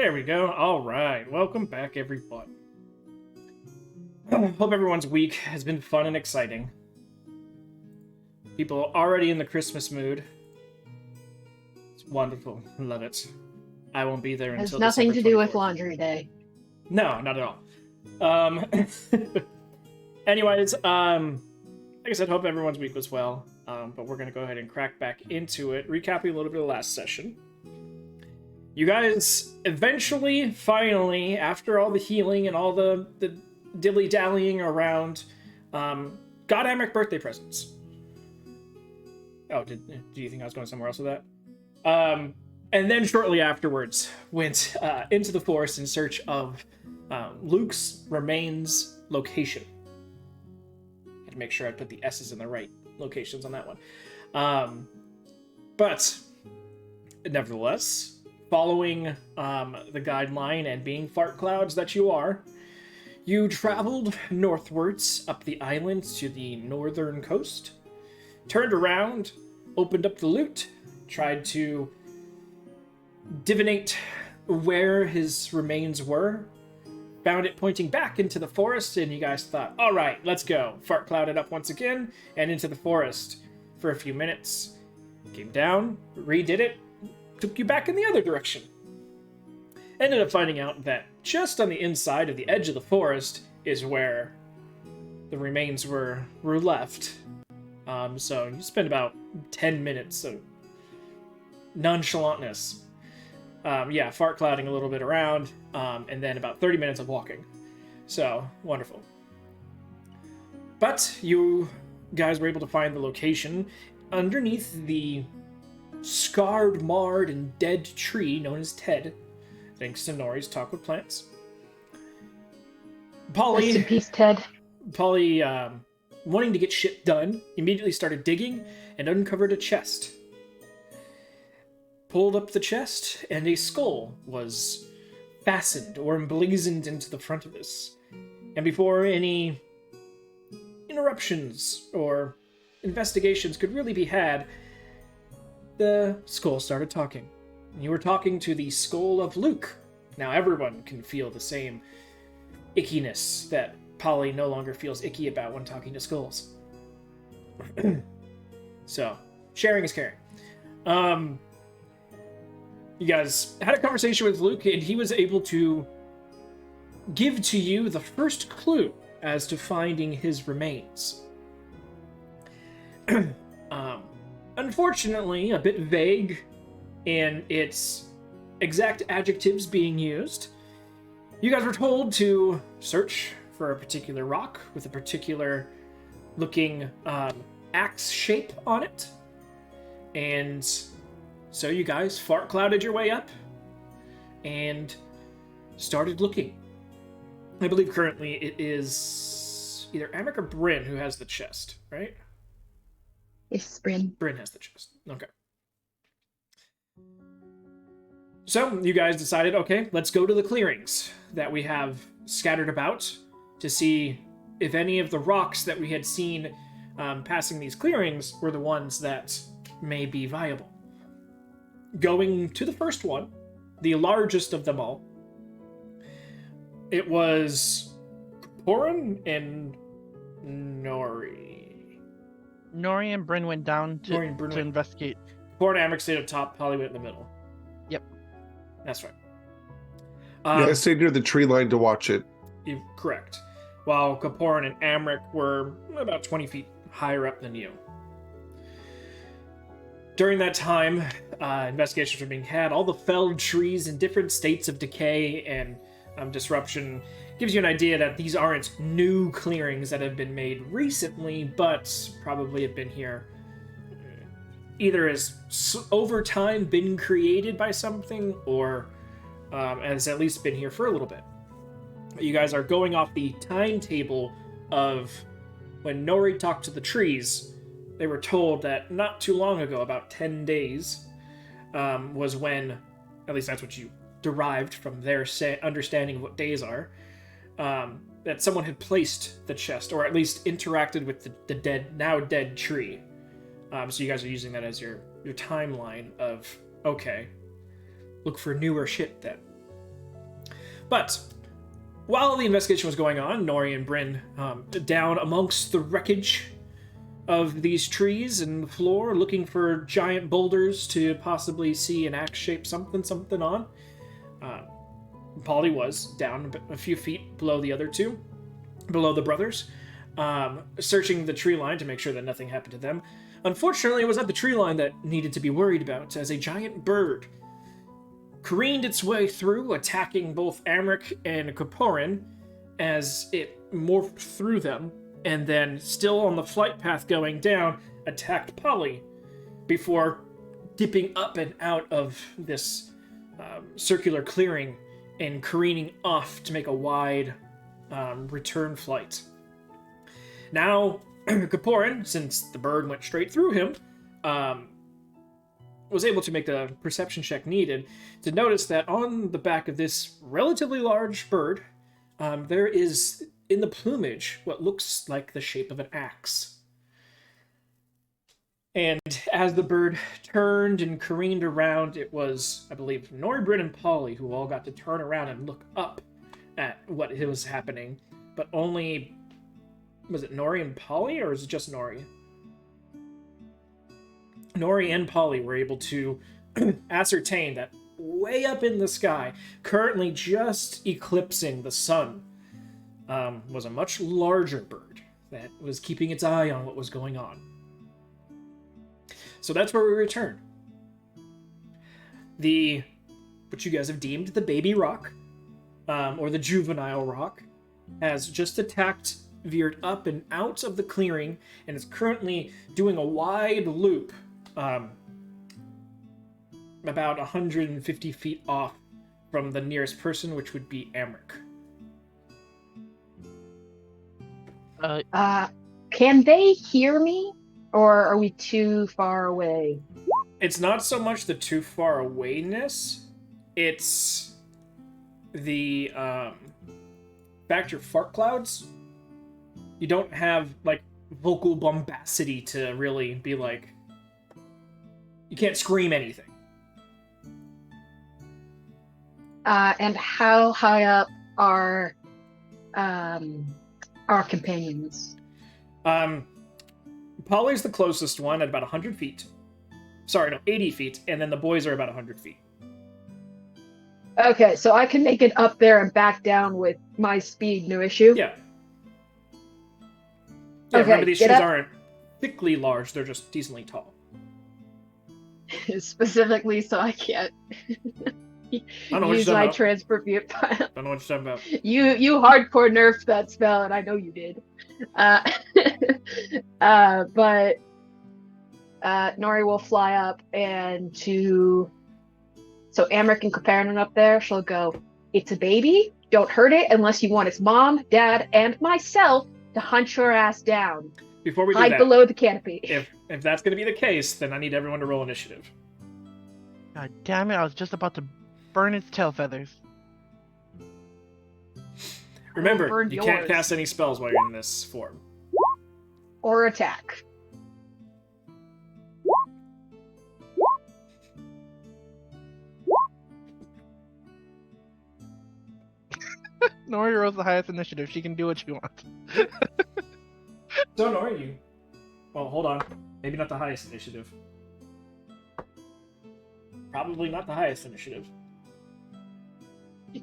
There we go. All right. Welcome back, everyone. Hope everyone's week has been fun and exciting. People are already in the Christmas mood. It's wonderful. Love it. I won't be there Has until nothing December to do with 24th. laundry day. No, not at all. Anyways, like I said, hope everyone's week was well. But we're going to go ahead and crack back into it, recapping a little bit of last session. You guys eventually, finally, after all the healing and all the dilly-dallying around, got Amric birthday presents. Oh, do you think I was going somewhere else with that? And then shortly afterwards, went into the forest in search of Luke's remains location. Had to make sure I put the S's in the right locations on that one. But nevertheless, following the guideline and being fart clouds that you are, you traveled northwards up the island to the northern coast, turned around, opened up the loot, tried to divinate where his remains were, found it pointing back into the forest, and you guys thought, all right, let's go. Fart clouded up once again and into the forest for a few minutes. Came down, redid it, took you back in the other direction. Ended up finding out that just on the inside of the edge of the forest is where the remains were left. So you spend about 10 minutes of nonchalantness. Fart clouding a little bit around, and then about 30 minutes of walking. So, wonderful. But you guys were able to find the location underneath the scarred, marred, and dead tree known as Ted, thanks to Nori's talk with plants. Rest in peace, Ted. Polly, wanting to get shit done, immediately started digging and uncovered a chest. Pulled up the chest, and a skull was fastened or emblazoned into the front of this. And before any interruptions or investigations could really be had, the skull started talking. You were talking to the skull of Luke. Now everyone can feel the same ickiness that Polly no longer feels icky about when talking to skulls. So, sharing is caring. You guys had a conversation with Luke, and he was able to give to you the first clue as to finding his remains. Unfortunately, a bit vague in its exact adjectives being used. You guys were told to search for a particular rock with a particular looking axe shape on it. And so you guys fart clouded your way up and started looking. I believe currently it is either Amric or Bryn who has the chest, right? It's Bryn. Bryn has the chest. Okay. So you guys decided, okay, let's go to the clearings that we have scattered about to see if any of the rocks that we had seen passing these clearings were the ones that may be viable. Going to the first one, the largest of them all, it was Porin and Nori. Nori and Bryn went down to investigate. Porin and Amric stayed up top, Polly went in the middle. Yep. That's right. I stayed near the tree line to watch it. Correct. While Kaporin and Amric were about 20 feet higher up than you. During that time, investigations were being had. All the felled trees in different states of decay and disruption gives you an idea that these aren't new clearings that have been made recently, but probably have been here either as over time been created by something, or has at least been here for a little bit. You guys are going off the timetable of when Nori talked to the trees. They were told that not too long ago, about 10 days, was when, at least that's what you derived from their understanding of what days are, that someone had placed the chest, or at least interacted with the now dead tree. So you guys are using that as your timeline of, okay, look for newer shit then. But while the investigation was going on, Nori and Bryn, down amongst the wreckage of these trees and the floor, looking for giant boulders to possibly see an axe-shaped something on. Polly was down a few feet below the other two, below the brothers, searching the tree line to make sure that nothing happened to them. Unfortunately, it was not the tree line that needed to be worried about, as a giant bird careened its way through, attacking both Amric and Kaporin as it morphed through them, and then, still on the flight path going down, attacked Polly before dipping up and out of this circular clearing and careening off to make a wide return flight. Now, Kaporin, since the bird went straight through him, was able to make the perception check needed to notice that on the back of this relatively large bird, there is, in the plumage, what looks like the shape of an axe. And as the bird turned and careened around, it was, I believe, Nori, Bryn, and Polly who all got to turn around and look up at what was happening. But only, was it Nori and Polly, or is it just Nori? Nori and Polly were able to ascertain that way up in the sky, currently just eclipsing the sun, was a much larger bird that was keeping its eye on what was going on. So that's where we return. What you guys have deemed the baby roc, or the juvenile roc, has just attacked, veered up and out of the clearing, and is currently doing a wide loop, about 150 feet off from the nearest person, which would be Amric. Can they hear me, or are we too far away? It's not so much the too far awayness, it's the back to your fart clouds. You don't have like vocal bombacity to really be like, you can't scream anything. And how high up are our companions? Polly's the closest one at about 100 feet. Sorry, no, 80 feet, and then the boys are about 100 feet. Okay, so I can make it up there and back down with my speed, no issue? Yeah. Okay, remember, these trees up. aren't thickly large, they're just decently tall. Specifically, so I can't use my transport vehicle. I don't know what you're talking about. You hardcore nerfed that spell, and I know you did. But Nori will fly up, and so Amric and Kaparin up there, she'll go, "It's a baby, don't hurt it unless you want its mom, dad, and myself to hunt your ass down. Before we do hide that, below the canopy." If that's going to be the case, then I need everyone to roll initiative. God damn it, I was just about to burn its tail feathers. Remember, you can't cast any spells while you're in this form. Or attack. Nori rolls the highest initiative. She can do what she wants. So, Nori, well, hold on. Maybe not the highest initiative. Probably not the highest initiative.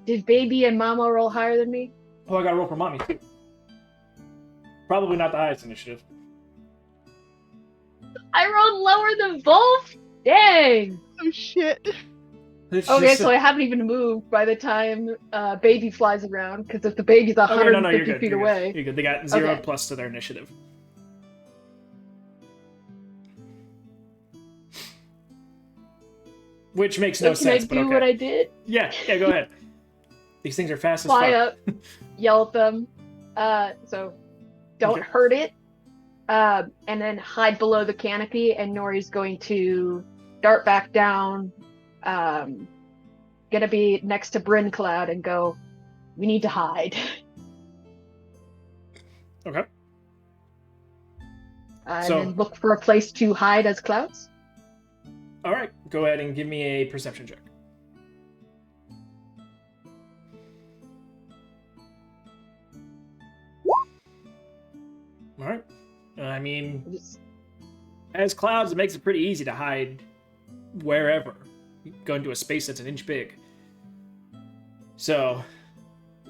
Did baby and mama roll higher than me? Oh, I gotta roll for mommy, too. Probably not the highest initiative. I rolled lower than both? Dang! Oh, shit. Okay, so I haven't even moved by the time baby flies around, because if the baby's 150 feet away... You're good. They got 0 plus to their initiative. Which makes no sense, but okay. Can I do what I did? Yeah, go ahead. These things are fast as fuck. Fly up, yell at them, so don't hurt it, and then hide below the canopy, and Nori's going to dart back down, gonna be next to Bryn Cloud and go, "We need to hide." Okay. And then look for a place to hide as clouds. Alright, go ahead and give me a perception check. All right. I mean, as clouds, it makes it pretty easy to hide wherever. You go into a space that's an inch big. So,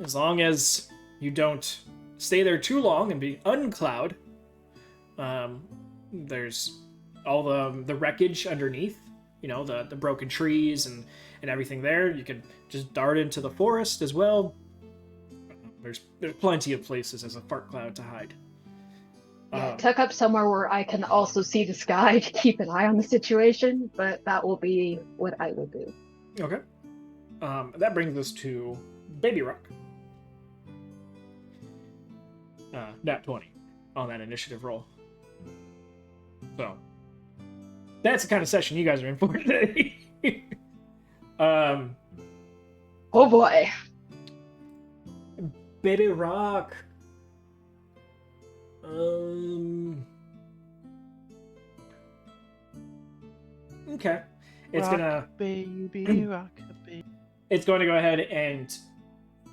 as long as you don't stay there too long and be uncloud, there's all the wreckage underneath, you know, the broken trees and everything there. You can just dart into the forest as well. There's plenty of places as a fart cloud to hide. Yeah, tuck up somewhere where I can also see the sky to keep an eye on the situation, but that will be what I will do. Okay. That brings us to Baby Rock. Nat 20 on that initiative roll. So, that's the kind of session you guys are in for today. Oh boy. Baby Rock. Okay. It's baby, rock, baby. It's going to go ahead and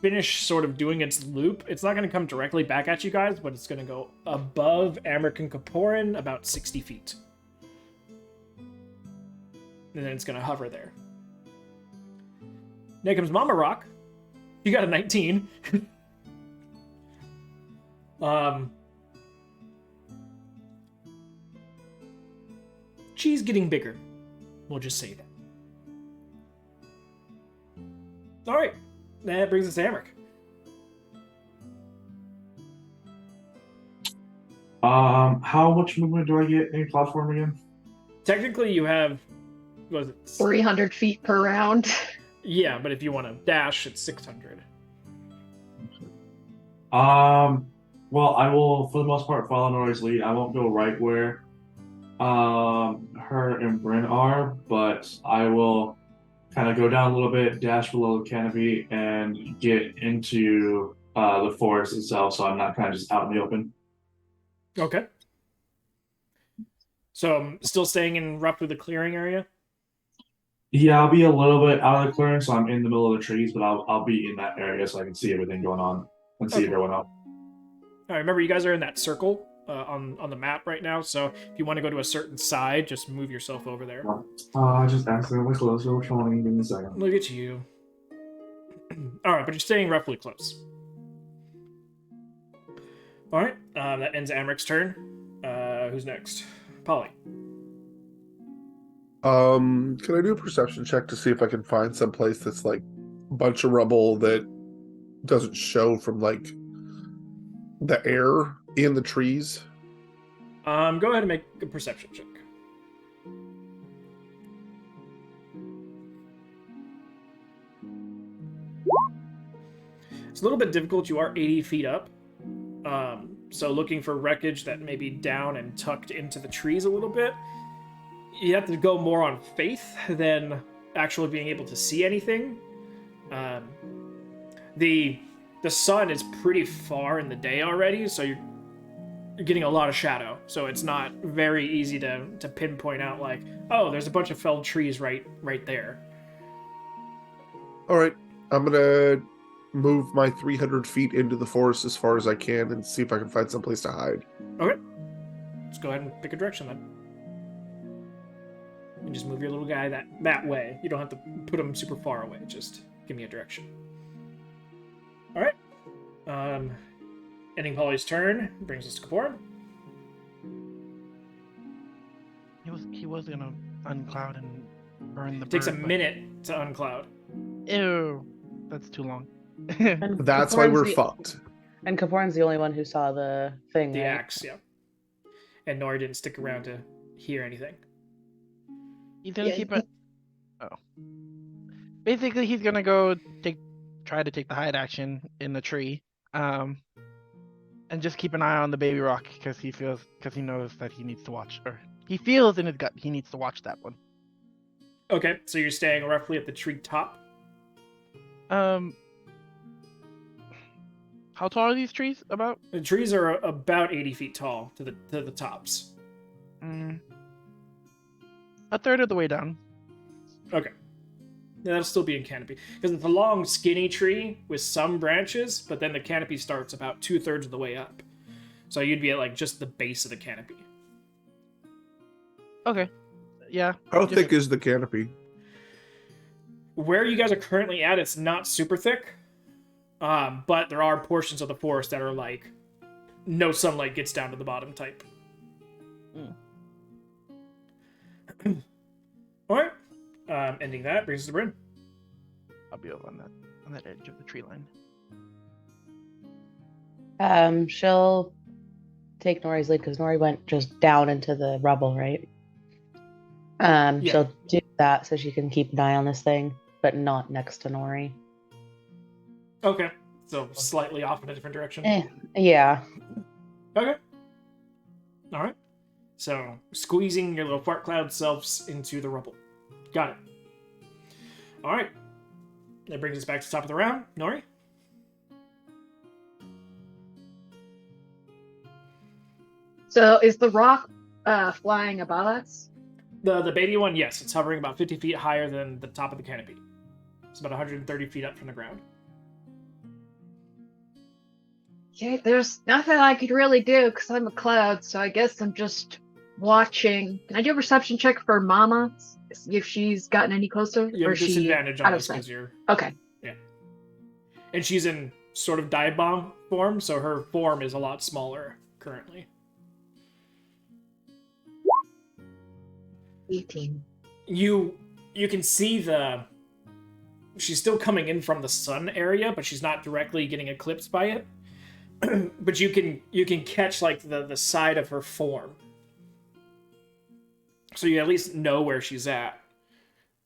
finish sort of doing its loop. It's not going to come directly back at you guys, but it's going to go above Amric and Kaporin about 60 feet. And then it's going to hover there. Now comes Mama Rock. You got a 19. She's getting bigger. We'll just say that. All right. That brings us to Amric. How much movement do I get in platform again? Technically, you have, what was it? 300 feet per round. Yeah, but if you want to dash, it's 600. Well, I will, for the most part, follow Nori's lead. I won't go right where her and Bryn are, but I will kind of go down a little bit, dash below the canopy, and get into the forest itself, so I'm not kind of just out in the open. Okay. So I'm still staying in roughly the clearing area? Yeah, I'll be a little bit out of the clearing, so I'm in the middle of the trees, but I'll be in that area so I can see everything going on and see everyone else. All right, remember, you guys are in that circle on the map right now, so if you want to go to a certain side, just move yourself over there. I just accidentally closed it. Which one? Give me a second. Look at you. All right, but you're staying roughly close. All right, that ends Amric's turn. Who's next? Polly. Can I do a perception check to see if I can find some place that's like a bunch of rubble that doesn't show from like the air in the trees? Go ahead and make a perception check. It's a little bit difficult. You are 80 feet up. So looking for wreckage that may be down and tucked into the trees a little bit. You have to go more on faith than actually being able to see anything. The sun is pretty far in the day already, so you're getting a lot of shadow. So it's not very easy to pinpoint out like, oh, there's a bunch of felled trees right there. All right, I'm gonna move my 300 feet into the forest as far as I can and see if I can find some place to hide. Okay. Let's go ahead and pick a direction then. And just move your little guy that way. You don't have to put him super far away. Just give me a direction. All right. Ending Polly's turn brings us to Kapoor. He was gonna uncloud and burn the It takes a bird, but- minute to uncloud. Ew, that's too long. And That's why we're Kaporin's fucked. And Kaporin's the only one who saw the thing, The right? axe, yeah. And Nora didn't stick around to hear anything. He's gonna Yeah, keep it. Oh. Basically, he's gonna go try to take the hide action in the tree, and just keep an eye on the baby rock because he knows that he needs to watch, or he feels in his gut he needs to watch that one. Okay, so you're staying roughly at the tree top. How tall are these trees? About? The trees are about 80 feet tall to the tops. A third of the way down. Okay. Yeah, that'll still be in canopy. Because it's a long, skinny tree with some branches, but then the canopy starts about 2/3 of the way up. So you'd be at like just the base of the canopy. Okay. Yeah. How just- thick is the canopy? Where you guys are currently at, it's not super thick, but there are portions of the forest that are like no sunlight gets down to the bottom type. All right. Ending that brings us to Bryn. I'll be over on that edge of the tree line. She'll take Nori's lead because Nori went just down into the rubble, right? Yeah. She'll do that so she can keep an eye on this thing, but not next to Nori. Okay. So slightly off in a different direction. Yeah. Okay. All right. So squeezing your little fart cloud selves into the rubble. Got it. All right. That brings us back to the top of the round. Nori? So is the rock flying above us? The baby one, yes. It's hovering about 50 feet higher than the top of the canopy. It's about 130 feet up from the ground. Okay, there's nothing I could really do because I'm a cloud, so I guess I'm just watching. Can I do a perception check for Mama? See if she's gotten any closer? You or have is she disadvantage out on of this sight? because you're... Okay. And she's in sort of dive bomb form, so her form is a lot smaller currently. 18. You can see she's still coming in from the sun area, but she's not directly getting eclipsed by it. But you can catch like the side of her form, so you at least know where she's at.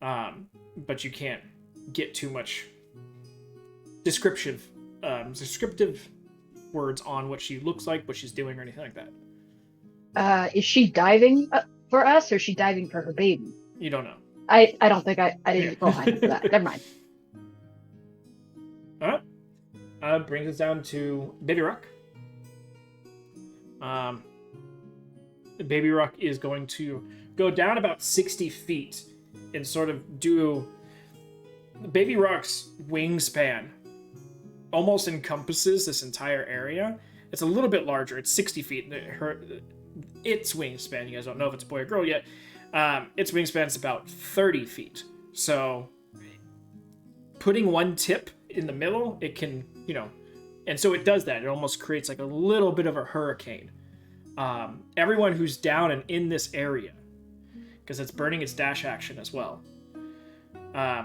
But you can't get too much descriptive words on what she looks like, what she's doing, or anything like that. Is she diving for us, or is she diving for her baby? You don't know. I don't think I didn't roll high for that. Never mind. All right. Brings us down to Baby Rock. Baby Rock is going to go down about 60 feet and sort of do... Baby Rock's wingspan almost encompasses this entire area. It's a little bit larger. It's 60 feet. Its wingspan, you guys don't know if it's a boy or girl yet, its wingspan is about 30 feet. So putting one tip in the middle, it can, and so it does that. It almost creates like a little bit of a hurricane. Everyone who's down and in this area, because it's burning its dash action as well.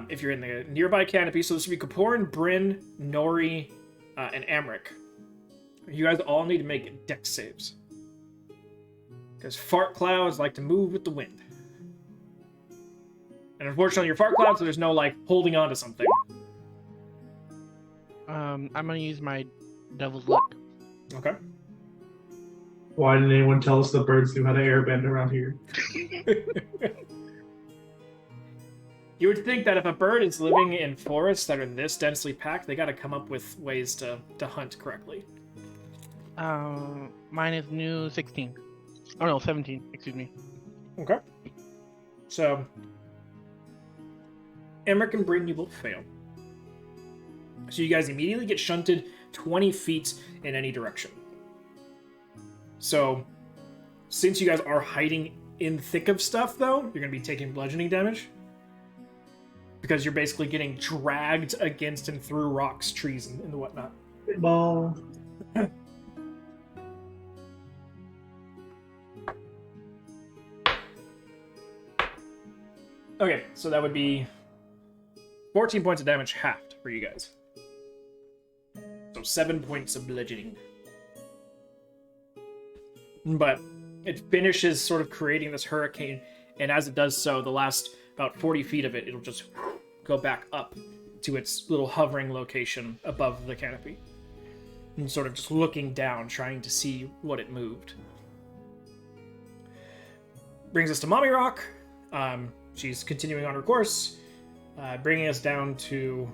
If you're in the nearby canopy, so this would be Kapoor, Bryn, Nori, and Amric. You guys all need to make dex saves. Because fart clouds like to move with the wind. And unfortunately, you're fart clouds, so there's no, holding on to something. I'm gonna use my devil's luck. Okay. Why didn't anyone tell us the birds knew how to airbend around here? You would think that if a bird is living in forests that are this densely packed, they gotta come up with ways to hunt correctly. Mine is new 16. Oh no, 17. Excuse me. Okay. So, Emmerich and Bryn, you both fail. So you guys immediately get shunted 20 feet in any direction. So, since you guys are hiding in thick of stuff, though, you're going to be taking bludgeoning damage. Because you're basically getting dragged against and through rocks, trees, and whatnot. Ball. Okay, so that would be 14 points of damage halved for you guys. So 7 points of bludgeoning. But it finishes sort of creating this hurricane, and as it does so, the last about 40 feet of it, it'll just go back up to its little hovering location above the canopy. And sort of just looking down, trying to see what it moved. Brings us to Mommy Rock. She's continuing on her course, bringing us down to...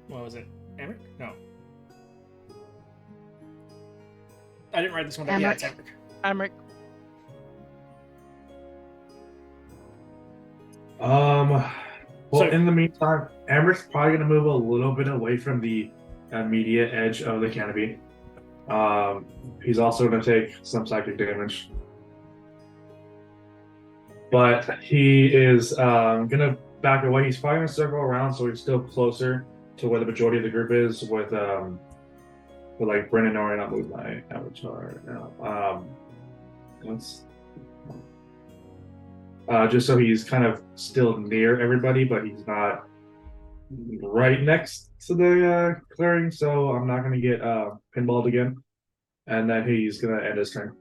What was it? Amric? No. I didn't write this one down. Yeah, it's Amric. Amric. Well, in the meantime, Amber's probably going to move a little bit away from the immediate edge of the canopy. He's also going to take some psychic damage. But he is going to back away. He's probably going to circle around, so he's still closer to where the majority of the group is with like Brennan or not move my avatar now. Just so he's kind of still near everybody, but he's not right next to the clearing, so I'm not going to get pinballed again. And then he's going to end his turn.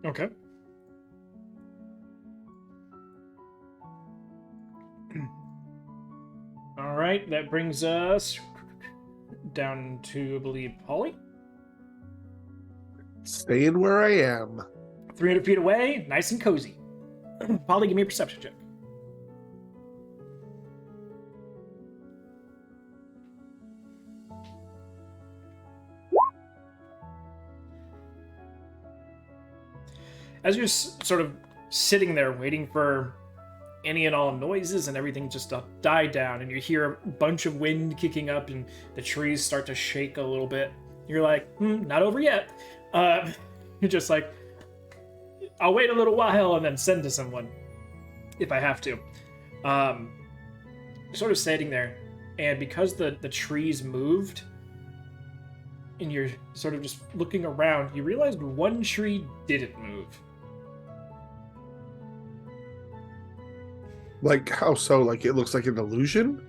Okay. All right, that brings us down to, I believe, Polly. Staying where I am. 300 feet away, nice and cozy. Polly, give me a perception check. As you're sort of sitting there waiting for any and all noises and everything just to die down, and you hear a bunch of wind kicking up and the trees start to shake a little bit, you're like, not over yet. You're just like, I'll wait a little while and then send to someone if I have to. Sort of sitting there, and because the trees moved and you're sort of just looking around, you realized one tree didn't move. Like, how so? Like, it looks like an illusion?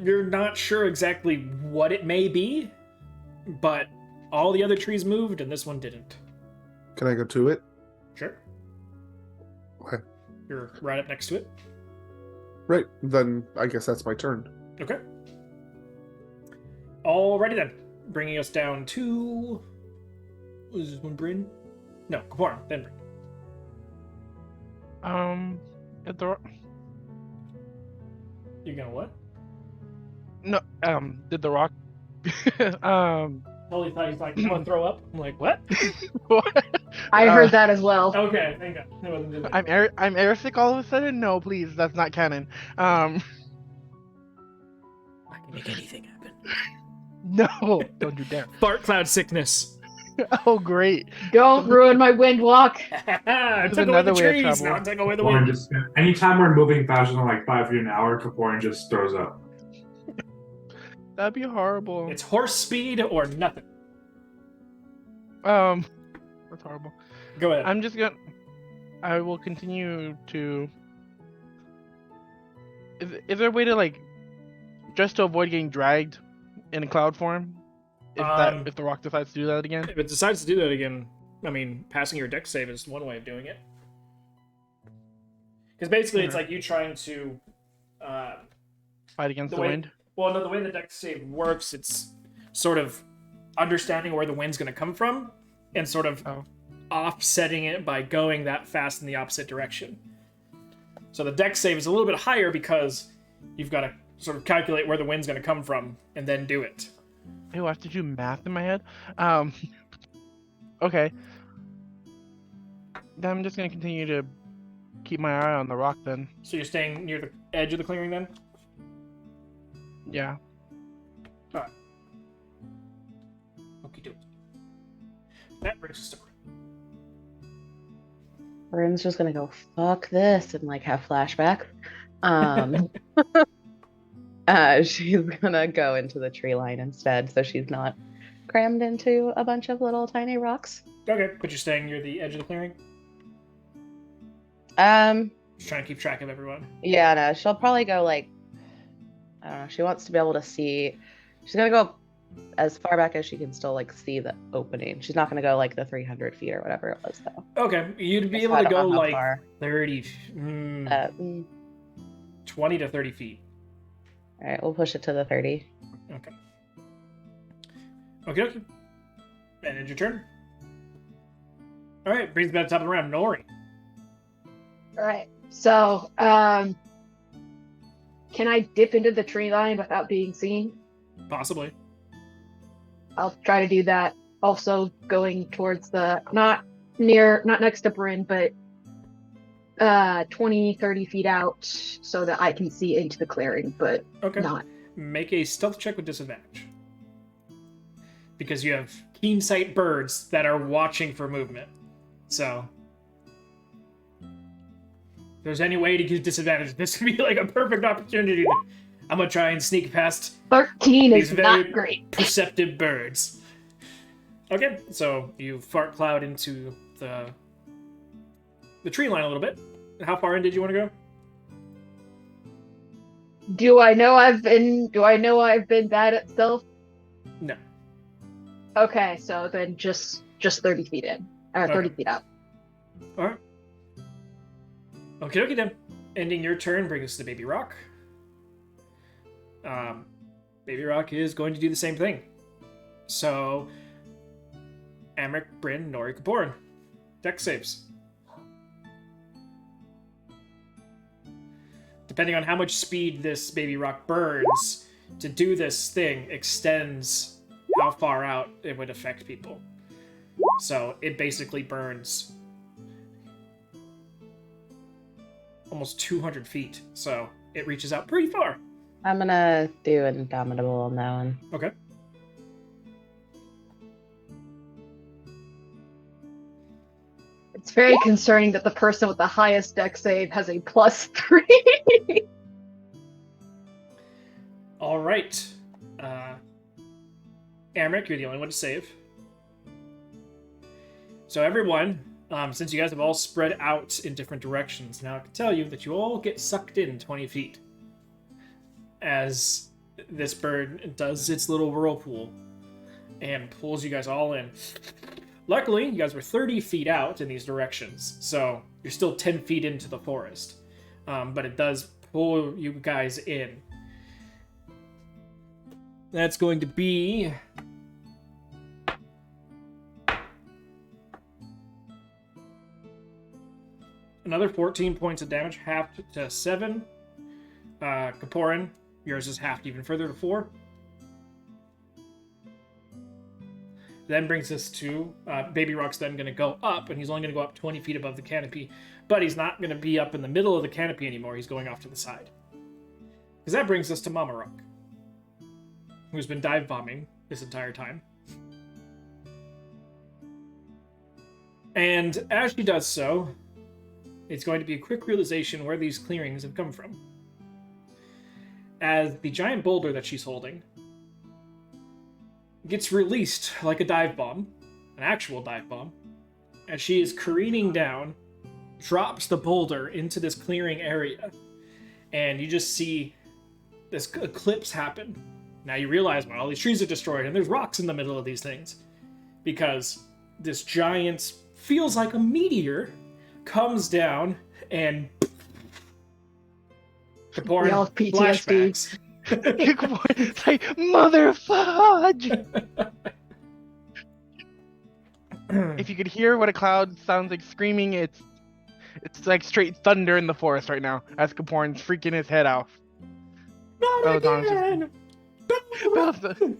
You're not sure exactly what it may be, but all the other trees moved and this one didn't. Can I go to it? Sure. Okay. You're right up next to it. Right. Then I guess that's my turn. Okay. Alrighty then. Bringing us down to... Was this one Bryn? No, Kapoor, then Bryn. Did the You gonna what? no did the rock Totally thought he's like, I'm gonna throw up. I'm like, what? what? I heard that as well. Okay, thank God. That wasn't good. I'm air sick all of a sudden. No, please, that's not canon. I can make anything happen. No, don't you dare. Fart cloud sickness. Oh, great. Don't ruin my wind walk. I took away another the way of trees. trouble. Now I take away the Kapoor wind. just anytime we're moving faster than like 5 feet an hour, Kapoor just throws up. That'd be horrible. It's horse speed or nothing. That's horrible. Go ahead. I will continue to. Is there a way to like, just to avoid getting dragged in cloud form? If the rock decides to do that again? If it decides to do that again, I mean, passing your dex save is one way of doing it. Because basically, it's like you trying to Fight against the way, wind? Well, no, the way the dex save works, it's sort of understanding where the wind's going to come from and sort of offsetting it by going that fast in the opposite direction. So the dex save is a little bit higher because you've got to sort of calculate where the wind's going to come from and then do it. Ew, I have to do math in my head. Okay. Then I'm just gonna continue to keep my eye on the rock then. So you're staying near the edge of the clearing then? Yeah. Alright. Okie dokie. That brings us to Bryn's just gonna go, fuck this, and like have flashbacks. She's gonna go into the tree line instead, so she's not crammed into a bunch of little tiny rocks. Okay, but you're staying near the edge of the clearing? Just trying to keep track of everyone. Yeah, no, she'll probably go like, I don't know, she wants to be able to see, she's gonna go as far back as she can still like see the opening. She's not gonna go like the 300 feet or whatever it was though. Okay, you'd be So able I to don't go know how like far. 30, 20 to 30 feet. All right, we'll push it to the 30. Okay. Okay. And it's your turn. All right, brings me back to the top of the round. Nori. All right. So, can I dip into the tree line without being seen? Possibly. I'll try to do that. Also going towards the, not next to Bryn, but 20, 30 feet out so that I can see into the clearing, but Okay. not. Make a stealth check with disadvantage. because you have keen sight birds that are watching for movement. So, if there's any way to use disadvantage, this would be like a perfect opportunity to. I'm gonna try and sneak past 13 these is very not great. perceptive birds. Okay, so you fart cloud into the tree line a little bit. How far in did you want to go? Do I know I've been bad at stealth? No. Okay, so then just 30 feet in. Or 30 Okay. feet out. Alright. Okie dokie then. Ending your turn brings us to Baby Rock. Baby Rock is going to do the same thing. So, Amric, Bryn, Nori, Kaporin. Dex saves. Depending on how much speed this Baby Rock burns, to do this thing extends how far out it would affect people. So, it basically burns almost 200 feet. So, it reaches out pretty far. I'm gonna do Indomitable on that one. Okay. It's very concerning that the person with the highest dex save has a +3. All right. Amric, you're the only one to save. So everyone, since you guys have all spread out in different directions, now I can tell you that you all get sucked in 20 feet as this bird does its little whirlpool and pulls you guys all in. Luckily, you guys were 30 feet out in these directions, so you're still 10 feet into the forest. But it does pull you guys in. That's going to be... another 14 points of damage, halved to 7. Kaporin, yours is halved even further to 4. Then brings us to Baby Rock's then going to go up, and he's only going to go up 20 feet above the canopy. But he's not going to be up in the middle of the canopy anymore. He's going off to the side. Because that brings us to Mama Rock, who's been dive bombing this entire time. And as she does so, it's going to be a quick realization where these clearings have come from. As the giant boulder that she's holding gets released like a dive bomb, an actual dive bomb, as she is careening down, drops the boulder into this clearing area, and you just see this eclipse happen. Now you realize why all these trees are destroyed, and there's rocks in the middle of these things, because this giant, feels like a meteor, comes down and We all have PTSD. flashbacks. It's like, mother fudge! If you could hear what a cloud sounds like screaming, it's like straight thunder in the forest right now, as Kaporin's freaking his head off. Not Belladonna's again! Belladonna,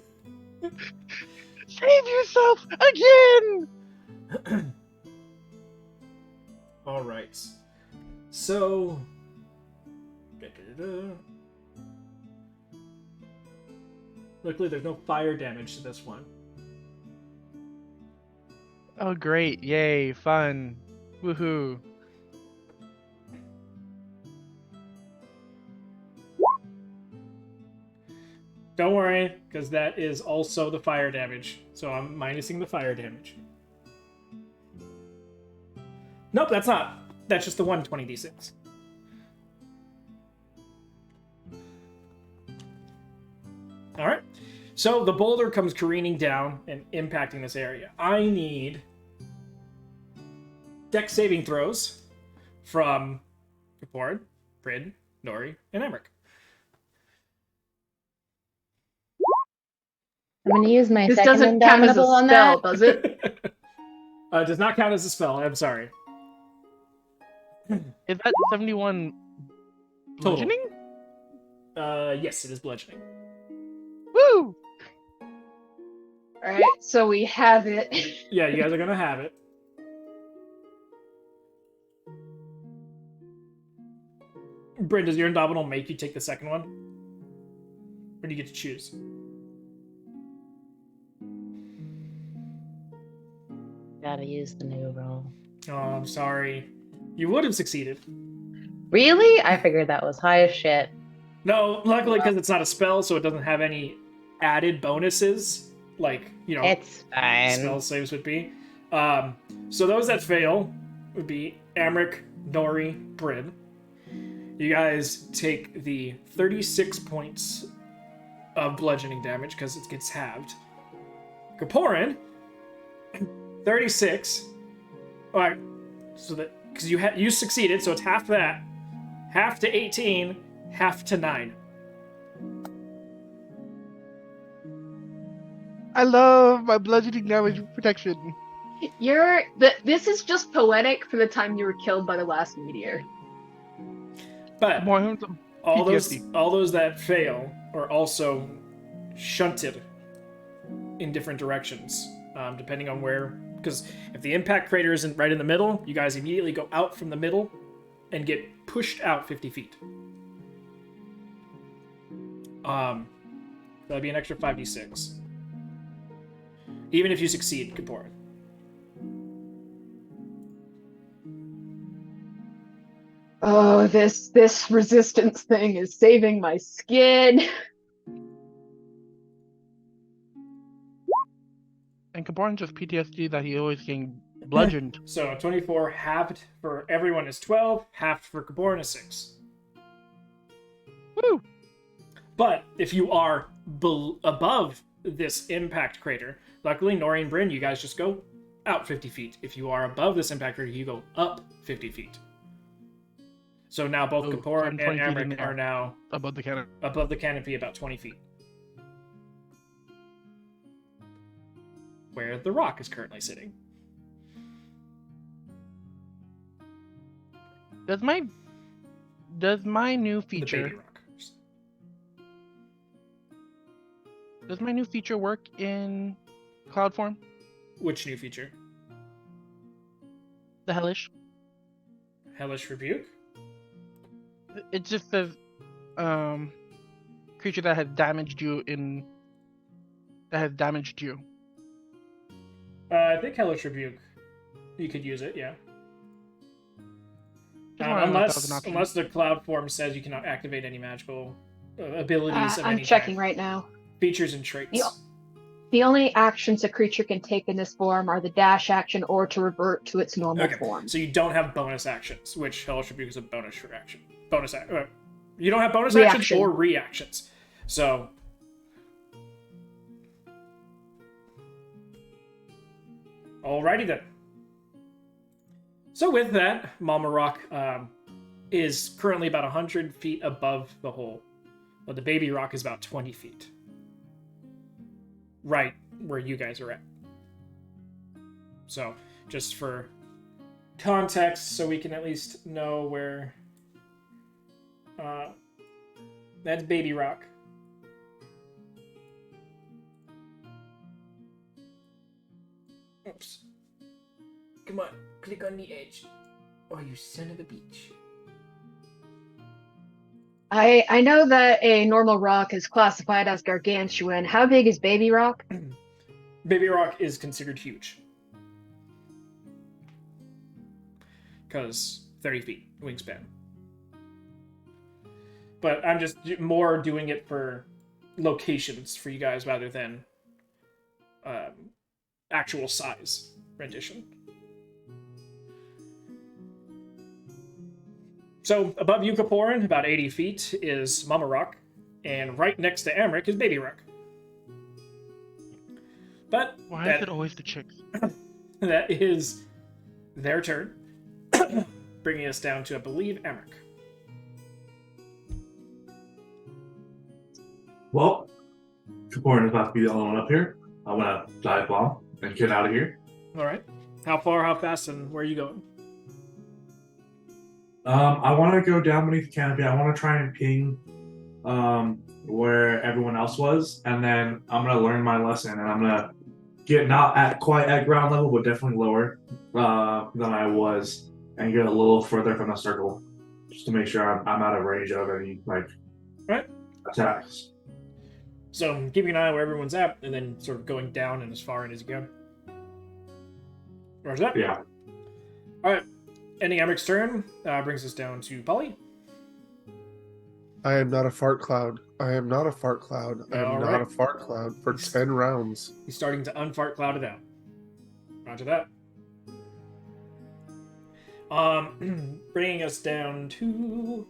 save yourself again! All right. So. Luckily, there's no fire damage to this one. Oh great, yay, fun, woohoo. Don't worry, because that is also the fire damage. So I'm minusing the fire damage. Nope, that's not. That's just the 120d6. Alright. So the boulder comes careening down and impacting this area. I need dex saving throws from Kaporin, Bryn, Nori, and Emmerich. I'm gonna use my This second doesn't count as a Indomitable on spell, that. does it? Does not count as a spell, I'm sorry. Is that 71 Total. bludgeoning? Yes, it is bludgeoning. Woo! Alright, so we have it. Yeah, you guys are gonna have it. Bryn, does your Indomitable make you take the second one? Or do you get to choose? Gotta use the new roll. Oh, I'm sorry. You would have succeeded. Really? I figured that was high as shit. No, luckily because it's not a spell, so it doesn't have any added bonuses, like, It's fine. spell saves would be. So those that fail would be Amric, Nori, Bryn. You guys take the 36 points of bludgeoning damage because it gets halved. Kaporin, 36. All right, so that because you succeeded, so it's half that, half to 18, half to 9. I love my bludgeoning damage protection. This is just poetic for the time you were killed by the last meteor. But More all PTSD. those that fail are also shunted in different directions, depending on where. Because if the impact crater isn't right in the middle, you guys immediately go out from the middle and get pushed out 50 feet. That'd be an extra 5d6. Even if you succeed, Kaporin. Oh, this resistance thing is saving my skin. And Kaborn just PTSD that he always getting bludgeoned. So 24 halved for everyone is 12, halved for Kaporin is 6. Woo! But if you are above this impact crater, luckily Nori and Bryn, you guys just go out 50 feet. If you are above this impact crater, you go up 50 feet. So now both Kaporin and Amric are now above the cannon. above the canopy about 20 feet. Where the rock is currently sitting. Does my new The feature baby rock. work in cloud form? Which new feature? The hellish. Hellish Rebuke? It just says creature that has damaged you. I think Hellish Rebuke. You could use it, yeah. Just wanted to know if that was an option. Unless the cloud form says you cannot activate any magical abilities of I'm any checking kind. right now. Features and traits. Yeah. The only actions a creature can take in this form are the dash action or to revert to its normal Okay, form. so you don't have bonus actions, which Hellish Rebuke is a bonus for action. You don't have bonus actions Reaction. or reactions. So alrighty then. So with that, Mama Rock is currently about 100 feet above the hole, but the baby rock is about 20 feet. Right where you guys are at. So, just for context, so we can at least know where... that's baby rock. Oops. Come on, click on the edge. Oh, you son of a bitch. I know that a normal rock is classified as gargantuan. How big is baby rock? Baby rock is considered huge. Because 30 feet wingspan. But I'm just more doing it for locations for you guys rather than actual size rendition. So above you, Kaporin, about 80 feet, is Mama Rock, and right next to Amric is Baby Rock. But Why is it always the chicks? that is their turn, bringing us down to, I believe, Amric. Well, Kaporin is about to be the only one up here. I'm gonna dive bomb and get out of here. All right. How far, how fast, and where are you going? I want to go down beneath the canopy. I want to try and ping where everyone else was, and then I'm gonna learn my lesson, and I'm gonna get not at quite at ground level, but definitely lower than I was, and get a little further from the circle, just to make sure I'm out of range of any Right. attacks. So keeping an eye on where everyone's at, and then sort of going down and as far in as you go. Roger that. Yeah. All right. Ending Emmeric's turn brings us down to Polly. I am not a fart cloud. I am not a fart cloud. I am All not right. a fart cloud for He's- 10 rounds. He's starting to unfart cloud it out. Roger that. Bringing us down to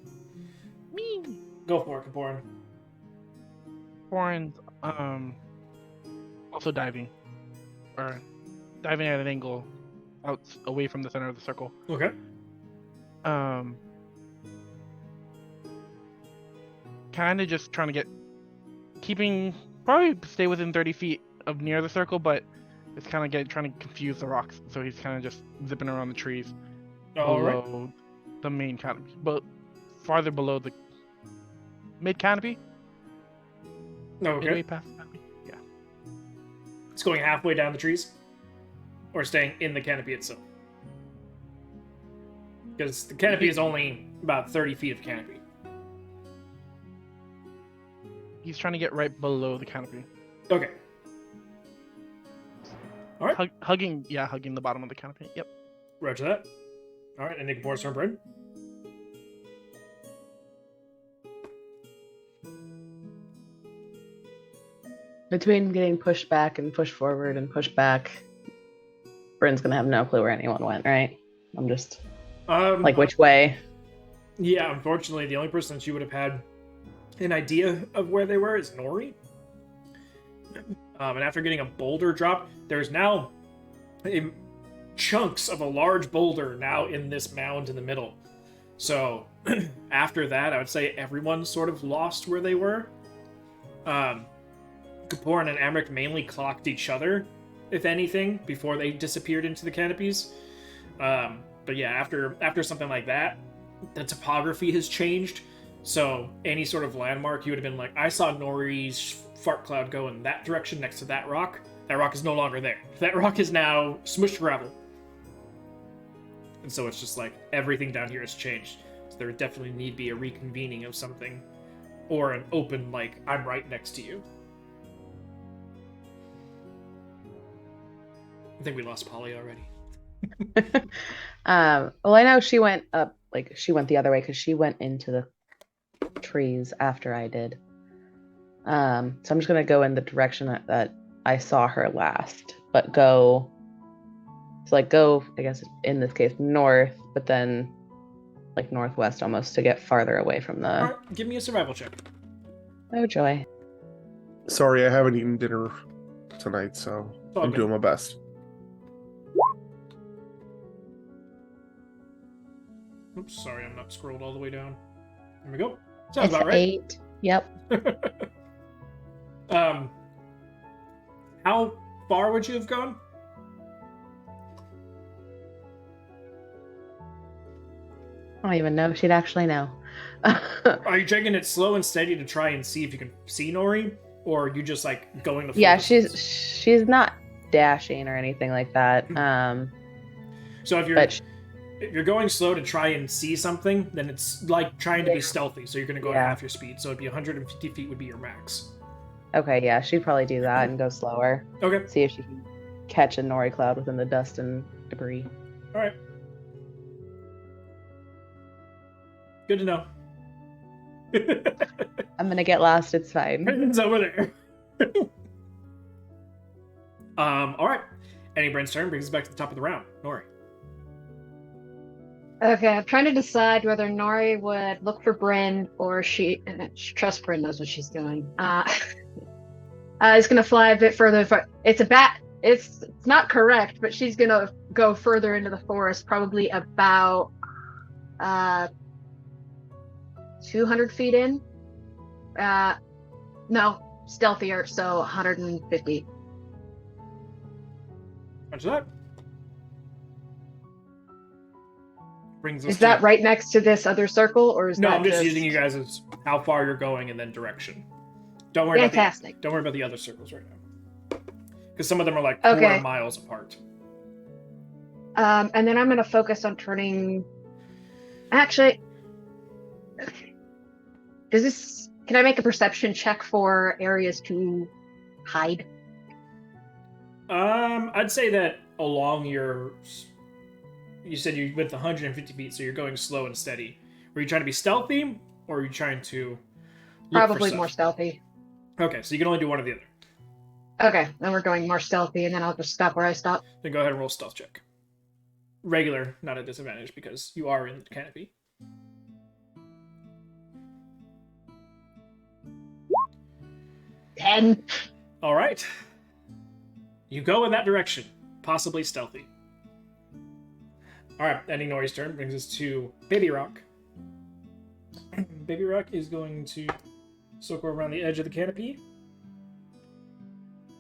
Me. go for it, Kaporin. Warren's also diving. Or diving at an angle out away from the center of the circle. Okay. Kind of just trying to probably stay within 30 feet of near the circle, but it's kind of trying to confuse the rocks. So he's kind of just zipping around the trees All right. below the main canopy, but farther below the mid canopy. Okay. Midway past the canopy. Yeah. It's going halfway down the trees, or staying in the canopy itself. Because the canopy is only about 30 feet of canopy. He's trying to get right below the canopy. Okay. All right. Hugging the bottom of the canopy. Yep. Roger that. All right, and Nick Board's turn, Bryn. Between getting pushed back and pushed forward and pushed back, Bryn's gonna have no clue where anyone went, right? I'm just like, which way? Yeah, unfortunately, the only person she would have had an idea of where they were is Nori. And after getting a boulder drop, there's now chunks of a large boulder now in this mound in the middle. So after that, I would say everyone sort of lost where they were. Kaporin and Amric mainly clocked each other, if anything, before they disappeared into the canopies. But yeah, after something like that, the topography has changed. So any sort of landmark, you would have been like, I saw Nori's fart cloud go in that direction next to that rock. That rock is no longer there. That rock is now smushed gravel. And so it's just like everything down here has changed. So there would definitely need to be a reconvening of something. Or an open, like, I'm right next to you. I think we lost Polly already. Well, I know she went up, like she went the other way because she went into the trees after I did. So I'm just gonna go in the direction that I saw her last, but go. So like go, I guess in this case north, but then like northwest almost to get farther away from the. Alright, give me a survival check. Oh joy. Sorry, I haven't eaten dinner tonight, so all I'm good. doing my best. Oops, sorry, I'm not scrolled all the way down. There we go. Sounds It's about right. 8. Yep. How far would you have gone? I don't even know if she'd actually know. Are you taking it slow and steady to try and see if you can see Nori? Or are you just like going the full Yeah, distance? she's not dashing or anything like that. So if you're going slow to try and see something, then it's like trying to be stealthy, so you're going to go at Yeah. half your speed. So it'd be 150 feet would be your max. Okay, yeah, she'd probably do that and go slower. Okay. See if she can catch a nori cloud within the dust and debris. All right. Good to know. I'm gonna get lost. It's fine. It's over there. All right. Any Bryn's turn brings us back to the top of the round. Nori. Okay, I'm trying to decide whether Nori would look for Bryn or she trust Bryn knows what she's doing. Is gonna fly a bit further. It's a bat. It's not correct, but she's gonna go further into the forest, probably about 200 feet in. No, stealthier, so 150. Roger that. Brings us Is that to... right next to this other circle, or is No, that I'm just using you guys as how far you're going and then direction. Don't worry Fantastic. don't worry about the other circles right now. Because some of them are like Okay. 4 miles apart. And then I'm gonna focus on turning. Actually, can I make a perception check for areas to hide? I'd say that along your... You said you went 150 feet, so you're going slow and steady. Were you trying to be stealthy, or are you trying to look for Probably stuff? more stealthy. Okay, so you can only do one or the other. Okay, then we're going more stealthy, and then I'll just stop where I stop. Then go ahead and roll stealth check. Regular, not a disadvantage, because you are in the canopy. Ten. All right. You go in that direction, possibly stealthy. All right, ending Nori's turn brings us to Baby Rock. Baby Rock is going to circle around the edge of the canopy.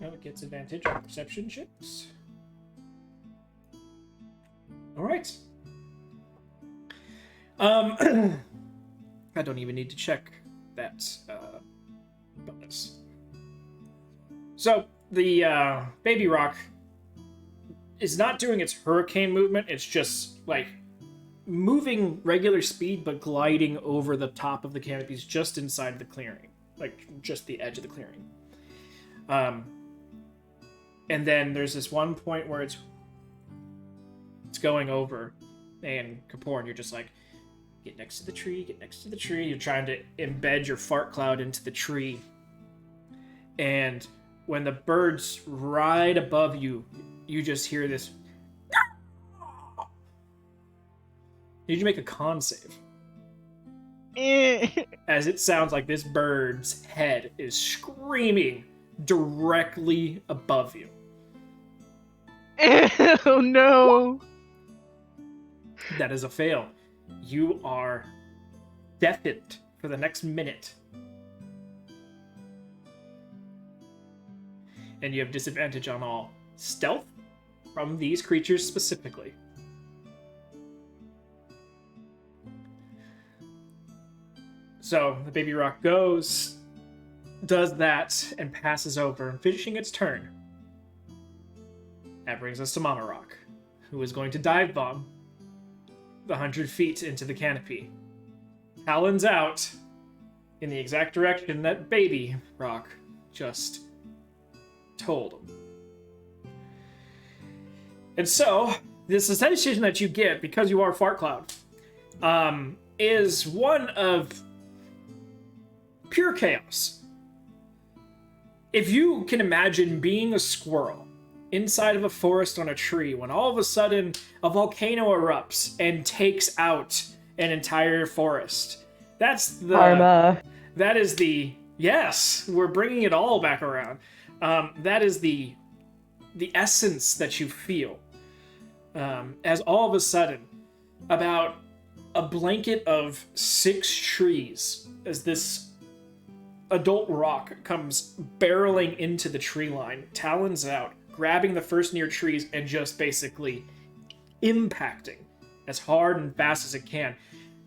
Now it gets advantage on perception checks. All right. I don't even need to check that bonus. So the Baby Rock is not doing its hurricane movement. It's just like moving regular speed, but gliding over the top of the canopies just inside the clearing, like just the edge of the clearing. And then there's this one point where it's going over, and Kaporn, you're just like, get next to the tree, get next to the tree. You're trying to embed your fart cloud into the tree. And when the bird's right above you, you just hear this. Need you make a con save? As it sounds like this bird's head is screaming directly above you. Oh no! That is a fail. You are deafened for the next minute. And you have disadvantage on all stealth from these creatures specifically. So the Baby Rock goes, does that, and passes over, finishing its turn. That brings us to Mama Rock, who is going to dive bomb the 100 feet into the canopy. Talons out in the exact direction that Baby Rock just told him. And so, this sensation that you get, because you are Fart Cloud, is one of pure chaos. If you can imagine being a squirrel inside of a forest on a tree when all of a sudden a volcano erupts and takes out an entire forest. That's the... Karma. That is the... Yes, we're bringing it all back around. That is the essence that you feel. As all of a sudden, about a blanket of 6 trees, as this adult rock comes barreling into the tree line, talons out, grabbing the first near trees and just basically impacting as hard and fast as it can,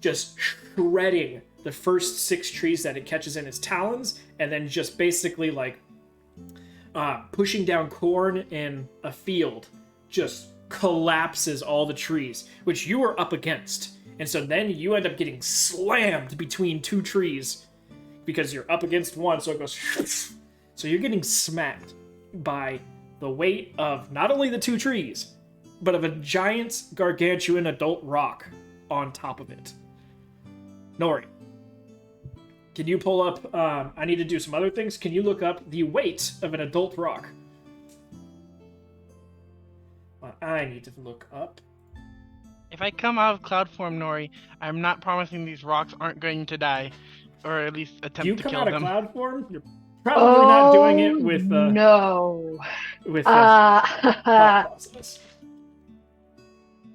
just shredding the first 6 trees that it catches in its talons, and then just basically like pushing down corn in a field, just collapses all the trees, which you are up against. And so then you end up getting slammed between 2 trees because you're up against one, so it goes... So you're getting smacked by the weight of not only the 2 trees, but of a giant gargantuan adult rock on top of it. Nori, can you pull up... I need to do some other things. Can you look up the weight of an adult rock? I need to look up... If I come out of cloud form, Nori, I'm not promising these rocks aren't going to die, or at least attempt You to come kill out of them. cloud form? You're probably not doing it with... No. With Uh, thought process.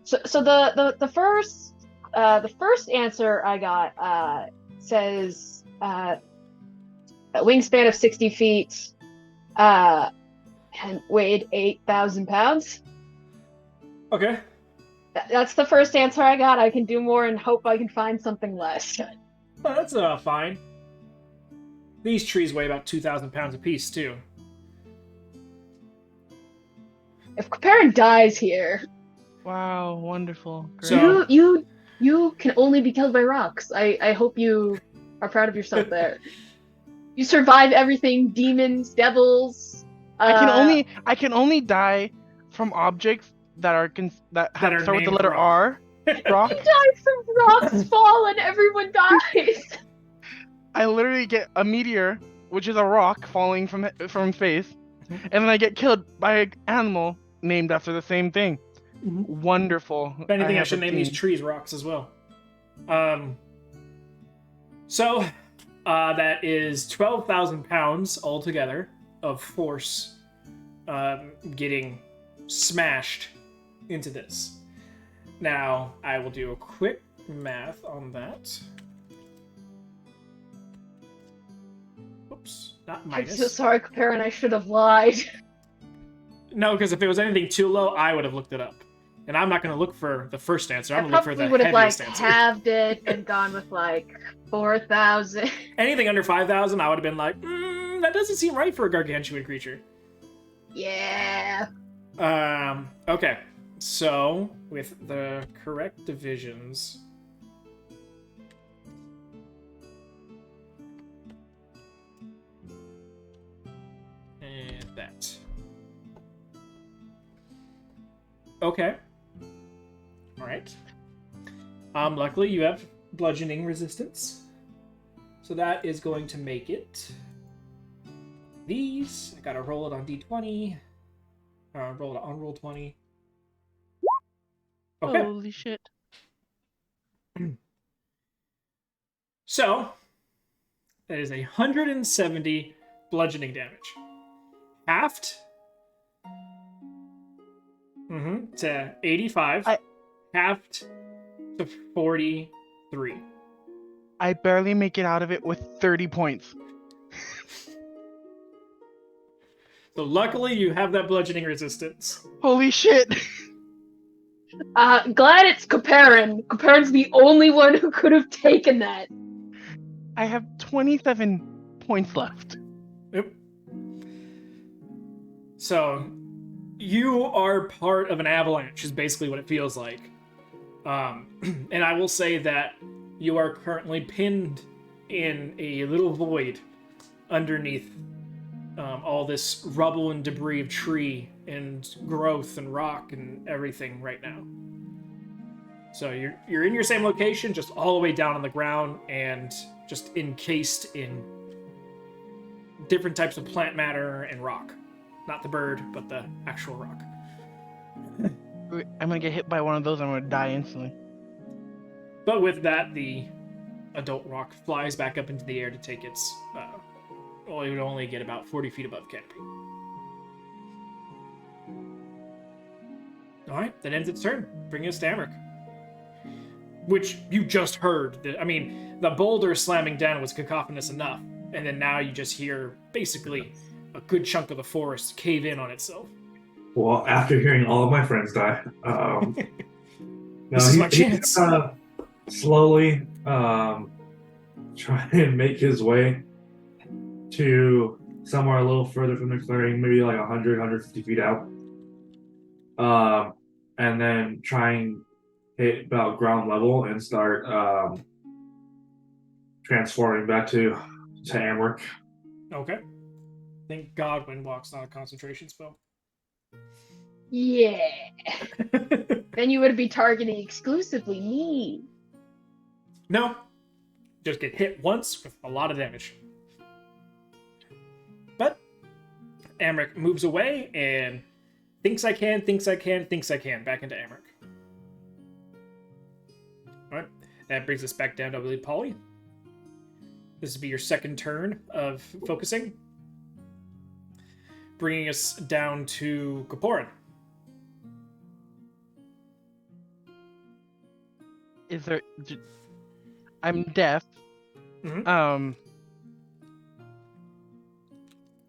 so the first answer I got says a wingspan of 60 feet and weighed 8,000 pounds. Okay. That's the first answer I got. I can do more and hope I can find something less. Well, that's fine. These trees weigh about 2,000 pounds apiece, too. If Kaparin dies here, Wow, wonderful. Great. So- you can only be killed by rocks. I hope you are proud of yourself there. You survive everything, demons, devils. I can only die from objects that are that have are start with the named letter rock. R. Rock. Die from rocks fall and everyone dies. I literally get a meteor, which is a rock falling from space, and then I get killed by an animal named after the same thing. Wonderful. If anything, I have should a name these team. trees rocks as well. So that is 12,000 pounds altogether of force getting smashed into this. Now, I will do a quick math on that. Oops, not I'm minus. so sorry, Karen. I should have lied. No, because if it was anything too low, I would have looked it up. And I'm not going to look for the first answer. I'm I going to look for probably the would have like heaviest answer. halved it and gone with like 4,000. Anything under 5,000, I would have been like, that doesn't seem right for a gargantuan creature. Yeah. Okay. So, with the correct divisions... And that. Okay. Alright. Luckily you have bludgeoning resistance. So that is going to make it these. I gotta roll it on d20. Roll it on roll 20. Okay. Holy shit. So, that is 170 bludgeoning damage. Halved to 85. Halved to 43. I barely make it out of it with 30 points. So luckily you have that bludgeoning resistance. Holy shit. Glad it's Kaparin. Kaparin's the only one who could have taken that. I have 27 points left. Yep. So, you are part of an avalanche, is basically what it feels like. And I will say that you are currently pinned in a little void underneath all this rubble and debris of tree and growth and rock and everything right now. So you're in your same location, just all the way down on the ground and just encased in different types of plant matter and rock. Not the bird, but the actual rock. I'm gonna get hit by one of those, I'm gonna die instantly. But with that, the adult rock flies back up into the air to take its... well, it would only get about 40 feet above canopy. Alright, that ends its turn. Bring us to Amric. Which you just heard. I mean, the boulder slamming down was cacophonous enough. And then now you just hear, basically, a good chunk of the forest cave in on itself. Well, after hearing all of my friends die, This is my chance. Slowly try and make his way to somewhere a little further from the clearing, maybe like 100, 150 feet out. And then try and hit about ground level and start transforming back to Amric. Okay. Thank God Windwalk's not a concentration spell. Yeah. Then you would be targeting exclusively me. No. Just get hit once with a lot of damage. But Amric moves away and thinks I can, back into Amric. Alright, that brings us back down to, I believe, Polly. This will be your second turn of focusing. Bringing us down to Kaporin. Is there... I'm deaf. Mhm.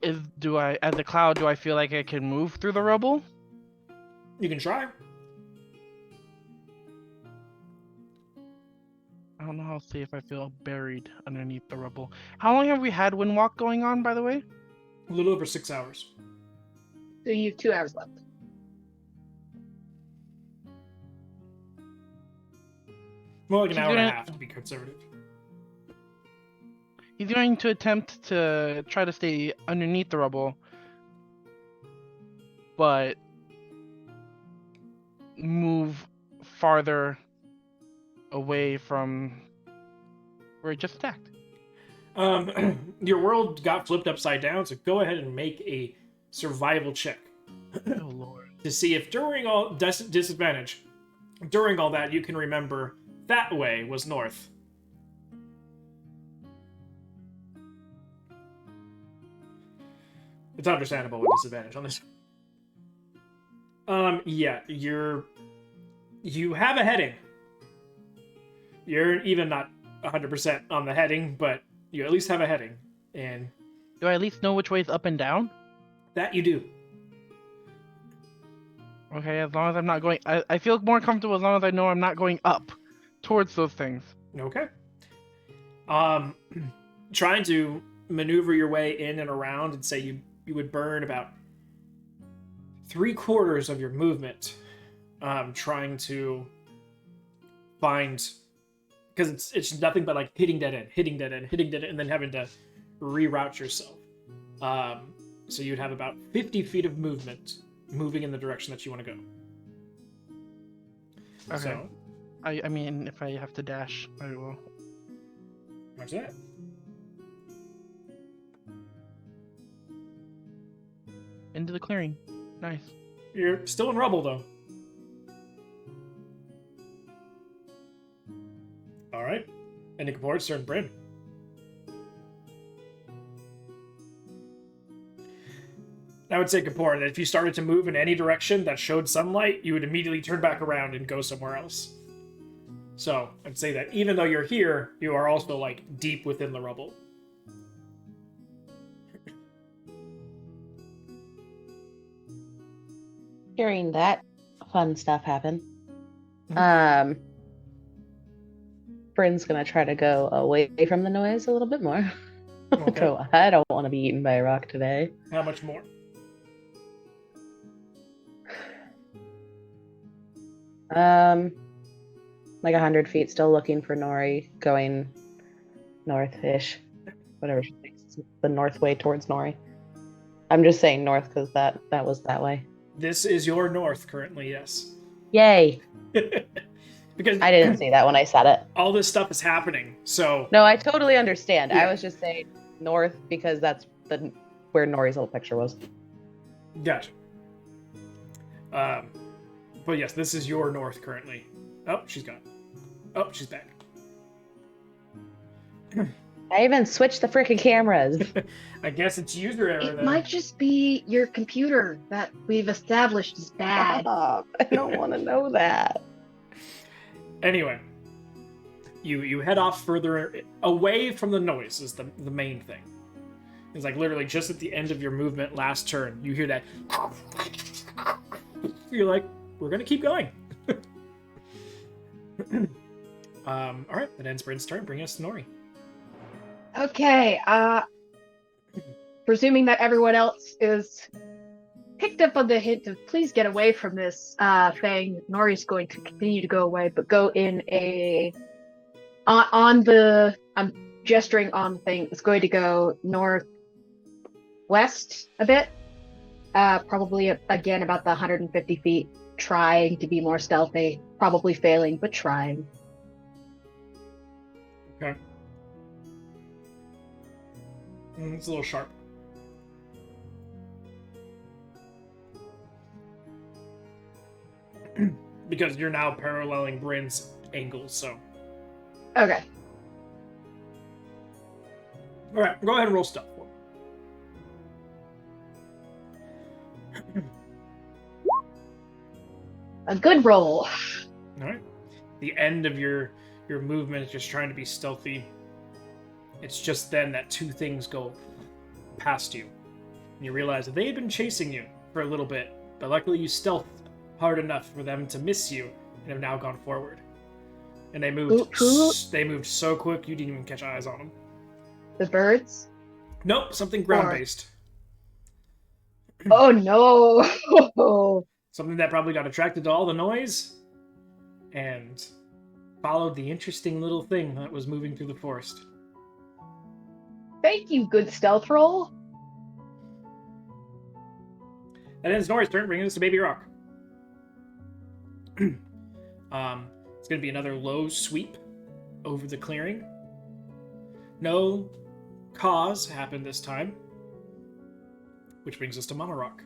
As a cloud, do I feel like I can move through the rubble? You can try. I don't know how to see if I feel buried underneath the rubble. How long have we had Windwalk going on, by the way? A little over 6 hours. So you have 2 hours left. More like an He's hour and a gonna- half to be conservative. He's going to attempt to try to stay underneath the rubble, but move farther away from where it just attacked. Your world got flipped upside down, so go ahead and make a survival check Oh lord. to see if during all disadvantage, during all that, you can remember that way was north. It's understandable with disadvantage on this. Yeah, you have a heading. You're even not 100% on the heading, but you at least have a heading, and Do I at least know which way is up and down? that you do. Okay, as long as I'm not going... I feel more comfortable as long as I know I'm not going up towards those things. Okay. Trying to maneuver your way in and around, and say you would burn about 3/4 of your movement, trying to find, because it's nothing but like hitting dead end, and then having to reroute yourself. So you'd have about 50 feet of movement, moving in the direction that you want to go. Okay. So, I mean, if I have to dash, I will. watch that. Into the clearing. Nice. You're still in rubble, though. All right. And Nicopore's turn, Bryn. I would say, Kapor, that if you started to move in any direction that showed sunlight, you would immediately turn back around and go somewhere else. So, I'd say that even though you're here, you are also, like, deep within the rubble. Hearing that fun stuff happen, Bryn's gonna try to go away from the noise a little bit more. Okay. So I don't want to be eaten by a rock today. How much more? Like 100 feet, still looking for Nori, going north-ish, whatever she thinks is the north way towards Nori. I'm just saying north because that was that way. This is your north currently, yes. Yay! Because I didn't see that when I said it. all this stuff is happening, so... No, I totally understand. Yeah. I was just saying north because that's where Nori's little picture was. Gotcha. But yes, this is your north currently. Oh, she's gone. Oh, she's back. I even switched the freaking cameras. I guess it's user error It then. might just be your computer that we've established is bad. Stop. I don't want to know that. Anyway, you head off further away from the noise is the main thing. It's like literally just at the end of your movement last turn, you hear that. You're like, we're gonna keep going. All right, that ends Bryn's turn. Bring us to Nori. Okay, presuming that everyone else is picked up on the hint of please get away from this thing, Nori's going to continue to go away, but go in I'm gesturing on the thing, it's going to go northwest a bit, probably again about the 150 feet, trying to be more stealthy, probably failing, but trying. Okay. It's a little sharp. Because you're now paralleling Bryn's angle, so. Okay. Alright, go ahead and roll stealth for me. A good roll. Alright. The end of your movement is just trying to be stealthy. It's just then that two things go past you. And you realize that they had been chasing you for a little bit, but luckily you stealthed hard enough for them to miss you and have now gone forward. And they moved they moved so quick you didn't even catch eyes on them. The birds? Nope, something ground-based. Oh no! Something that probably got attracted to all the noise and followed the interesting little thing that was moving through the forest. Thank you, good stealth roll. That ends Nori's turn, bringing us to Baby Rock. It's going to be another low sweep over the clearing. No cause happened this time, which brings us to Mama Rock.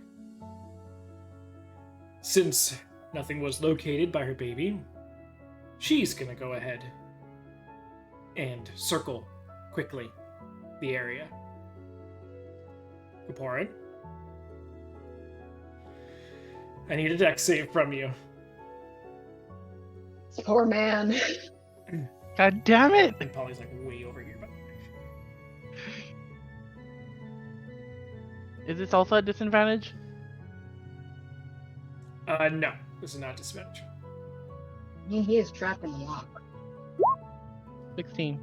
Since nothing was located by her baby, she's going to go ahead and circle quickly the area. Kaporin, I need a dex save from you. Poor man. God damn it! And Polly's like way over here. But... Is this also a disadvantage? No, this is not disadvantage. He is trapped in the rock. 16.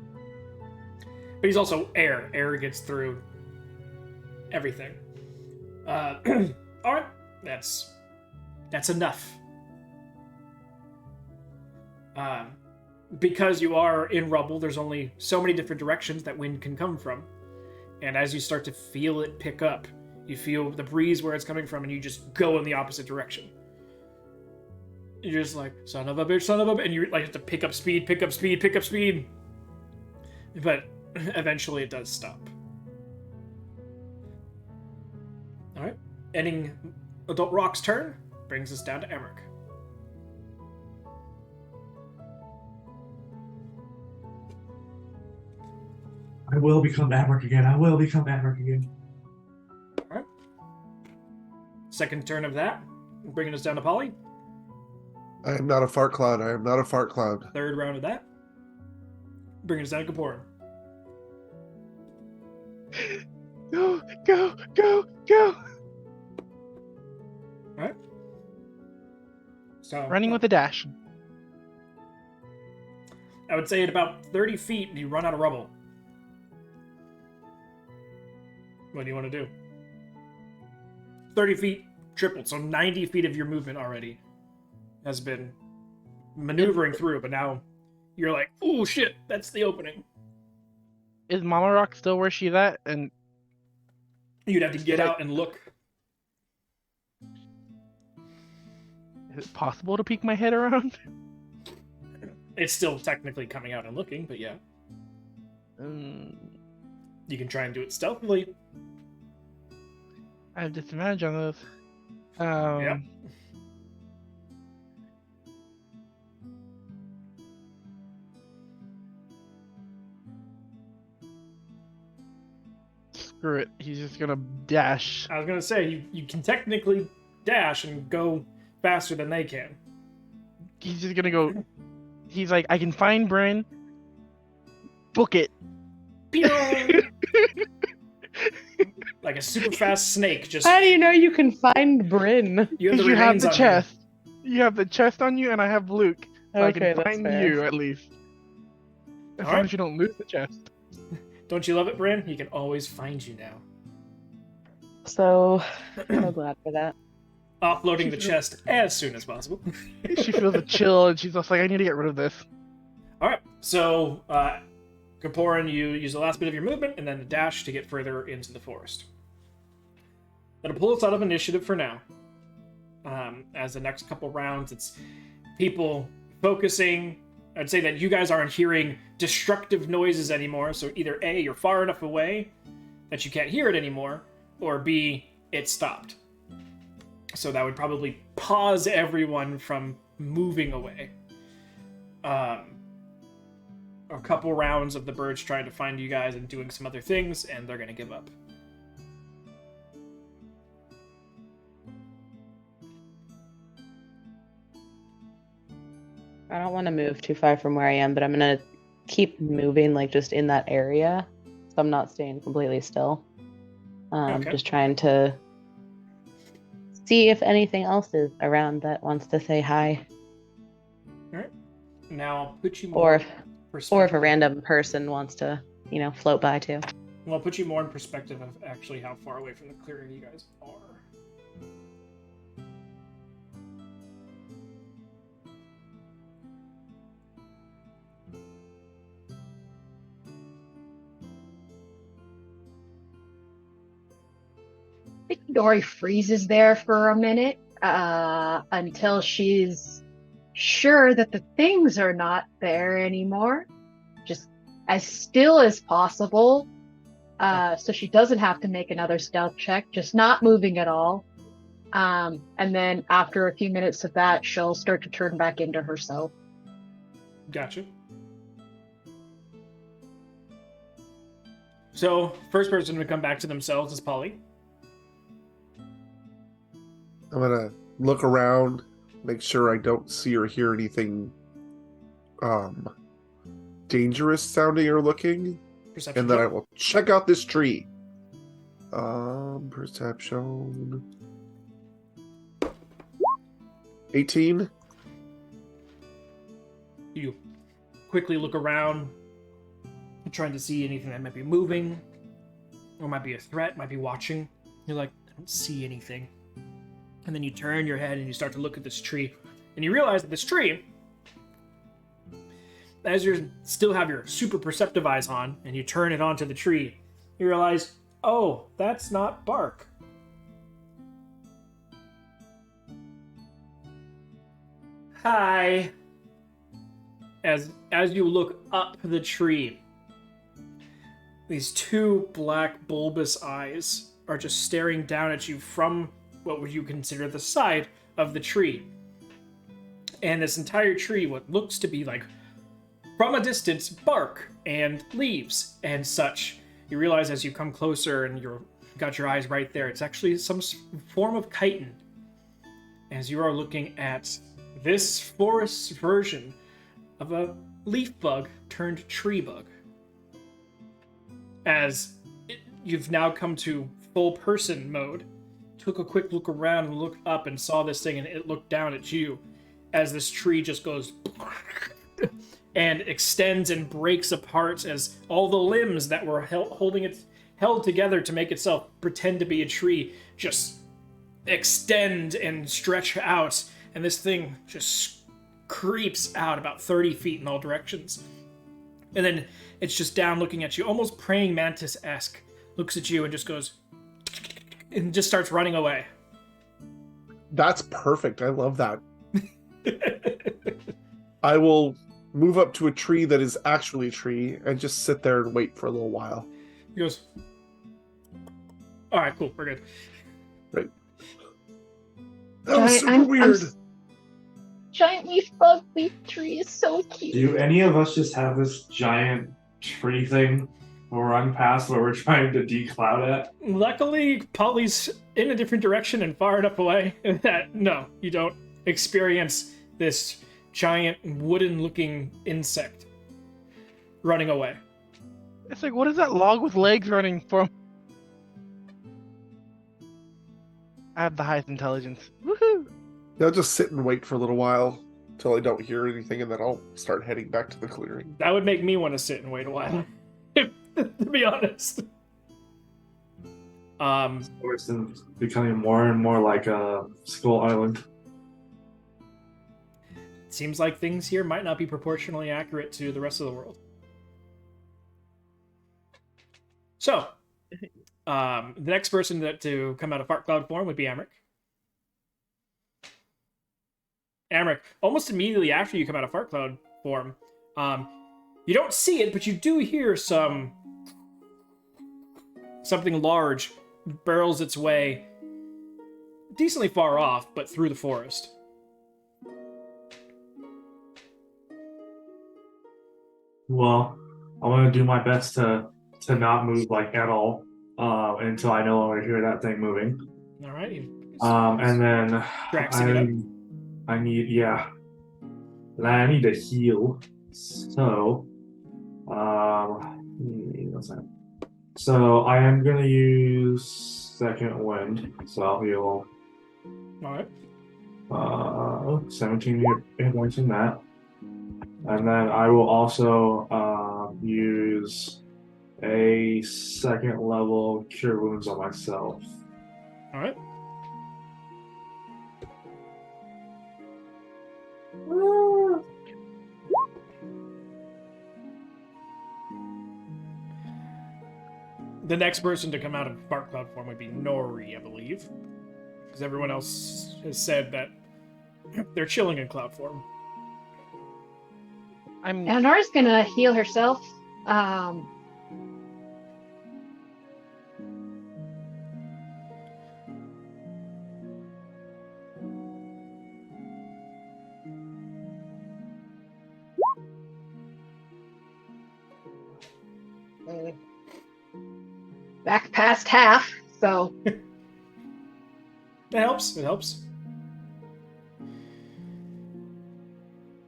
But he's also air. Air gets through everything. All right, that's enough. Because you are in rubble, there's only so many different directions that wind can come from. And as you start to feel it pick up, you feel the breeze where it's coming from, and you just go in the opposite direction. You're just like, son of a bitch, and you like have to pick up speed. But eventually it does stop. Alright. Ending Adult Rock's turn brings us down to Emmerich. I will become Emmerich again. Alright. Second turn of that, bringing us down to Polly. I am not a fart cloud. Third round of that, bringing us down to Kapoor. Go! Alright. So Running with a dash. I would say at about 30 feet, you run out of rubble. What do you want to do? 30 feet tripled, so 90 feet of your movement already has been maneuvering through, but now you're like, oh shit, that's the opening. Is Mama Rock still where she's at? And You'd have to get out and look. is it possible to peek my head around? It's still technically coming out and looking, but yeah. You can try and do it stealthily. I have disadvantage on those. Yeah. Screw it. He's just gonna dash. I was gonna say, you can technically dash and go faster than they can. He's just gonna go. He's like, I can find Bryn. Book it. Like a super fast snake, just... How do you know you can find Bryn? You have the You have remains the on you. chest. You have the chest on you, and I have Luke. So I Okay, can that's find fair. you at least. As long Alright. as you don't lose the chest. Don't you love it, Bryn? He can always find you now. So glad for that. Offloading the chest as soon as possible. She feels a chill, and she's just like, I need to get rid of this. Alright, so, Kaporin, you use the last bit of your movement, and then the dash to get further into the forest. That'll pull us out of initiative for now. As the next couple rounds, it's people focusing. I'd say that you guys aren't hearing destructive noises anymore, so either A, you're far enough away that you can't hear it anymore, or B, it stopped. So that would probably pause everyone from moving away. A couple rounds of the birds trying to find you guys and doing some other things, and they're going to give up. I don't want to move too far from where I am, but I'm gonna keep moving, like just in that area, so I'm not staying completely still. Okay. Just trying to see if anything else is around that wants to say hi, Alright. Now I'll put you or more if a random person wants to, float by too. Well, I'll put you more in perspective of actually how far away from the clearing you guys are. I think Dory freezes there for a minute until she's sure that the things are not there anymore, just as still as possible, so she doesn't have to make another stealth check, just not moving at all. And then after a few minutes of that, she'll start to turn back into herself. Gotcha. So, first person to come back to themselves is Polly. I'm gonna look around, make sure I don't see or hear anything dangerous sounding or looking. Perception. And then I check. will check out this tree. Perception. 18. You quickly look around, trying to see anything that might be moving, or might be a threat, might be watching. You're like, I don't see anything. And then you turn your head and you start to look at this tree, and you realize that this tree, as you still have your super perceptive eyes on, and you turn it onto the tree, you realize, oh, that's not bark. Hi. As you look up the tree, these two black bulbous eyes are just staring down at you from what would you consider the side of the tree. And this entire tree, what looks to be like, from a distance, bark and leaves and such. You realize as you come closer and you've got your eyes right there, it's actually some form of chitin. As you are looking at this forest version of a leaf bug turned tree bug. As you've now come to full person mode, took a quick look around and looked up and saw this thing, and it looked down at you as this tree just goes and extends and breaks apart as all the limbs that were held together to make itself pretend to be a tree just extend and stretch out, and this thing just creeps out about 30 feet in all directions. And then it's just down looking at you, almost praying mantis-esque, looks at you and just goes and just starts running away. That's perfect. I love that. I will move up to a tree that is actually a tree and just sit there and wait for a little while. He goes, all right, cool, we're good. Right. That was super weird. Giant leaf bug leaf tree is so cute. Do any of us just have this giant tree thing we're running past where we're trying to decloud it? Luckily, Polly's in a different direction and far enough away that, no, you don't experience this giant wooden-looking insect running away. It's like, what is that log with legs running from? I have the highest intelligence. Woohoo! I'll just sit and wait for a little while until I don't hear anything, and then I'll start heading back to the clearing. That would make me want to sit and wait a while, to be honest. It's becoming more and more like Skull Island. Seems like things here might not be proportionally accurate to the rest of the world. So, the next person to come out of fart cloud form would be Amric. Amric, almost immediately after you come out of fart cloud form, you don't see it, but you do hear something large barrels its way decently far off, but through the forest. Well, I'm gonna do my best to not move like at all until I no longer hear that thing moving. All right. And then I need I need to heal. So so I am gonna use second wind. So I'll heal. All right. 17 hit points in that. And then I will also use a second level cure wounds on myself. All right. The next person to come out of fart cloud form would be Nori, I believe, because everyone else has said that they're chilling in cloud form. And Nara's gonna heal herself. Back past half, so It helps. It helps.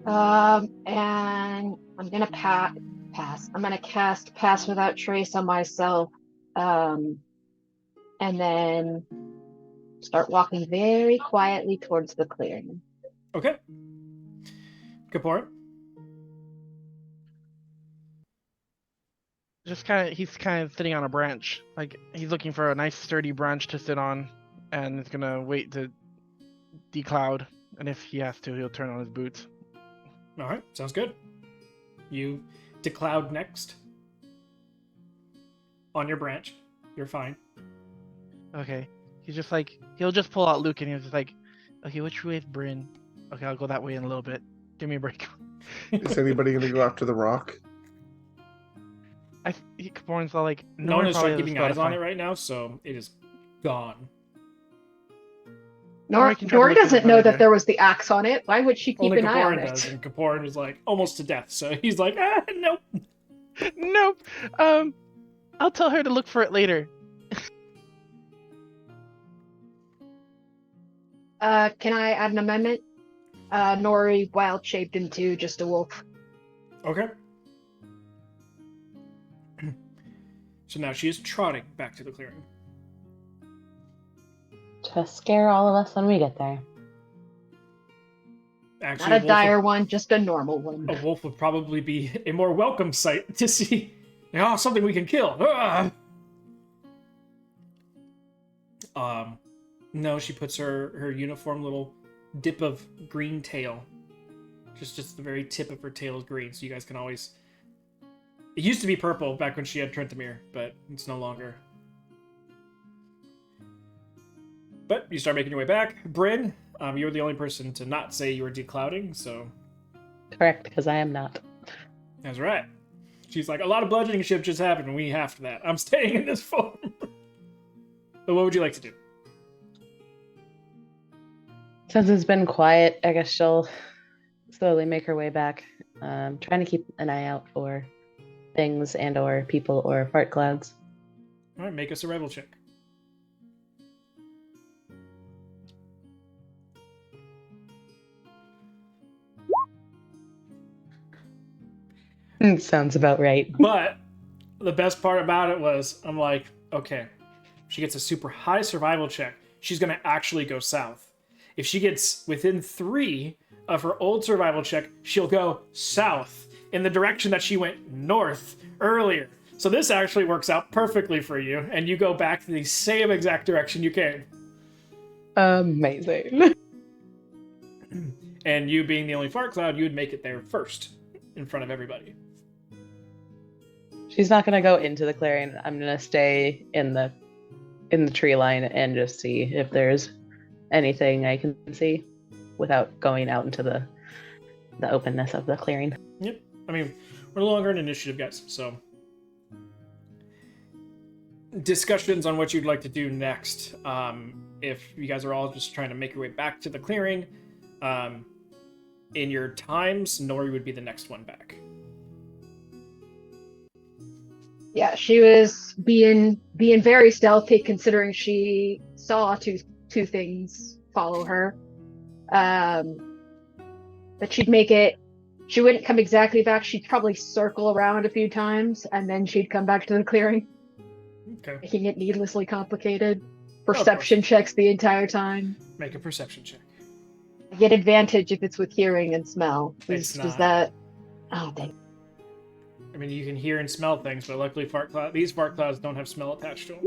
and I'm gonna pass. I'm gonna cast Pass Without Trace on myself, and then start walking very quietly towards the clearing. Okay. Kapoor. He's kind of sitting on a branch. Like, he's looking for a nice sturdy branch to sit on, and is gonna wait to decloud. And if he has to, he'll turn on his boots. All right, sounds good. You decloud next on your branch. You're fine. Okay. He's just like, he'll just pull out Luke, and he's just like, okay, which way is Bryn? Okay, I'll go that way in a little bit. Give me a break. Is anybody going to go after the rock? Kapoor's all like, No one is probably keeping just gotta eyes on find- it right now, so it is gone. Or I can try to Nora look doesn't into know it that later. there was the axe on it. Why would she keep Only an eye on Kapoor does, it? and Kapoor is like almost to death, so he's like, nope. Nope. I'll tell her to look for it later. Can I add an amendment? Nori wild shaped into just a wolf. Okay. So now she is trotting back to the clearing. To scare all of us when we get there. Actually, Not a dire one, just a normal one. a wolf would probably be a more welcome sight to see. Oh, something we can kill. No, she puts her uniform little dip of green tail. Just the very tip of her tail is green, so you guys can always. It used to be purple back when she had Trentamir, but it's no longer. But you start making your way back. Bryn, you're the only person to not say you were declouding, so. Correct, because I am not. That's right. She's like, a lot of bludgeoning shit just happened, and we halved that. I'm staying in this form. So what would you like to do? Since it's been quiet, I guess she'll slowly make her way back. Trying to keep an eye out for things and or people or fart clouds. All right, make a survival check. Sounds about right. But the best part about it was, I'm like, okay, she gets a super high survival check. She's going to actually go south. If she gets within 3 of her old survival check, she'll go south in the direction that she went north earlier. So this actually works out perfectly for you, and you go back to the same exact direction you came. Amazing. And you being the only fart cloud, you would make it there first in front of everybody. She's not gonna go into the clearing. I'm gonna stay in the tree line and just see if there's anything I can see without going out into the openness of the clearing. Yep. I mean, we're no longer in initiative, guys, so. Discussions on what you'd like to do next. If you guys are all just trying to make your way back to the clearing, in your times, Nori would be the next one back. Yeah, she was being very stealthy considering she saw two things follow her. But she'd make it. She wouldn't come exactly back. She'd probably circle around a few times and then she'd come back to the clearing, Okay. making it needlessly complicated. Perception checks the entire time. Make a perception check. I get advantage if it's with hearing and smell. It's Does not. that? Oh, dang. I mean, you can hear and smell things, but luckily these fart clouds don't have smell attached to them.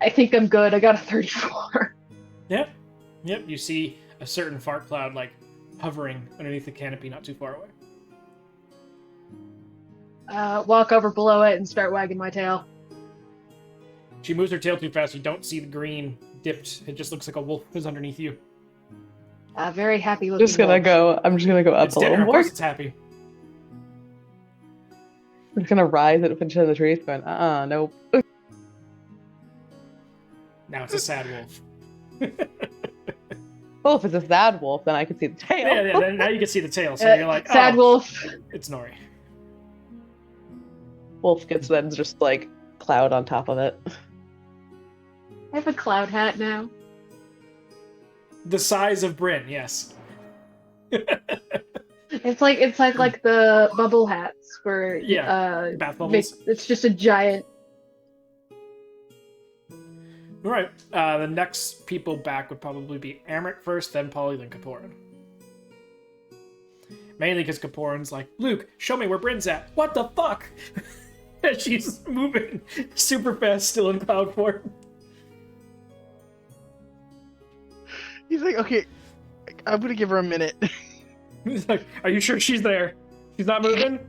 I think I'm good. I got a 34. Yep. You see a certain fart cloud, like, hovering underneath the canopy not too far away. Walk over below it and start wagging my tail. She moves her tail too fast, you don't see the green dipped. It just looks like a wolf is underneath you. Very happy looking. I'm just gonna go up It's a dinner, little of more. course it's happy. It's gonna rise and finish in the trees, going, nope. Now it's a sad wolf. Well, if it's a sad wolf, then I can see the tail. Yeah, then now you can see the tail, so you're like, sad oh, wolf. it's Nori. Wolf gets then just like cloud on top of it. I have a cloud hat now. The size of Bryn, yes. It's like the bubble hats where Bath bubbles. it's just a giant. All right. The next people back would probably be Amrit first, then Polly, then Kaporan. Mainly because Kaporan's like, Luke, show me where Bryn's at. What the fuck? And she's moving super fast, still in cloud form. He's like, okay, I'm gonna give her a minute. He's like, are you sure she's there? She's not moving?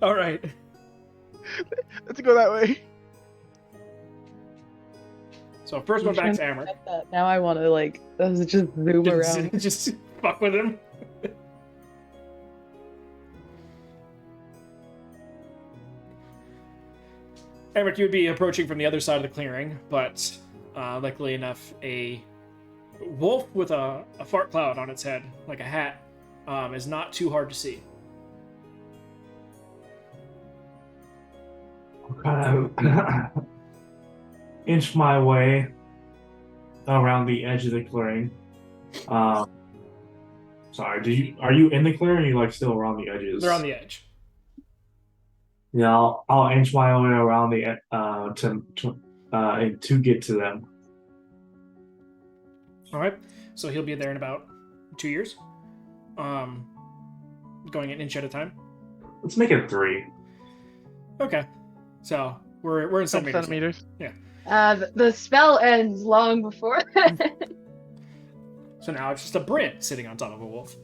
All right. Let's go that way. So first one back to Amrit. Now I want to like just zoom around. Just fuck with him. Amrit, you would be approaching from the other side of the clearing, but luckily enough, a wolf with a fart cloud on its head, like a hat, is not too hard to see. Kind of inch my way around the edge of the clearing. Sorry, are you in the clearing or are you like still around the edges? They're on the edge. Yeah, I'll inch my way around the to get to them. All right. So he'll be there in about 2 years. Going an inch at a time. Let's make it 3. Okay. So we're in centimeters. Centimeters. The spell ends long before that. So now it's just a Bryn sitting on top of a wolf.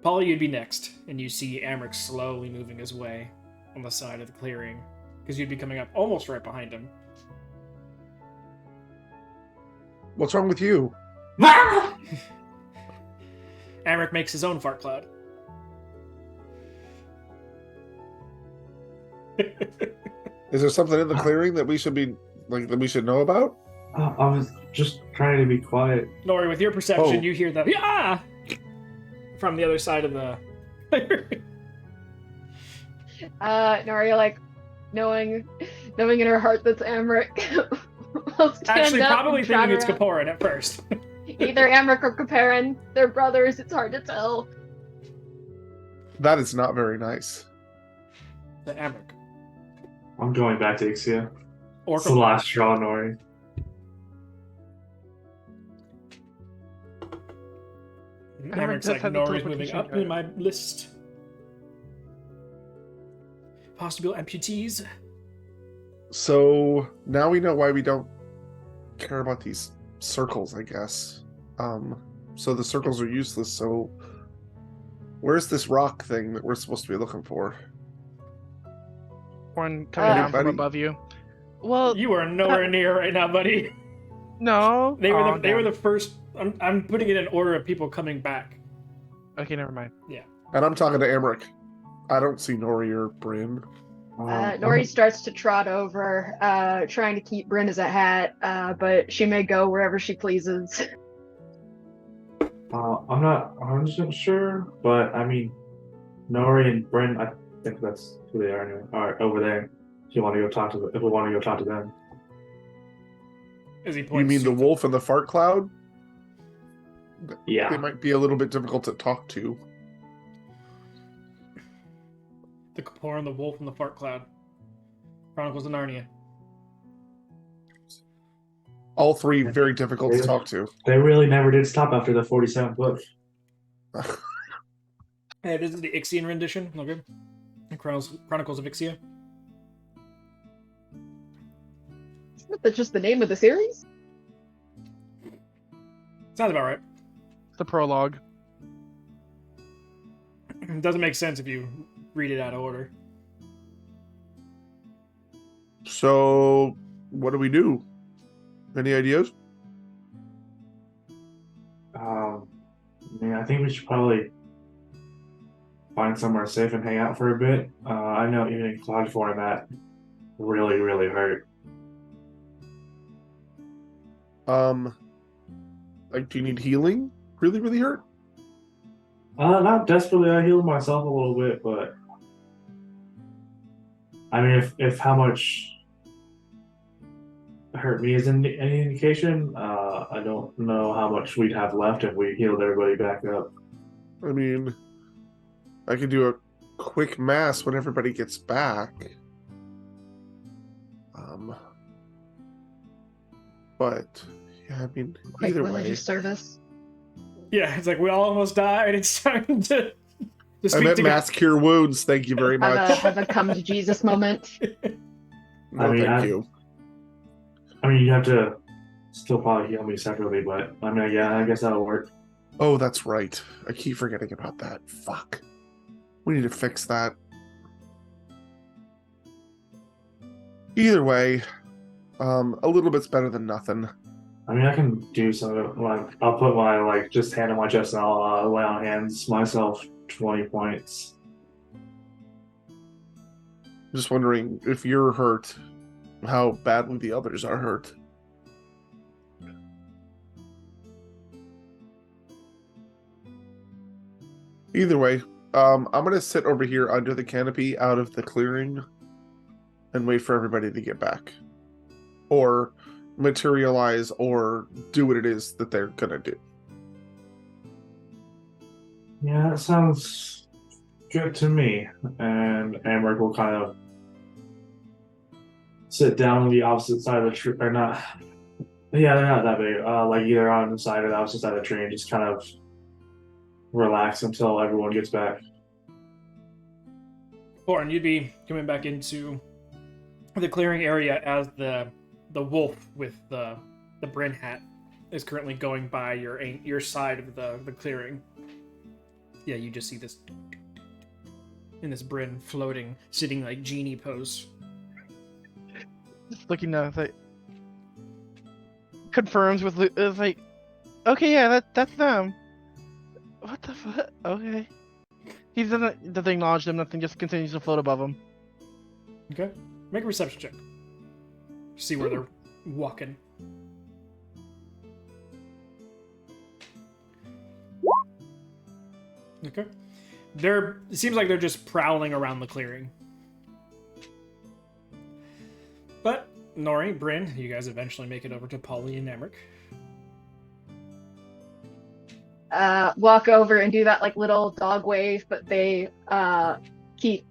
Polly, you'd be next, and you see Amric slowly moving his way on the side of the clearing, because you'd be coming up almost right behind him. What's wrong with you? Amric makes his own fart cloud. Is there something in the clearing that we should be that we should know about? I was just trying to be quiet. Nori, with your perception, you hear the yeah from the other side of the clearing. Noria, like, knowing in her heart that's Amric, will stand Actually, up probably and trot thinking it's around. Kaporan at first. Either Amric or Kaparin. They're brothers, it's hard to tell. That is not very nice. The Amric. I'm going back to Ixia. Or It's the last straw, Nori. Amric's like, had the Nori's teleportation moving up guy. in my list. Possible amputees. So now we know why we don't care about these circles, I guess. So the circles are useless, so where's this rock thing that we're supposed to be looking for? One coming down from Anybody? above you. Well, You are nowhere near right now, buddy. no. They were Oh, they were damn. the first. I'm putting it in order of people coming back. Okay, never mind. And I'm talking to Amric. I don't see Nori or Bryn. Nori starts to trot over, trying to keep Bryn as a hat, but she may go wherever she pleases. I'm not 100% sure, but I mean, Nori and Bryn, I think that's who they are anyway. Are over there. If you want to go talk to them, if we want to go talk to them. As he You points. mean the wolf and the fart cloud? They Yeah. might be a little bit difficult to talk to. The Kaporan, the wolf, and the fart cloud. Chronicles of Narnia. All three very difficult to talk to. They really never did stop after the 47th book. Hey, this is the Ixian rendition. Okay. The Chronicles of Ixia. Isn't that just the name of the series? Sounds about right. It's the prologue. It doesn't make sense if you read it out of order. So, what do we do? Any ideas? I mean, I think we should probably find somewhere safe and hang out for a bit. I know even in cloud form that really, really hurt. Like, do you need healing? Really, really hurt? Not desperately. I healed myself a little bit, but I mean, if how much hurt me is any indication, I don't know how much we'd have left if we healed everybody back up. I mean, I could do a quick mass when everybody gets back. But yeah, I mean, Quick either way. religious service. Yeah, it's like we all almost died. It's time to I speak meant to mass cure wounds. Thank you very much. Have a come to Jesus moment. No, I mean, thank you. I mean, you have to still probably heal me separately, but I mean, yeah, I guess that'll work. Oh, that's right. I keep forgetting about that. Fuck. We need to fix that. Either way, a little bit's better than nothing. I mean, I can do some like I'll put my like just hand on my chest and I'll lay on hands myself 20 points. I'm just wondering if you're hurt, how badly the others are hurt. Either way, I'm gonna sit over here under the canopy out of the clearing and wait for everybody to get back. Or materialize or do what it is that they're gonna do. Yeah, that sounds good to me. And Amber will kind of sit down on the opposite side of the tree, or not. Yeah, they're not that big. Like either on the side or the opposite side of the tree, and just kind of relax until everyone gets back. Lauren, you'd be coming back into the clearing area as the wolf with the Bryn hat is currently going by your side of the clearing. Yeah, you just see this in this Bryn floating, sitting like genie pose. Just looking at it, like, confirms with it's like, okay, yeah, that's them. What the fuck? Okay. He doesn't acknowledge them. Nothing. Just continues to float above them. Okay, make a reception check. See where they're walking. Okay. It seems like they're just prowling around the clearing. But Nori, Bryn, you guys eventually make it over to Polly and Emmerich. Walk over and do that like little dog wave, but they keep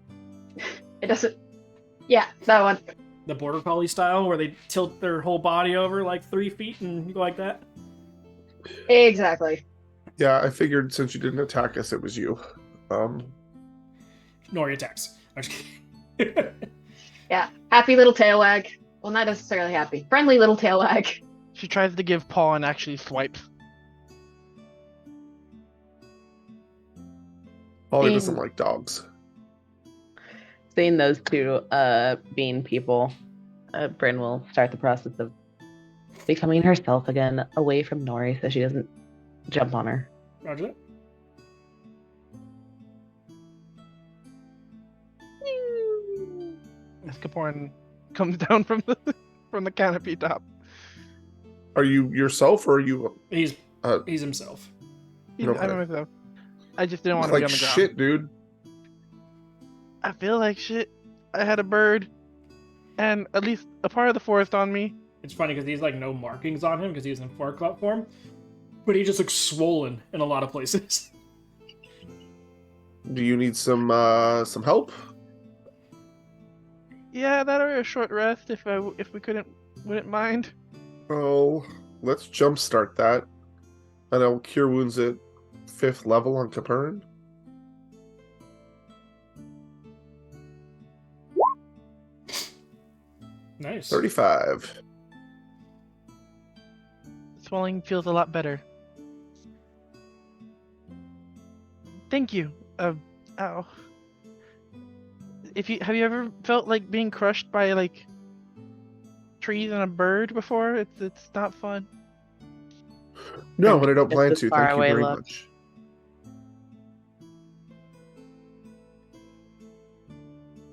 it doesn't. Yeah, that one. The border collie style, where they tilt their whole body over like 3 feet and go like that. Exactly. Yeah, I figured since you didn't attack us, it was you. Nori attacks. I'm just kidding. Yeah, happy little tail wag. Well, not necessarily happy. Friendly little tail wag. She tries to give paw and actually swipes. Polly doesn't like dogs. Seeing those two being people, Bryn will start the process of becoming herself again, away from Nori, so she doesn't jump on her. Roger that. Escaporn comes down from the canopy top. Are you yourself or are you? He's himself. Okay. I don't know myself. I just didn't want to Like be on the ground. shit, dude. I feel like shit. I had a bird, and at least a part of the forest on me. It's funny because he's like no markings on him because he's in four-club form, but he just looks swollen in a lot of places. Do you need some help? Yeah, that or a short rest if we wouldn't mind. Oh, let's jumpstart that. And I'll cure wounds at 5th level on Capernaum. Nice. 35. Swelling feels a lot better. Thank you. Ow. Have you ever felt like being crushed by like trees and a bird before? It's not fun. No, but I don't It's plan this to. far Thank you away very look. much.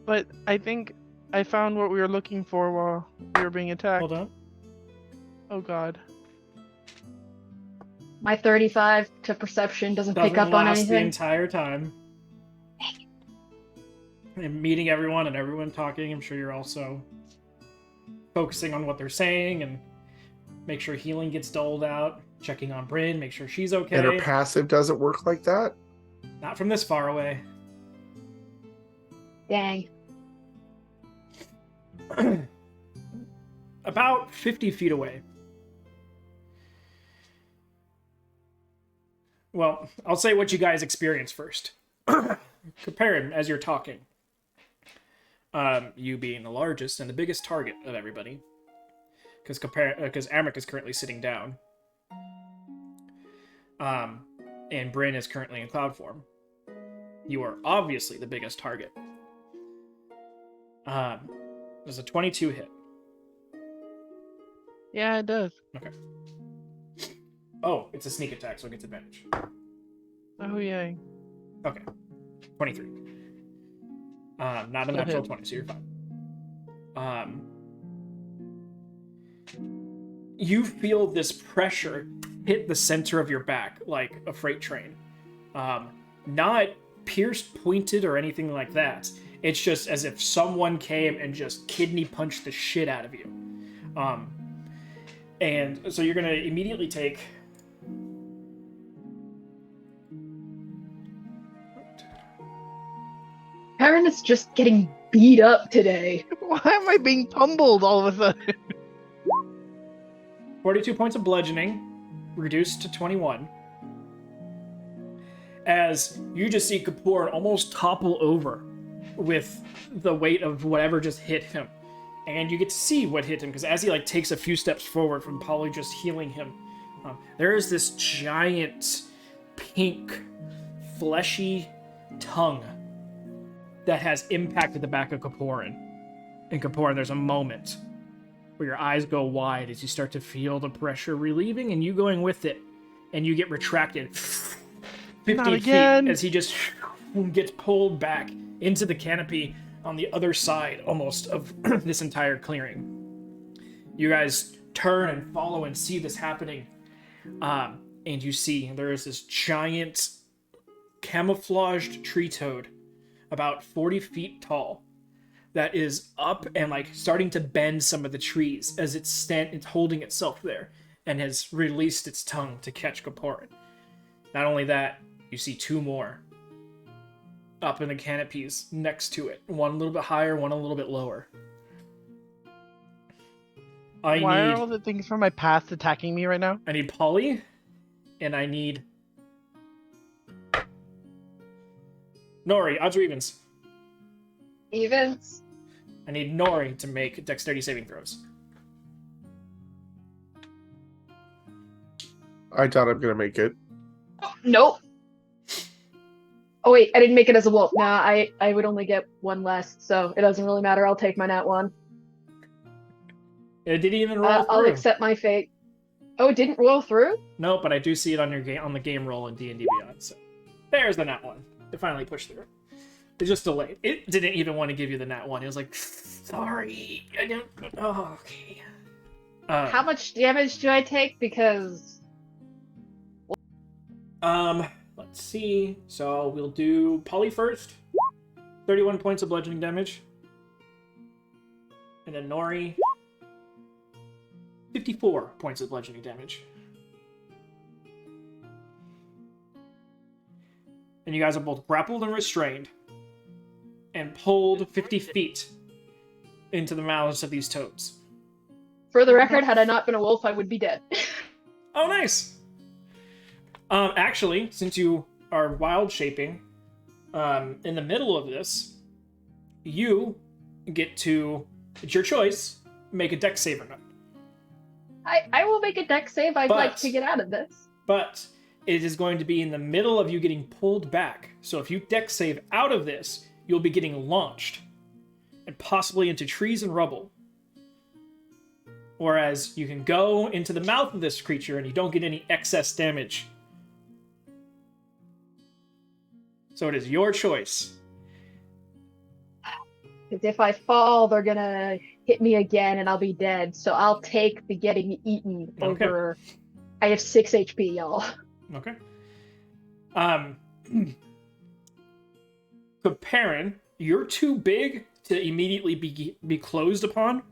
But I think I found what we were looking for while we were being attacked. Hold on. Oh god. My 35 to perception doesn't pick Doesn't up on last the anything. entire time. And meeting everyone and everyone talking, I'm sure you're also focusing on what they're saying and make sure healing gets doled out, checking on Bryn, make sure she's okay. And her passive doesn't work like that? Not from this far away. Dang. About 50 feet away. Well, I'll say what you guys experience first. Compare as you're talking. You being the largest and the biggest target of everybody. Because Amric is currently sitting down. And Bryn is currently in cloud form. You are obviously the biggest target. There's a 22 hit. Yeah, it does. Okay. Oh, it's a sneak attack, so it gets advantage. Oh yay. Okay. 23. Not a Still natural hit. 20, so you're fine. You feel this pressure hit the center of your back like a freight train. Not pierced, pointed, or anything like that. It's just as if someone came and just kidney punched the shit out of you. And so you're going to immediately take... Perrin is just getting beat up today. Why am I being pummeled all of a sudden? 42 points of bludgeoning, reduced to 21. As you just see Kapoor almost topple over with the weight of whatever just hit him. And you get to see what hit him, because as he takes a few steps forward from Polly just healing him, there is this giant, pink, fleshy tongue that has impacted the back of Kaporin. In Kaporin, there's a moment where your eyes go wide as you start to feel the pressure relieving and you going with it, and you get retracted 50 Not feet again. as he just gets pulled back into the canopy on the other side almost of this entire clearing. You guys turn and follow and see this happening, and you see there is this giant camouflaged tree toad about 40 feet tall that is up and starting to bend some of the trees as it's holding itself there and has released its tongue to catch Kaporin. Not only that, you see two more up in the canopies next to it. One a little bit higher, one a little bit lower. Why are all the things from my past attacking me right now? I need Polly, and I need Nori. Odds or evens? Evens. I need Nori to make dexterity saving throws. I doubt I'm gonna make it. Nope. Oh wait, I didn't make it as a wolf. Nah, I would only get one less, so it doesn't really matter. I'll take my nat one. It didn't even roll I'll through. accept my fate. Oh, it didn't roll through? No, but I do see it on your on the game roll in D&D Beyond. So there's the nat one. It finally pushed through. It just delayed. It didn't even want to give you the nat one. It was like, sorry, I don't. Oh, okay. How much damage do I take? Because let's see. So we'll do Polly first. 31 points of bludgeoning damage. And then Nori. 54 points of bludgeoning damage. And you guys are both grappled and restrained. And pulled 50 feet into the mouths of these toads. for the record, had I not been a wolf, I would be dead. Oh, nice! Actually, since you are wild shaping, in the middle of this, you get to, it's your choice, make a dex save or not. I will make a dex save. I'd But- like to get out of this. But it is going to be in the middle of you getting pulled back. So if you dex save out of this, you'll be getting launched. And possibly into trees and rubble. Whereas you can go into the mouth of this creature and you don't get any excess damage. So it is your choice. Because if I fall, they're gonna hit me again and I'll be dead. So I'll take the getting eaten Okay. over. I have 6 HP, y'all. Okay. Kaparin, you're too big to immediately be closed upon.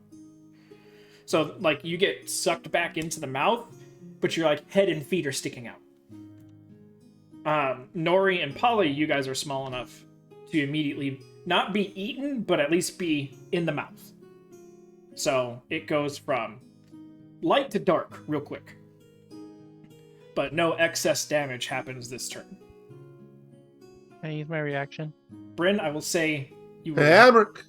So, like, you get sucked back into the mouth, but your, like, head and feet are sticking out. Nori and Polly, you guys are small enough to immediately not be eaten, but at least be in the mouth. So, it goes from light to dark real quick. But no excess damage happens this turn. Can I use my reaction? Bryn, I will say you were... Hamrick.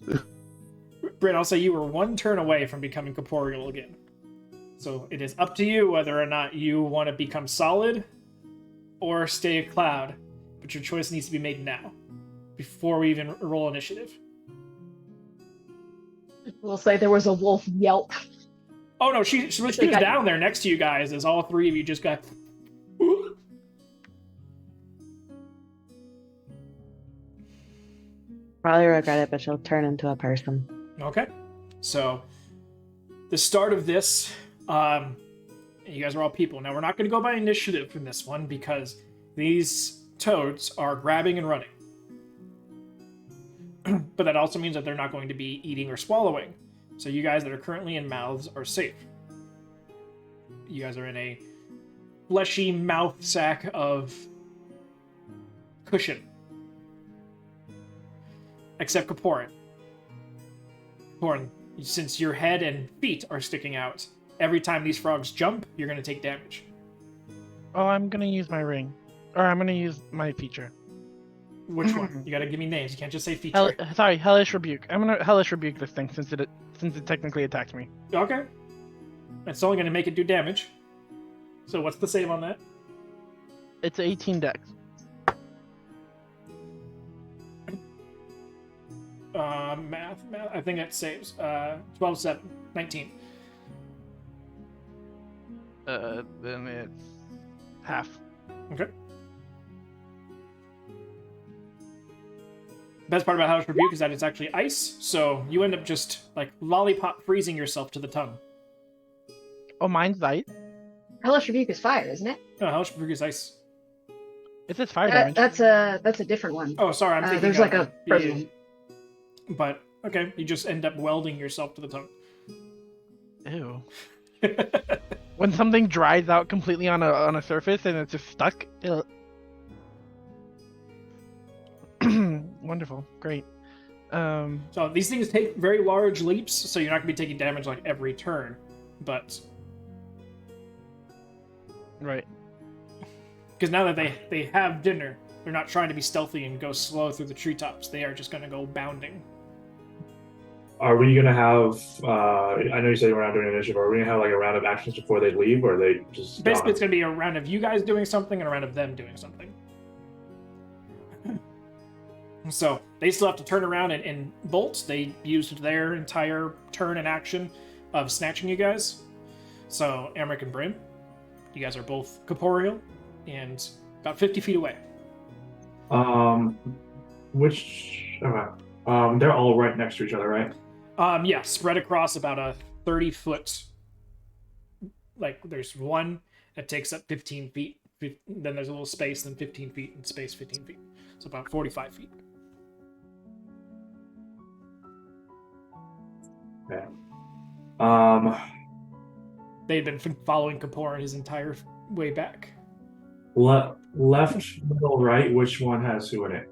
Bryn, I'll say you were one turn away from becoming corporeal again. So it is up to you whether or not you want to become solid or stay a cloud. But your choice needs to be made now, before we even roll initiative. We'll say there was a wolf yelp. Oh no, she was down there next to you guys as all three of you just got... Probably regret it, but she'll turn into a person. Okay. So, the start of this, you guys are all people. Now, we're not going to go by initiative in this one because these toads are grabbing and running. But that also means that they're not going to be eating or swallowing. So you guys that are currently in mouths are safe. You guys are in a fleshy mouth sack of cushion. Except Kaporin. Kaporin, since your head and feet are sticking out, every time these frogs jump, you're going to take damage. Oh, I'm gonna use my ring, or I'm gonna use my feature. Which one? You got to give me names. You can't just say feature. Sorry, hellish rebuke. I'm gonna hellish rebuke this thing since it technically attacked me. Okay. It's only going to make it do damage. So what's the save on that? It's 18 dex. Math. I think that saves. 12, 7, 19. Then it's half. Okay. Best part about Hellish Rebuke is that it's actually ice, so you end up just, like, lollipop freezing yourself to the tongue. Oh, mine's ice. Hellish Rebuke is fire, isn't it? No, Hellish Rebuke is ice. It says fire damage. That's a different one. Oh, sorry, I'm thinking there's of, like a frozen. But, okay, you just end up welding yourself to the tongue. Ew. When something dries out completely on a surface and it's just stuck. Ew. Wonderful, great. So these things take very large leaps, so you're not going to be taking damage like every turn, but... Right. Because now that they have dinner, they're not trying to be stealthy and go slow through the treetops. They are just going to go bounding. Are we gonna have? I know you said we're not doing initiative. Are we gonna have like a round of actions before they leave, or are they just? Basically, it's gonna be a round of you guys doing something and a round of them doing something. So they still have to turn around and bolt. They used their entire turn and action of snatching you guys. So Amric and Bryn, you guys are both corporeal and about 50 feet away. Which? Okay. They're all right next to each other, right? Yeah, spread across about a 30-foot. Like, there's one that takes up 15 feet. Then there's a little space, then 15 feet, and space 15 feet. So about 45 feet. Okay. They'd been following Kapoor his entire way back. Left, middle, right. Which one has who in it?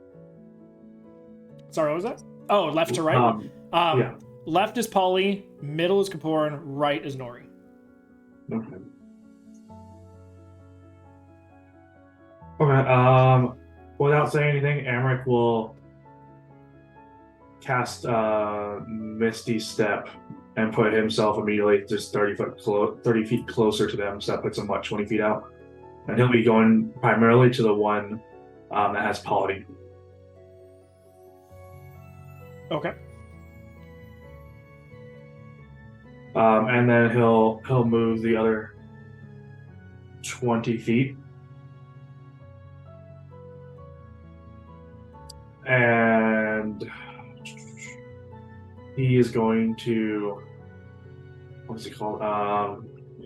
Sorry, what was that? Oh, left to right? Yeah. Left is Polly, middle is Kapoor, right is Nori. Okay. Okay. Without saying anything, Amric will cast Misty Step and put himself immediately just 30 feet closer to them. So that puts him 20 feet out, and he'll be going primarily to the one that has Polly. Okay. And then he'll move the other 20 feet. And he is going to. What's it called?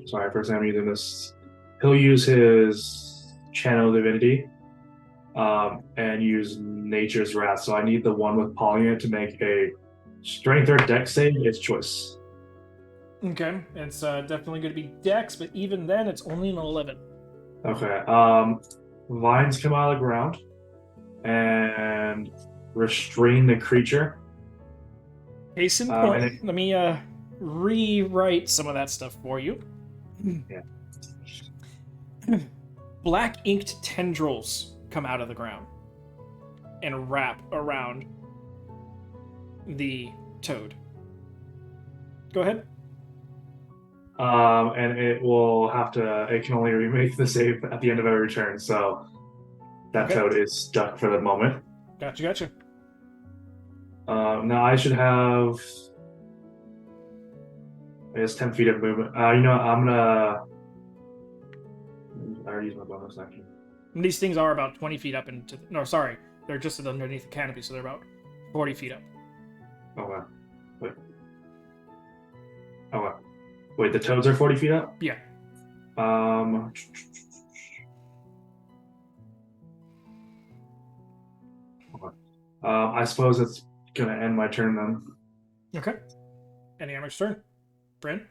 Sorry, first time I'm using this. He'll use his channel divinity, and use nature's wrath. So I need the one with Polyant to make a strength or dex save. Its choice. Okay, it's definitely going to be Dex, but even then, it's only an 11. Okay. Vines come out of the ground and restrain the creature. Case in and point, it- let me rewrite some of that stuff for you. Yeah. Black inked tendrils come out of the ground and wrap around the toad. Go ahead. And it will have to. It can only remake the save at the end of every turn. So that Okay. toad is stuck for the moment. Gotcha. Now I should have. I guess 10 feet of movement. You know what, I'm gonna. I already used my bonus action. And these things are about 20 feet up into. No, sorry. They're just underneath the canopy, so they're about 40 feet up. Oh wow. Wait. Oh wow. Wait, the toads are 40 feet up? Yeah. I suppose it's gonna end my turn then. Okay. Any Amber's turn? Bryn?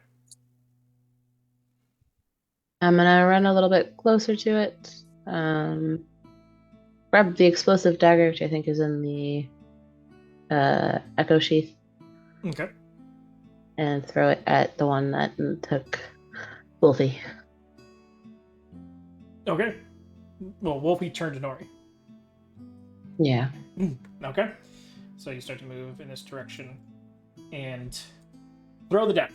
I'm gonna run a little bit closer to it. Grab the explosive dagger, which I think is in the echo sheath, Okay. and throw it at the one that took Wolfie. Okay. Well, Wolfie turned to Nori. Yeah. Okay. So you start to move in this direction and throw the dagger.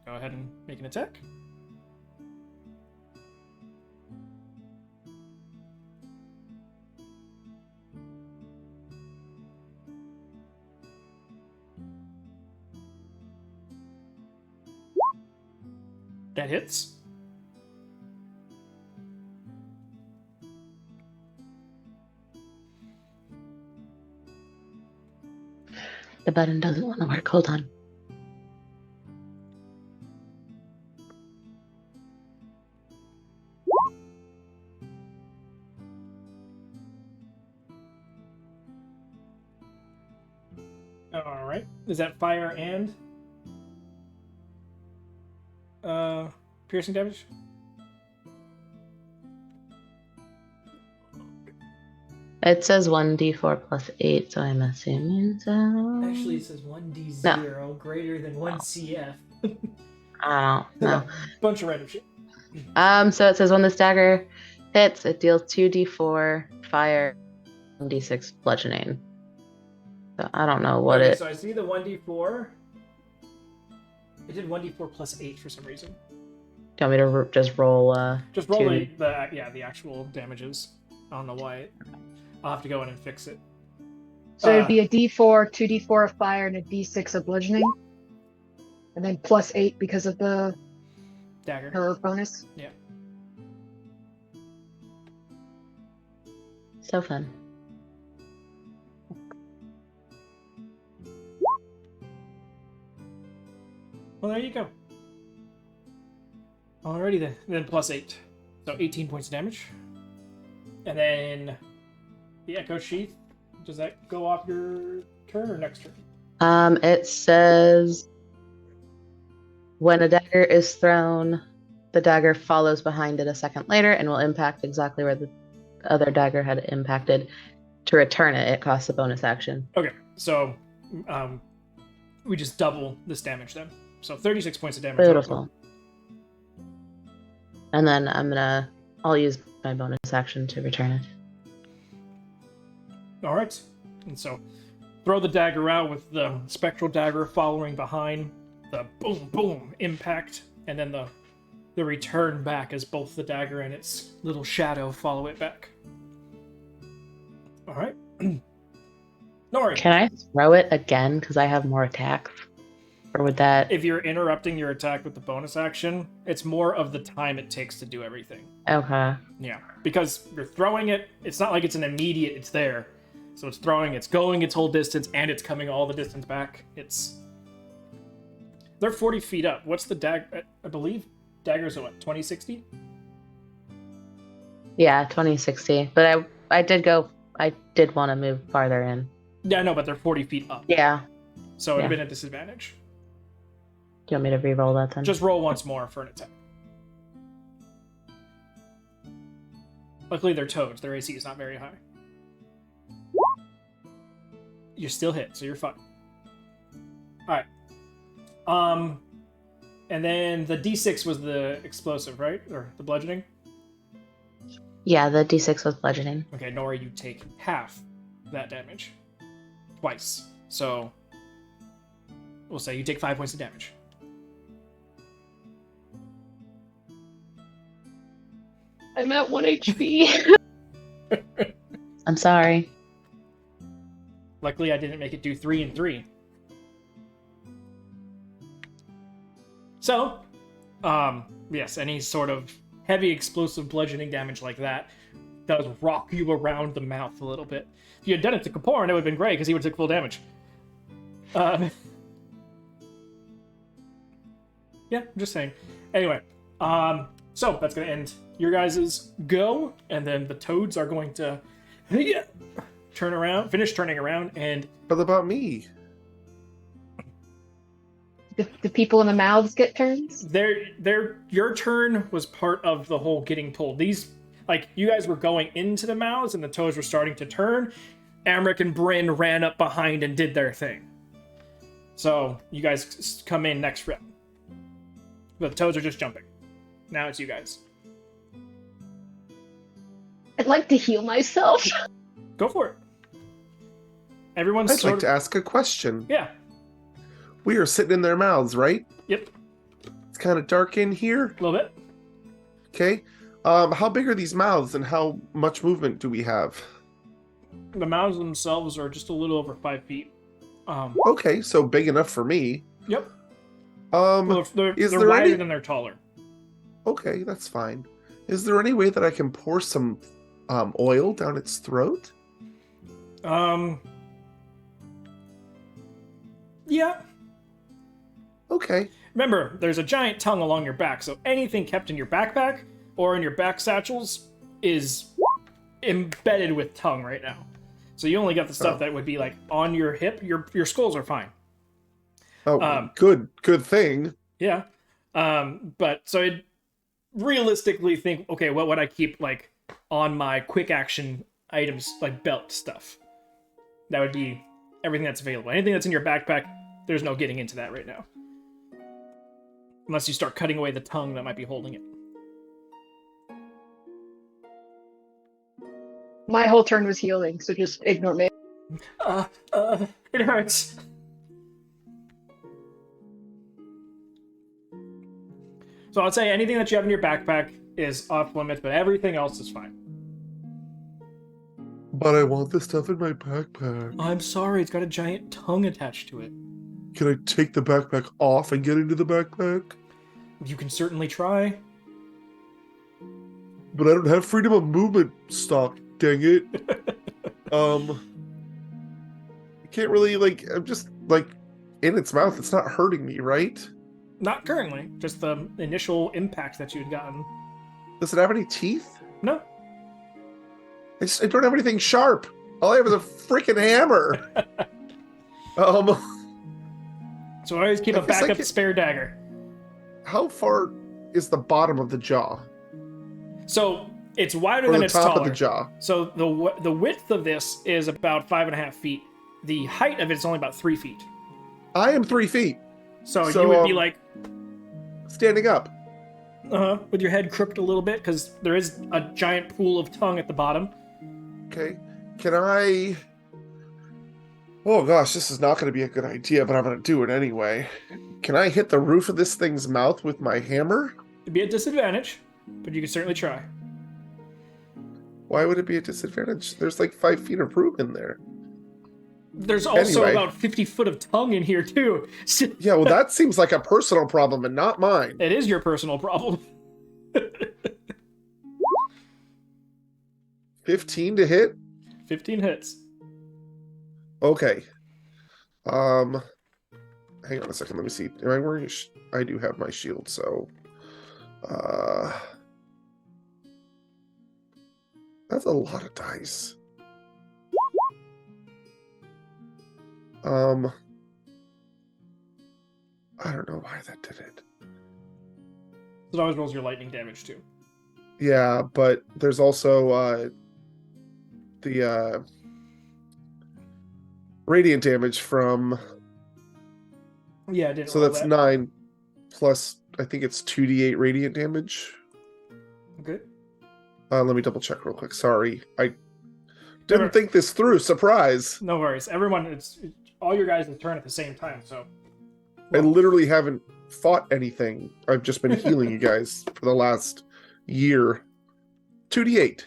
Go ahead and make an attack. That hits. The button doesn't want to work. Hold on. All right. Is that fire and piercing damage? It says 1d4 plus 8, so I'm assuming so. Actually, it says 1d0 greater than 1 CF. I don't know. Bunch of random shit. So it says when this dagger hits, it deals 2d4 fire, 1d6 bludgeoning. So I don't know what Okay, it. so I see the 1d4. It did 1d4 plus 8 for some reason. Do you want me to just roll? Just roll two? the actual damages. I don't know why. I'll have to go in and fix it. So it'd be a D4, 2d4 of fire, and a D6 of bludgeoning. And then plus 8 because of the Dagger. her bonus. Yeah. So fun. Well, there you go. Alrighty then. Then plus 8. So 18 points of damage. And then the Echo Sheath. Does that go off your turn or next turn? It says when a dagger is thrown, the dagger follows behind it a second later and will impact exactly where the other dagger had impacted. To return it, it costs a bonus action. Okay, so we just double this damage then. So 36 points of damage. Beautiful. And then I'll use my bonus action to return it. All right, and so throw the dagger out with the spectral dagger following behind, the boom boom impact, and then the return back as both the dagger and its little shadow follow it back. All right. Nori, Can I throw it again because I have more attacks? Or would that... if you're interrupting your attack with the bonus action, it's more of the time it takes to do everything. Okay. Yeah, because you're throwing it, it's not like it's an immediate, it's there. So it's throwing, it's going its whole distance, and it's coming all the distance back. It's They're 40 feet up. What's the dagger? I believe daggers are what, 2060? Yeah, 2060. But I did want to move farther in. Yeah, no, but they're 40 feet up. Yeah. So it would have Yeah. been a disadvantage. Do you want me to re-roll that then? Just roll once more for an attack. Luckily, they're toads. Their AC is not very high. You still hit, so you're fine. Alright. And then the D6 was the explosive, right? Or the bludgeoning? Yeah, the D6 was bludgeoning. Okay, Nora, you take half that damage. Twice. So, we'll say you take 5 points of damage. I'm at 1 HP. I'm sorry. Luckily, I didn't make it do 3 and 3. So, yes, any sort of heavy explosive bludgeoning damage like that does rock you around the mouth a little bit. If you had done it to Kapoor, it would have been great, because he would have took full damage. Yeah, I'm just saying. Anyway, so that's going to end your guys' go, and then the toads are going to finish turning around, and... What about me? Do people in the mouths get turns? Your turn was part of the whole getting pulled. These, like, you guys were going into the mouths, and the toads were starting to turn. Amric and Bryn ran up behind and did their thing. So, you guys come in next round. But the toads are just jumping. Now it's you guys. I'd like to heal myself. Go for it. Everyone's I'd like to ask a question. Yeah. We are sitting in their mouths, right? Yep. It's kind of dark in here. A little bit. Okay. How big are these mouths and how much movement do we have? The mouths themselves are just a little over 5 feet. Okay, so big enough for me. Yep. Is They're there wider any... than they're taller. Okay, that's fine. Is there any way that I can pour some oil down its throat? Yeah. Okay. Remember, there's a giant tongue along your back, so anything kept in your backpack or in your back satchels is embedded with tongue right now. So you only got the stuff that would be like on your hip. Your skulls are fine. Oh, good thing. Yeah. But so I'd realistically think, okay, what would I keep like on my quick action items, like belt stuff? That would be everything that's available. Anything that's in your backpack, there's no getting into that right now. Unless you start cutting away the tongue that might be holding it. My whole turn was healing, so just ignore me. It hurts. So I'd say anything that you have in your backpack is off limits, but everything else is fine. But I want the stuff in my backpack. I'm sorry, it's got a giant tongue attached to it. Can I take the backpack off and get into the backpack? You can certainly try. But I don't have freedom of movement stock, dang it. I can't really, I'm just, in its mouth. It's not hurting me, right? Not currently, just the initial impact that you'd gotten. Does it have any teeth? No. I don't have anything sharp. All I have is a freaking hammer. So I always keep a backup spare dagger. How far is the bottom of the jaw? So it's wider Or than the it's top taller. of the jaw? So the width of this is about 5.5 feet. The height of it is only about 3 feet. I am 3 feet. So So, you would be like, standing up. with your head crooked a little bit, because there is a giant pool of tongue at the bottom. Okay. Can I... Oh gosh, this is not going to be a good idea, but I'm going to do it anyway. Can I hit the roof of this thing's mouth with my hammer? It'd be a disadvantage, but you can certainly try. Why would it be a disadvantage? There's 5 feet of room in there. There's also Anyway. about 50 foot of tongue in here, too. Yeah, well, that seems like a personal problem and not mine. It is your personal problem. 15 to hit? 15 hits. Okay. hang on a second. Let me see. Am I wearing? I do have my shield, so. That's a lot of dice. I don't know why that did it. It always rolls your lightning damage too. Yeah, but there's also the radiant damage from. Yeah, I didn't So roll that's that. 9 plus. I think it's 2d8 radiant damage. Okay. Let me double check real quick. Sorry, I didn't Never- think this through. Surprise! No worries. Everyone, it's all your guys' turn at the same time, so. I literally haven't fought anything. I've just been healing you guys for the last year. 2d8.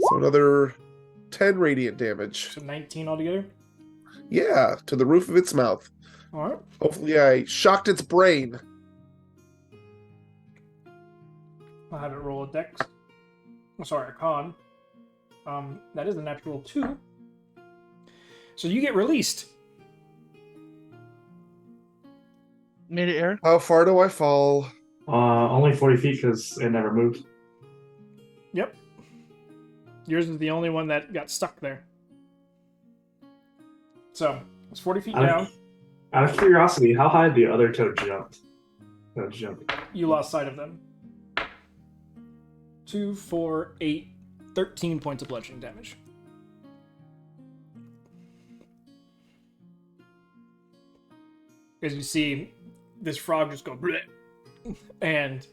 So another 10 radiant damage. So 19 altogether. Yeah, to the roof of its mouth. All right. Hopefully I shocked its brain. I'll have it roll a dex. Oh, sorry, a con. That is a natural 2. So you get released. Mid-air. How far do I fall? Only 40 feet because it never moved. Yep. Yours is the only one that got stuck there. So it's 40 feet down. Out of curiosity, how high did the other toad jump? You lost sight of them. 2, 4, 8, 13 points of bludgeoning damage. As you see, this frog just go bleh, and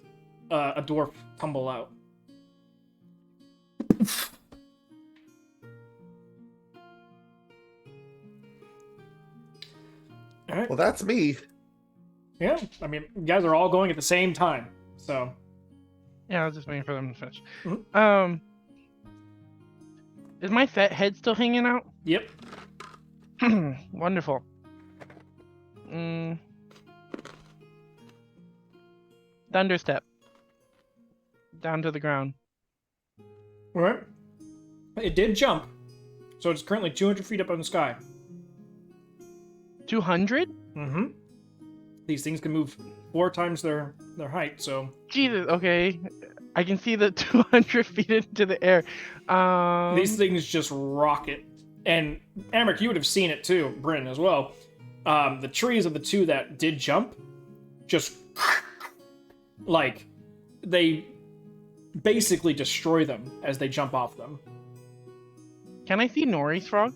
a dwarf tumble out. All right. Well, that's me. Yeah, I mean, you guys are all going at the same time, so. Yeah, I was just waiting for them to finish. Mhm. Is my head still hanging out? Yep. Wonderful. Thunderstep. Down to the ground. All right. It did jump, so it's currently 200 feet up in the sky. 200? Mm-hmm. These things can move 4 times their height, so. Jesus, okay. I can see the 200 feet into the air. These things just rocket. And Amric, you would have seen it too, Bryn as well. The trees of the two that did jump, just like they basically destroy them as they jump off them. Can I see Nori's frog?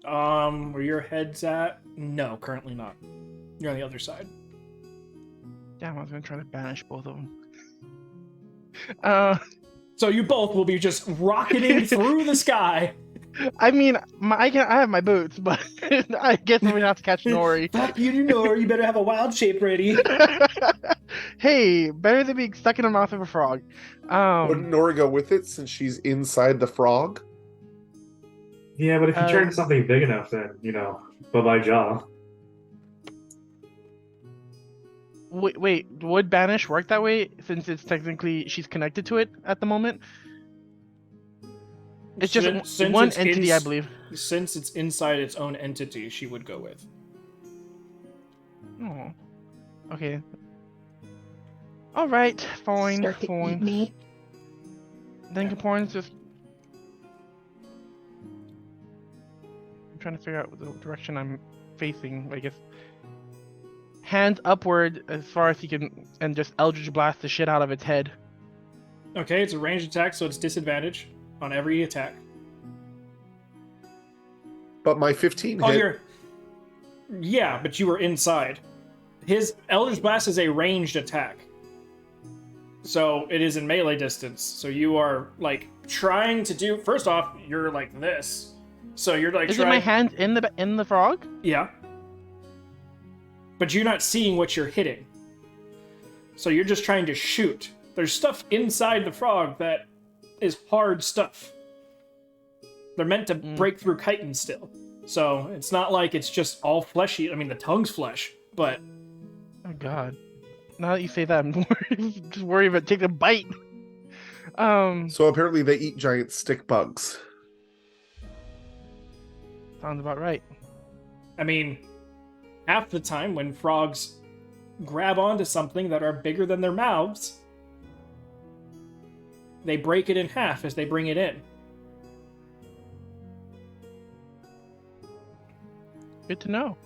Where your head's at? No, currently not. You're on the other side. Damn, I was gonna try to banish both of them. So you both will be just rocketing through the sky. I mean, I have my boots, but I guess we have to catch Nori. Fuck you, Nori. You better have a wild shape ready. Hey, better than being stuck in the mouth of a frog. Wouldn't Nora go with it since she's inside the frog? Yeah, but if you turn into something big enough, then, bye-bye jaw. Wait, would banish work that way since it's technically she's connected to it at the moment? It's just Since one it's entity, I believe. Since it's inside its own entity, she would go with. Oh, okay. All right, fine, Start to eat fine. me. Then Caporn's just. I'm trying to figure out the direction I'm facing. I guess. Hands upward as far as he can, and just Eldritch Blast the shit out of its head. Okay, it's a ranged attack, so it's disadvantage on every attack. But my 15 Oh, hit. Yeah, but you were inside. His Eldritch Blast is a ranged attack. So it is in melee distance. So you are, like, trying to do... First off, you're like this. So you're, like, Is it my hands in the frog? Yeah. But you're not seeing what you're hitting. So you're just trying to shoot. There's stuff inside the frog that is hard stuff. They're meant to break through chitin still. So it's not like it's just all fleshy. I mean, the tongue's flesh, but... Oh god. Now that you say that, I'm just worried about taking a bite. So apparently they eat giant stick bugs. Sounds about right. I mean, half the time when frogs grab onto something that are bigger than their mouths, they break it in half as they bring it in. Good to know.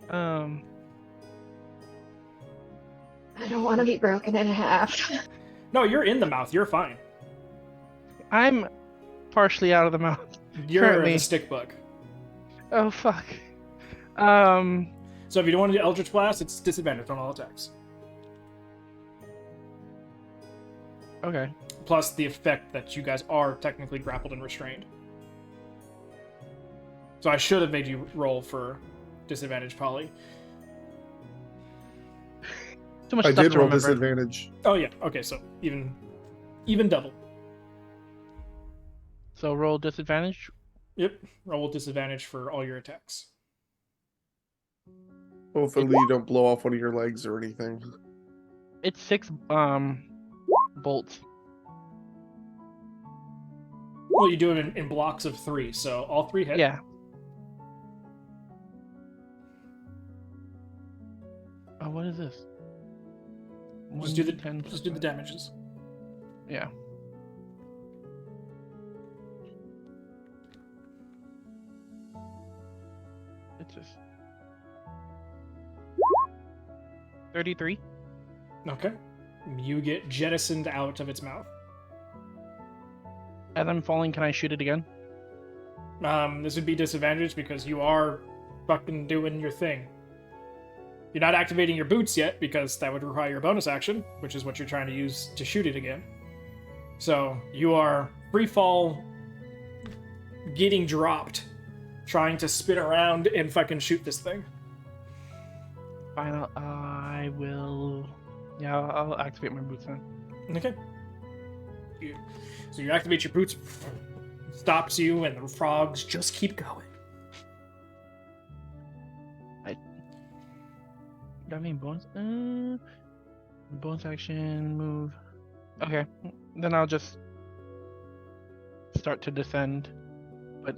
I don't want to be broken in half. No, you're in the mouth. You're fine. I'm partially out of the mouth. You're Currently. the stick bug. Oh fuck. So if you don't want to do Eldritch Blast, it's disadvantage on all attacks. Okay. Plus the effect that you guys are technically grappled and restrained. So I should have made you roll for disadvantage, Polly. Too much I stuff did to roll remember. disadvantage. Oh yeah, okay, so even double. So roll disadvantage. Yep, roll with disadvantage for all your attacks. Hopefully you don't blow off one of your legs or anything. It's 6 bolts. Well, you do it in blocks of 3, so all 3 hit. Yeah. Oh, what is this? Just do the 10 just do the damages. Yeah. It's just 33. Okay. You get jettisoned out of its mouth. As I'm falling, can I shoot it again? This would be disadvantage because you are fucking doing your thing. You're not activating your boots yet because that would require your bonus action, which is what you're trying to use to shoot it again. So you are free fall, getting dropped, trying to spin around and fucking shoot this thing. Fine, I will. Yeah, I'll activate my boots then. Okay. So you activate your boots, stops you, and the frogs just keep going. Do I mean bonus? Bonus action move. Okay, then I'll just start to descend, but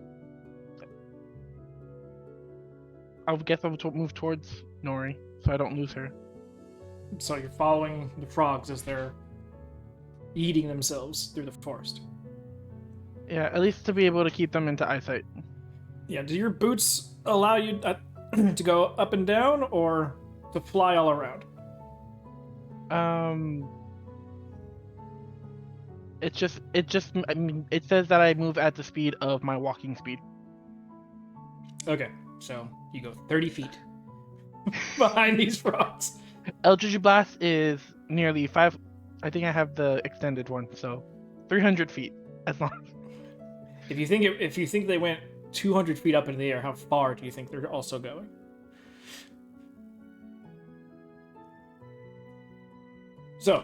I guess I'll move towards Nori so I don't lose her. So you're following the frogs as they're eating themselves through the forest. Yeah, at least to be able to keep them into eyesight. Yeah, do your boots allow you to go up and down, or to fly all around? It just, I mean, it says that I move at the speed of my walking speed. Okay, so you go 30 feet behind these frogs. Eldritch Blast is nearly 5. I think I have the extended one, so 300 feet. As long. If you think they went 200 feet up in the air, how far do you think they're also going? So,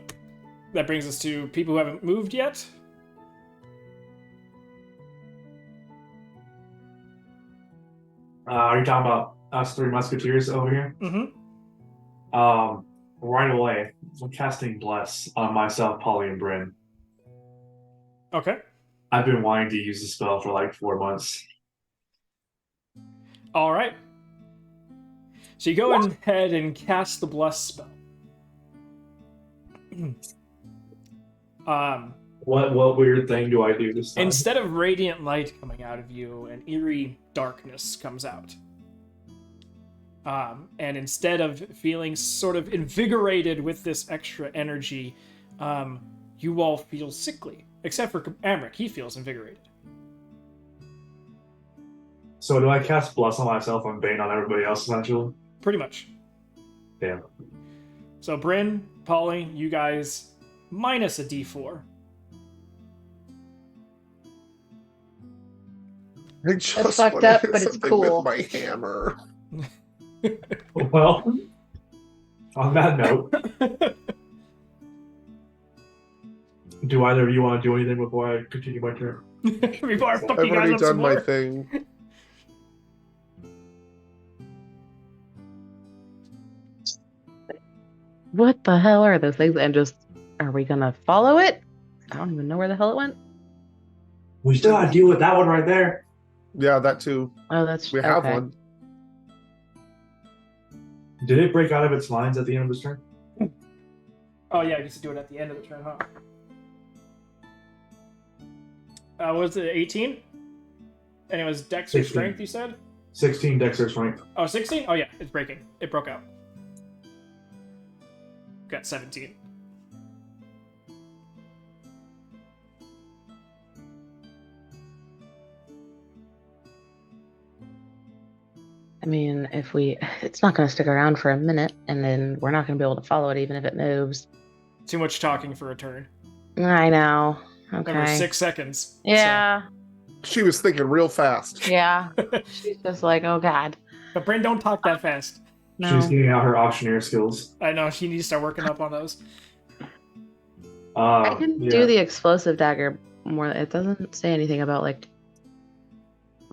that brings us to people who haven't moved yet. Are you talking about us 3 musketeers over here? Mm-hmm. Right away, I'm casting Bless on myself, Polly, and Bryn. Okay. I've been wanting to use the spell for like 4 months. All right. So you go ahead and cast the Bless spell. What weird thing do I do this time? Instead of radiant light coming out of you, an eerie darkness comes out. And instead of feeling sort of invigorated with this extra energy, you all feel sickly. Except for Amric, he feels invigorated. So do I cast Bless on myself and Bane on everybody else, essentially? Pretty much. Damn. So Bryn, Polly, you guys, minus a d4. I just That's fucked wanna up, hit but it's something cool. with my hammer. Well, on that note, do either of you want to do anything before I continue my turn? Before I fuck I've you guys already up some done my more. thing. What the hell are those things? And just, are we gonna follow it? I don't even know where the hell it went. We still gotta deal with that one right there. Yeah, that too. Oh, that's We have okay. one. Did it break out of its lines at the end of this turn? Oh yeah, I guess to do it at the end of the turn, huh? What was it, 18? And it was Dex or 16. Strength, you said? 16 Dex or Strength. Oh, 16? Oh yeah, it's breaking. It broke out. Got 17. I mean, it's not going to stick around for a minute, and then we're not going to be able to follow it even if it moves. Too much talking for a turn. I know. Remember, Okay. 6 seconds. Yeah. She was thinking real fast. Yeah. She's just like, oh god. But Bryn, don't talk that fast. No. She's getting out her auctioneer skills. I know, she needs to start working up on those. I can do the explosive dagger more. It doesn't say anything about like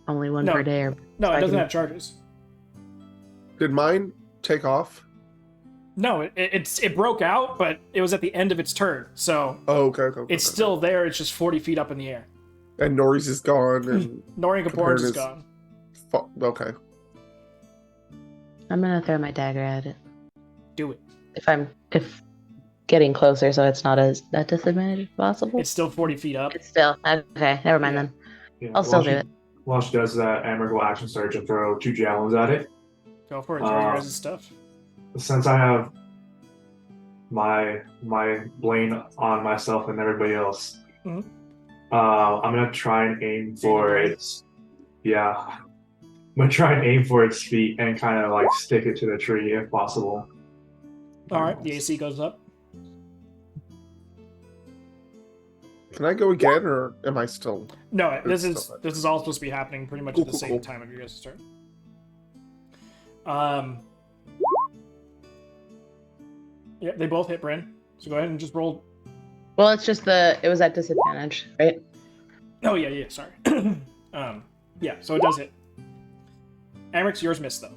only one No. per day. Or No, so it I doesn't can- have charges. Did mine take off? No, it broke out, but it was at the end of its turn, so Oh, okay. it's still there. It's just 40 feet up in the air. And Nori's is gone, and Nori Kaporn's is Compared gone. okay. I'm gonna throw my dagger at it. Do it. If getting closer, so it's not as a disadvantage as possible. It's still 40 feet up. It's still okay. Never mind Yeah. then. Yeah, I'll still while do she- it. While she does that, Amber will action surge and throw 2 javelins at it. Go for it. Throw your guys' stuff. Since I have my blame on myself and everybody else, Mhm. I'm gonna try and aim for its. Yeah, I'm gonna try and aim for its feet and kind of like stick it to the tree if possible. All right, the AC goes up. Can I go again, or am I still? No, this It's is still- this is all supposed to be happening pretty much Cool, at the cool, same cool. time of your guys' turn. Yeah, they both hit Bryn. So go ahead and just roll. Well, it's just it was at disadvantage, right? Oh yeah, sorry. Yeah, so it does hit. Amrix, yours missed though.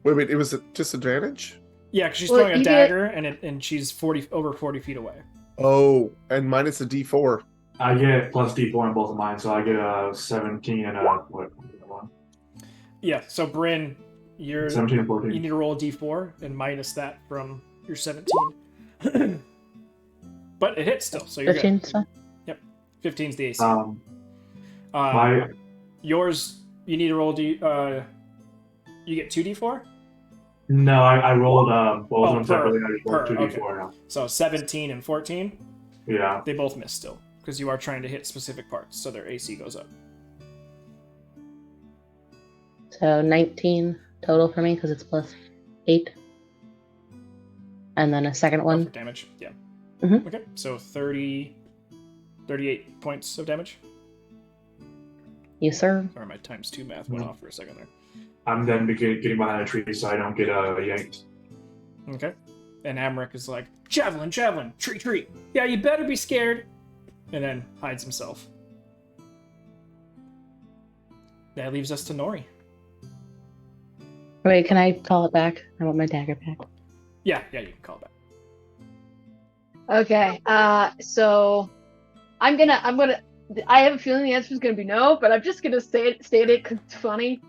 Wait, it was a disadvantage? Yeah, because she's Well, throwing a you dagger and she's over 40 feet away. Oh, and minus a D4. I get plus D4 on both of mine, so I get a 17 and a what? Yeah, so Bryn, you're 17 and you 14. need to roll a d4 and minus that from your 17. But it hits still, so you're 15. good. So 15's the AC. My Yours, you need to roll you get 2d4? no, I rolled both Oh, of them per- separately. I just rolled per, 2D4 now. So 17 and 14, Yeah. they both miss still, because you are trying to hit specific parts, so their AC goes up. 19 total for me because it's plus 8. And then a second For one. damage, yeah. Mhm. Okay, so 38 points of damage. Yes, sir. Sorry, my times 2 math went off for a second there. I'm then getting behind a tree so I don't get yanked. Okay. And Amric is like, javelin, tree. Yeah, you better be scared. And then hides himself. That leaves us to Nori. Wait, can I call it back? I want my dagger back. Yeah, you can call it back. Okay, so I have a feeling the answer is gonna be no, but I'm just gonna state it because it's funny.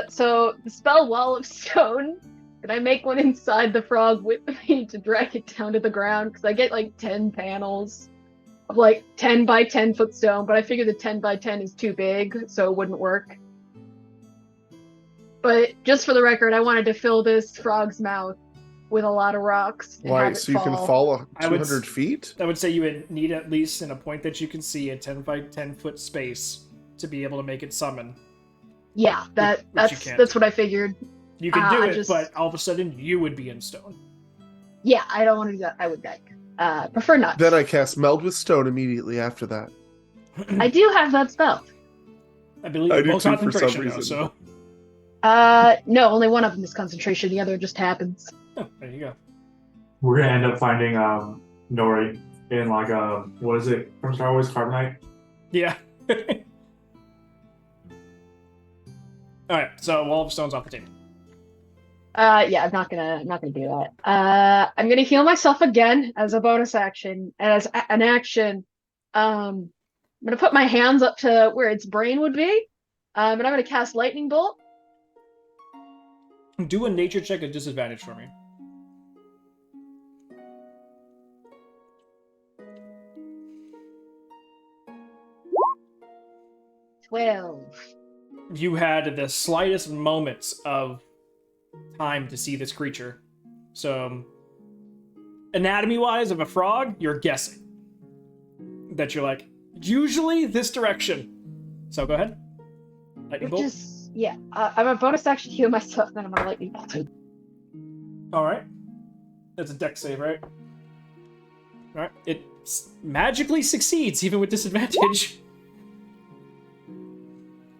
So the spell Wall of Stone, can I make one inside the frog with me to drag it down to the ground? Because I get like 10 panels of like 10 by 10 foot stone, but I figure the 10 by 10 is too big, so it wouldn't work. But just for the record, I wanted to fill this frog's mouth with a lot of rocks. And have Why? it So you can fall I would 200 feet? I would say you would need at least in a point that you can see a 10 by 10 foot space to be able to make it summon. Yeah, Which you that's can't. that's what I figured. You can do I it, just- but all of a sudden you would be in stone. Yeah, I don't want to do that. I would beg. Prefer not. Then I cast Meld with Stone immediately after that. I do have that spell. I believe I they're do both too, for some concentration though, reason. so No, only one of them is concentration. The other just happens. oh, there you go. We're gonna end up finding Nori in like what is it from Star Wars Carbonite? Yeah. Alright, so Wall of Stone's off the table. Yeah, I'm not gonna do that. I'm gonna heal myself again as a bonus action, and as an action, I'm gonna put my hands up to where its brain would be, And I'm gonna cast lightning bolt. Do a nature check at disadvantage for me. You had the slightest moments of time to see this creature. So, anatomy-wise of a frog, you're guessing. That you're like, usually this direction. So go ahead. Lightning bolt. Yeah. I'm a bonus action heal myself, then I'm gonna lightning bolt. Alright. That's a dex save, right? Alright. It magically succeeds, even with disadvantage.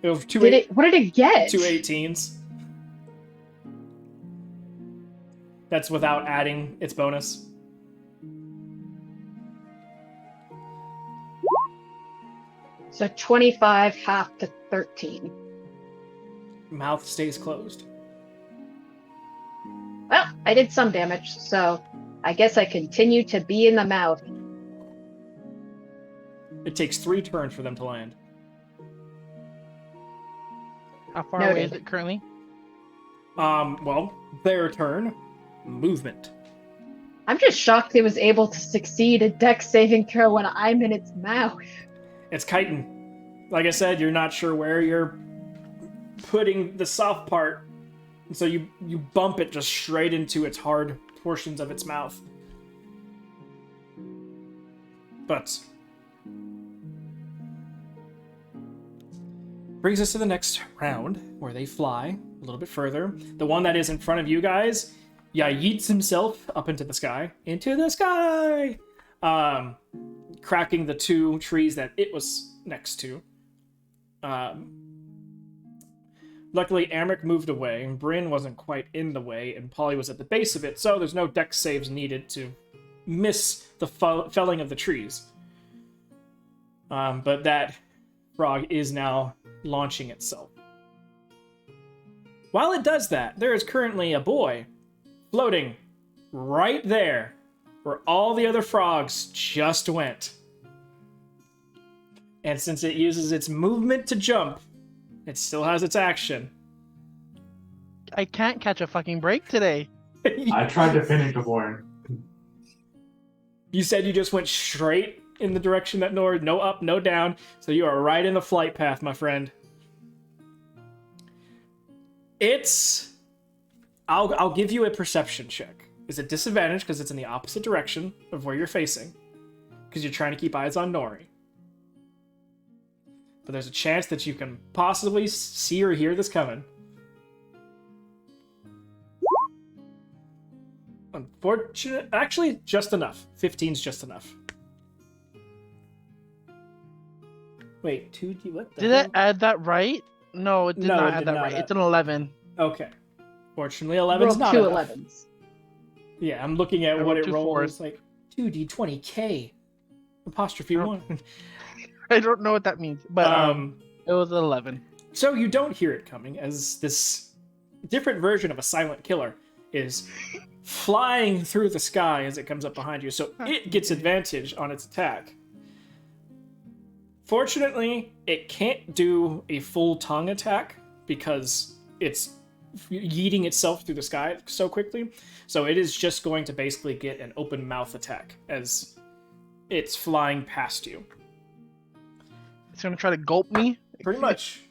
What did it get? 2 18s. That's without adding its bonus. So 25 half to 13. Mouth stays closed. Well, I did some damage, so I guess I continue to be in the mouth. It takes 3 turns for them to land. How far away is it currently? Well, their turn. Movement. I'm just shocked it was able to succeed a dex saving throw when I'm in its mouth. It's chitin. Like I said, you're not sure where you're putting the soft part. So you bump it just straight into its hard portions of its mouth. But brings us to the next round, where they fly a little bit further. The one that is in front of you guys, yeets himself up into the sky. Into the sky! Cracking the 2 trees that it was next to. Luckily, Amric moved away, and Bryn wasn't quite in the way, and Polly was at the base of it, so there's no dex saves needed to miss the felling of the trees. But that frog is now launching itself. While it does that, there is currently a boy floating right there where all the other frogs just went. And since it uses its movement to jump, it still has its action. I can't catch a fucking break today. I tried to finish before. You said you just went straight in the direction that Nord, no up, no down, so you are right in the flight path, my friend. I'll give you a perception check. It's a disadvantage because it's in the opposite direction of where you're facing, because you're trying to keep eyes on Nori. But there's a chance that you can possibly see or hear this coming. Unfortunate. Actually, just enough. 15's just enough. Wait, 2D, what the Did hell? it add that right? No, it did No, not it add did that not right. add- It's an 11. Okay. Fortunately, 11's Rolled not 2 enough. 11s. Yeah, I'm looking at I what rolled it 2 rolls. fours. It's like 2D20K. Apostrophe Oh. 1. I don't know what that means, but it was 11. So you don't hear it coming, as this different version of a silent killer is flying through the sky as it comes up behind you, so it gets advantage on its attack. Fortunately, it can't do a full tongue attack because it's yeeting itself through the sky so quickly, so it is just going to basically get an open mouth attack as it's flying past you. It's gonna try to gulp me. Pretty much.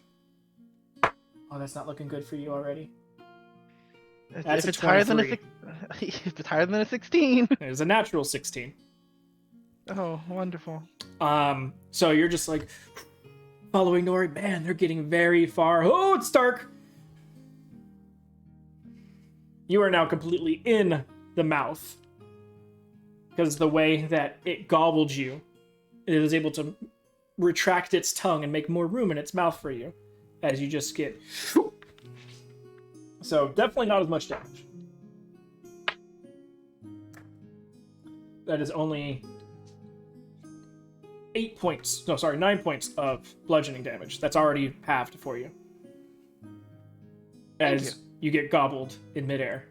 Oh, that's not looking good for you already. That's If it's higher than a 23. if it's higher than a 16. It was a natural 16. Oh, wonderful. So you're just like following Nori. Man, they're getting very far. Oh, it's dark. You are now completely in the mouth because the way that it gobbled you, it is able to retract its tongue and make more room in its mouth for you as you just get. So definitely not as much damage. That is only 9 points of bludgeoning damage. That's already halved for you. As you get gobbled in midair.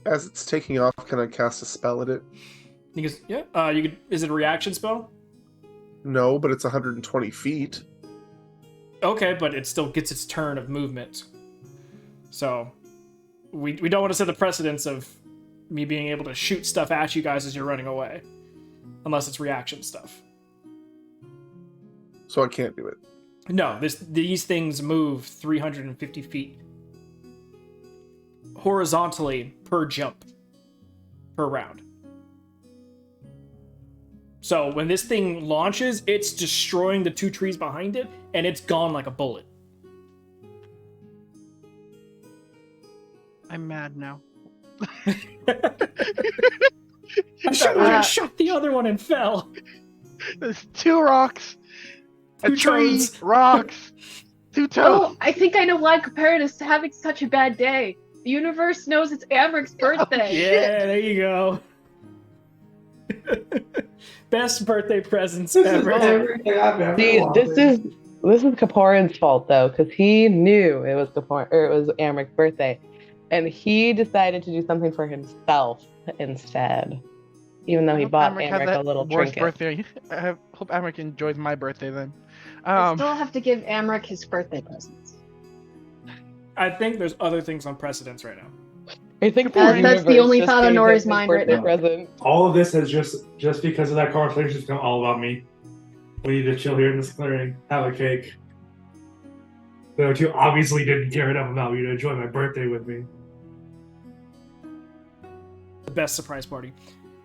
As it's taking off, can I cast a spell at it? Because, yeah, you could. Is it a reaction spell? No, but it's 120 feet. Okay, but it still gets its turn of movement. So, we don't want to set the precedence of me being able to shoot stuff at you guys as you're running away. Unless it's reaction stuff. So I can't do it. No, these things move 350 feet horizontally per jump per round. So when this thing launches, it's destroying the 2 trees behind it, and it's gone like a bullet. I'm mad now. I should have shot the other one and fell. There's 2 rocks, a 2 tree, toads. rocks, 2 toads. Oh, I think I know why Compared is having such a bad day. The universe knows it's Amric's birthday. Yeah, there you go. Best birthday presents ever. everything I've ever See, wanted. this is Kaporin's fault though, because he knew it was Amric's birthday, and he decided to do something for himself instead, even though he bought Amric had Amric that a little worst trinket. birthday. I hope Amric enjoys my birthday then. I still have to give Amric his birthday presents. I think there's other things on precedence right now. I think That's the only thought on Nori's his mind right birthday now. present. All of this has just because of that conversation has become all about me. We need to chill here in this clearing, have a cake. The two obviously didn't care enough about me to enjoy my birthday with me. The best surprise party.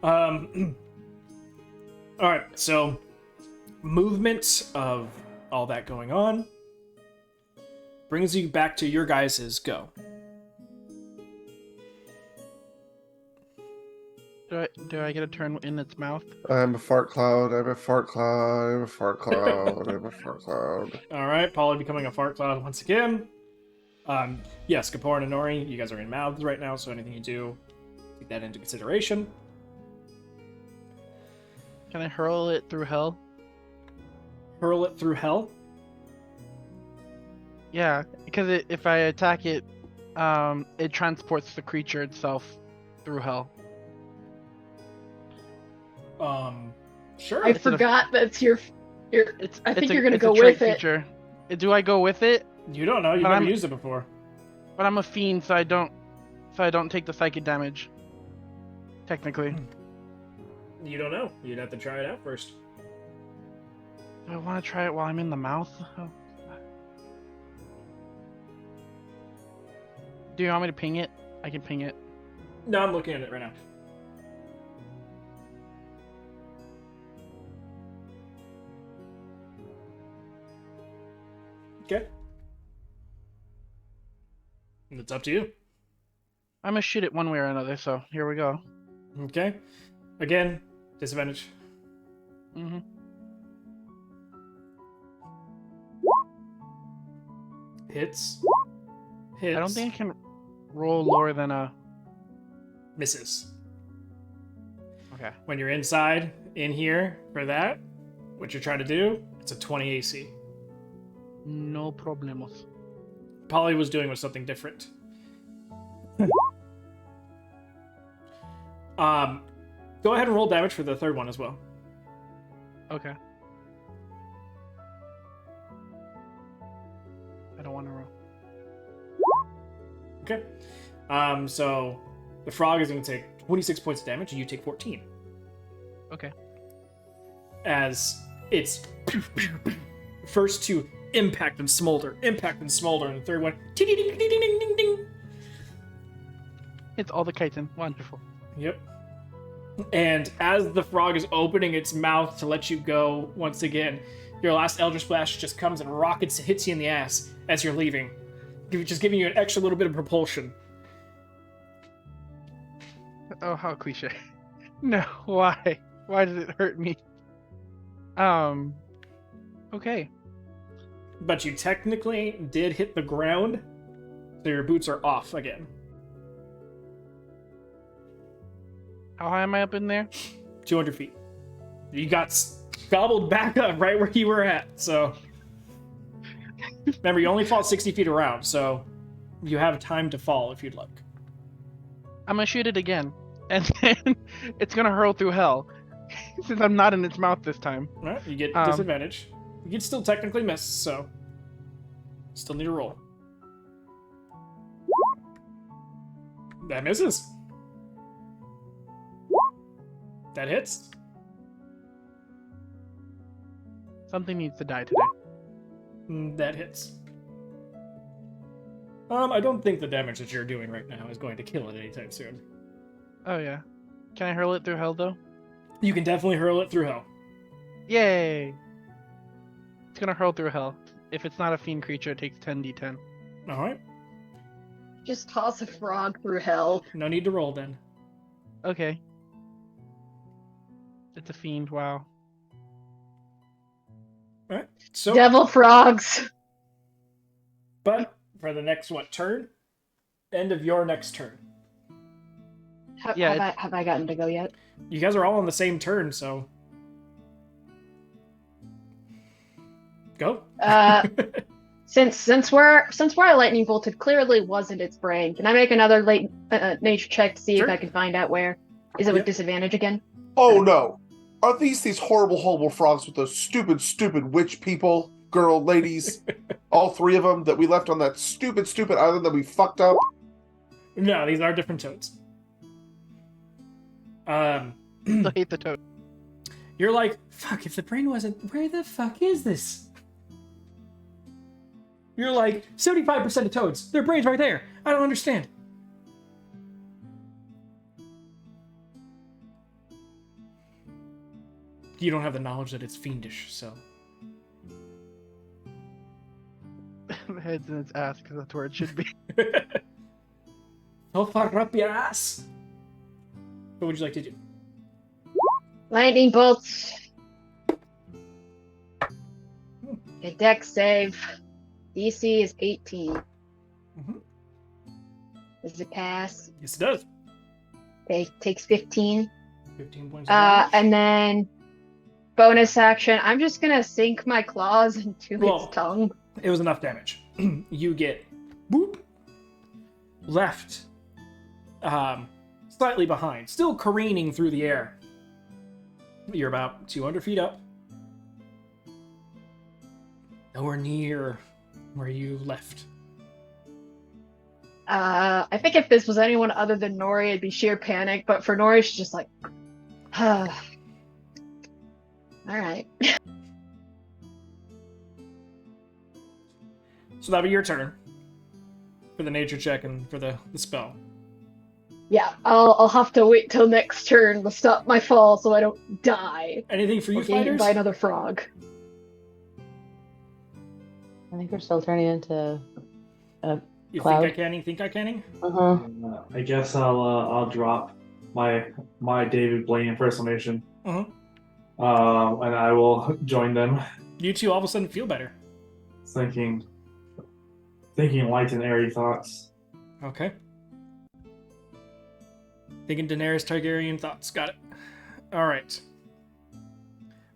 Alright, so movement of all that going on brings you back to your guys' go. Do I get a turn in its mouth? I'm a fart cloud. I'm a fart cloud. I'm a fart cloud. I'm a fart cloud. Alright, Polly becoming a fart cloud once again. Yes, Kapor and Nori, you guys are in mouths right now, so anything you do, take that into consideration. Can I hurl it through hell? Hurl it through hell. Yeah, because if I attack it, it transports the creature itself through hell. Sure. I It's an- forgot that's your. I think you're gonna it's a go trait with it. feature. Do I go with it? You don't know, you've But never I'm- used it before. But I'm a fiend, so I don't take the psychic damage. Technically. You don't know. You'd have to try it out first. Do I want to try it while I'm in the mouth? Oh. Do you want me to ping it? I can ping it. No, I'm looking at it right now. Okay. It's up to you. I'm gonna shoot it one way or another, so here we go. Okay. Again, disadvantage. hmm Hits. Hits. I don't think I can roll lower than a. Misses. Okay. When you're inside, in here, for that, what you're trying to do, it's a 20 AC. No problemos. Polly was doing with something different. Go ahead and roll damage for the third one as well. Okay. I don't want to roll. Okay. So the frog is going to take 26 points of damage, and you take 14. Okay. As it's first to impact and smolder, and the third one, ding, ding, ding, ding, ding, ding, ding. It's all the chitin. Wonderful. Yep. And as the frog is opening its mouth to let you go once again, your last Eldritch Splash just comes and rockets, hits you in the ass as you're leaving, just giving you an extra little bit of propulsion. Oh, how cliche. No, why? Why did it hurt me? Okay. But you technically did hit the ground, so your boots are off again. How high am I up in there? 200 feet. You got gobbled back up right where you were at, so... Remember, you only fall 60 feet around, so you have time to fall if you'd like. I'm gonna shoot it again, and then it's gonna hurl through hell, since I'm not in its mouth this time. Alright, you get Um, disadvantage. You can still technically miss, so... Still need a roll. That misses. That hits. Something needs to die today. That hits. I don't think the damage that you're doing right now is going to kill it anytime soon. Oh yeah. Can I hurl it through hell though? You can definitely hurl it through hell. Yay! It's gonna hurl through hell. If it's not a fiend creature, it takes 10d10. Alright. Just toss a frog through hell. No need to roll then. Okay. It's a fiend, wow. Alright. So, Devil frogs. but for the next, turn? End of your next turn. Yeah, Have I gotten to go yet? You guys are all on the same turn, so. Go. Since where I lightning bolted clearly wasn't its brain. Can I make another nature check to see Sure. if I can find out where? Is it Yep. with disadvantage again? Oh no. Are these horrible frogs with those stupid witch people, girl, ladies, all three of them that we left on that stupid island that we fucked up? No, these are different toads. I hate the toad. You're like, fuck, if the brain wasn't, where the fuck is this? You're like, 75% of toads, their brain's right there. I don't understand. You don't have the knowledge that it's fiendish, so. The head's in its ass because that's where it should be. So far up your ass. What would you like to do? Lightning bolts. A deck save. DC is 18. Mhm. Does it pass? Yes, it does. Okay, takes 15. 15 points of damage. And then bonus action. I'm just gonna sink my claws into Whoa. its tongue. It was enough damage. You get boop left, slightly behind, still careening through the air. You're about 200 feet up. Nowhere near where you left. I think if this was anyone other than Nori, it'd be sheer panic. But for Nori, she's just like, all right. So that'll be your turn for the nature check and for the spell. Yeah, I'll have to wait till next turn to stop my fall so I don't die. Anything for you Or get eaten fighters? by another frog. I think we're still turning into. You Cloud. think I can? Uh-huh. I guess I'll drop my David Blaine impersonation. Uh-huh. And I will join them, You two all of a sudden feel better. thinking light and airy thoughts. Okay. Thinking Daenerys Targaryen thoughts. Got it. All right.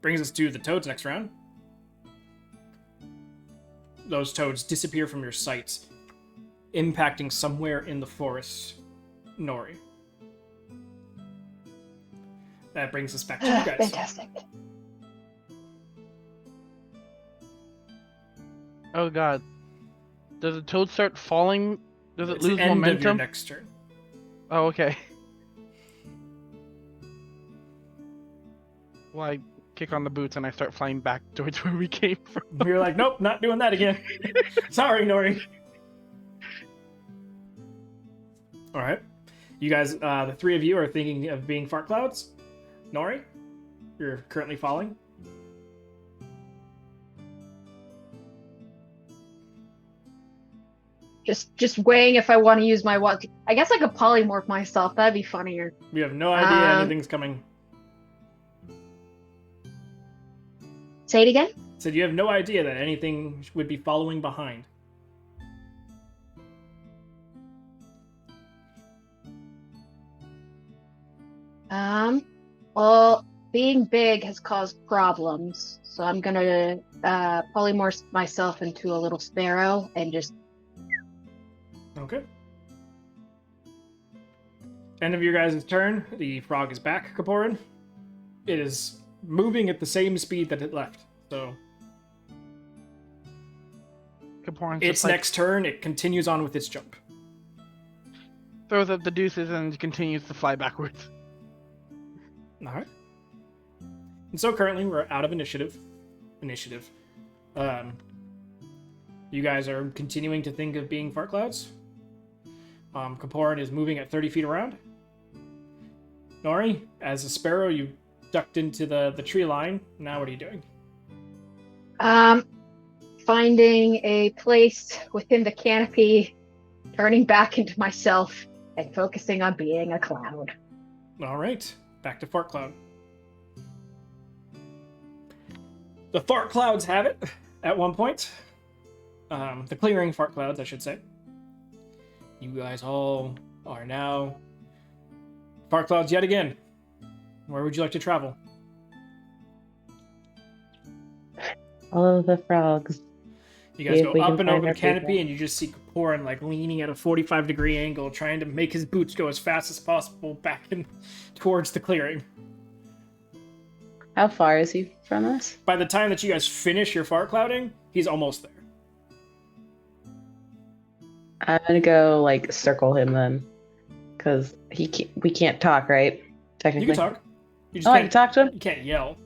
Brings us to the toads next round. Those toads disappear from your sight, impacting somewhere in the forest. Nori. That brings us back to you guys. Fantastic. Oh god. Does the toad start falling? Does it It's lose the end of your momentum? next turn. Oh, okay. Well, I kick on the boots and I start flying back towards where we came from. You're like, nope, not doing that again. Sorry, Nori. All right. You guys, the three of you are thinking of being fart clouds. Nori, you're currently falling. Just weighing if I want to use my what. I guess I could polymorph myself. That'd be funnier. You have no idea Um, anything's coming. Say it again. Said you have no idea that anything would be following behind. Well, being big has caused problems, so I'm gonna polymorph myself into a little sparrow and just. Okay. End of your guys' turn. The frog is back, Kaporin. It is moving at the same speed that it left. So Kaporan's its just like, next turn, it continues on with its jump. throws up the deuces and continues to fly backwards. All right. And so currently we're out of initiative. You guys are continuing to think of being fart clouds. Kaporan is moving at 30 feet around. Nori, as a sparrow, you ducked into the tree line. Now what are you doing? Finding a place within the canopy, turning back into myself, and focusing on being a cloud. All right, back to fart cloud. The fart clouds have it at one point. The clearing fart clouds, I should say. You guys all are now fart clouds yet again. Where would you like to travel? All of the frogs. You guys See go if we up can and find over the our canopy, people. and you just see Kaporan like leaning at a 45-degree angle, trying to make his boots go as fast as possible back in towards the clearing. How far is he from us? By the time that you guys finish your fart clouding, he's almost there. I'm gonna go like circle him then, because we can't talk, right? Technically. You can talk. You just Oh, I can't can talk to him. You can't yell.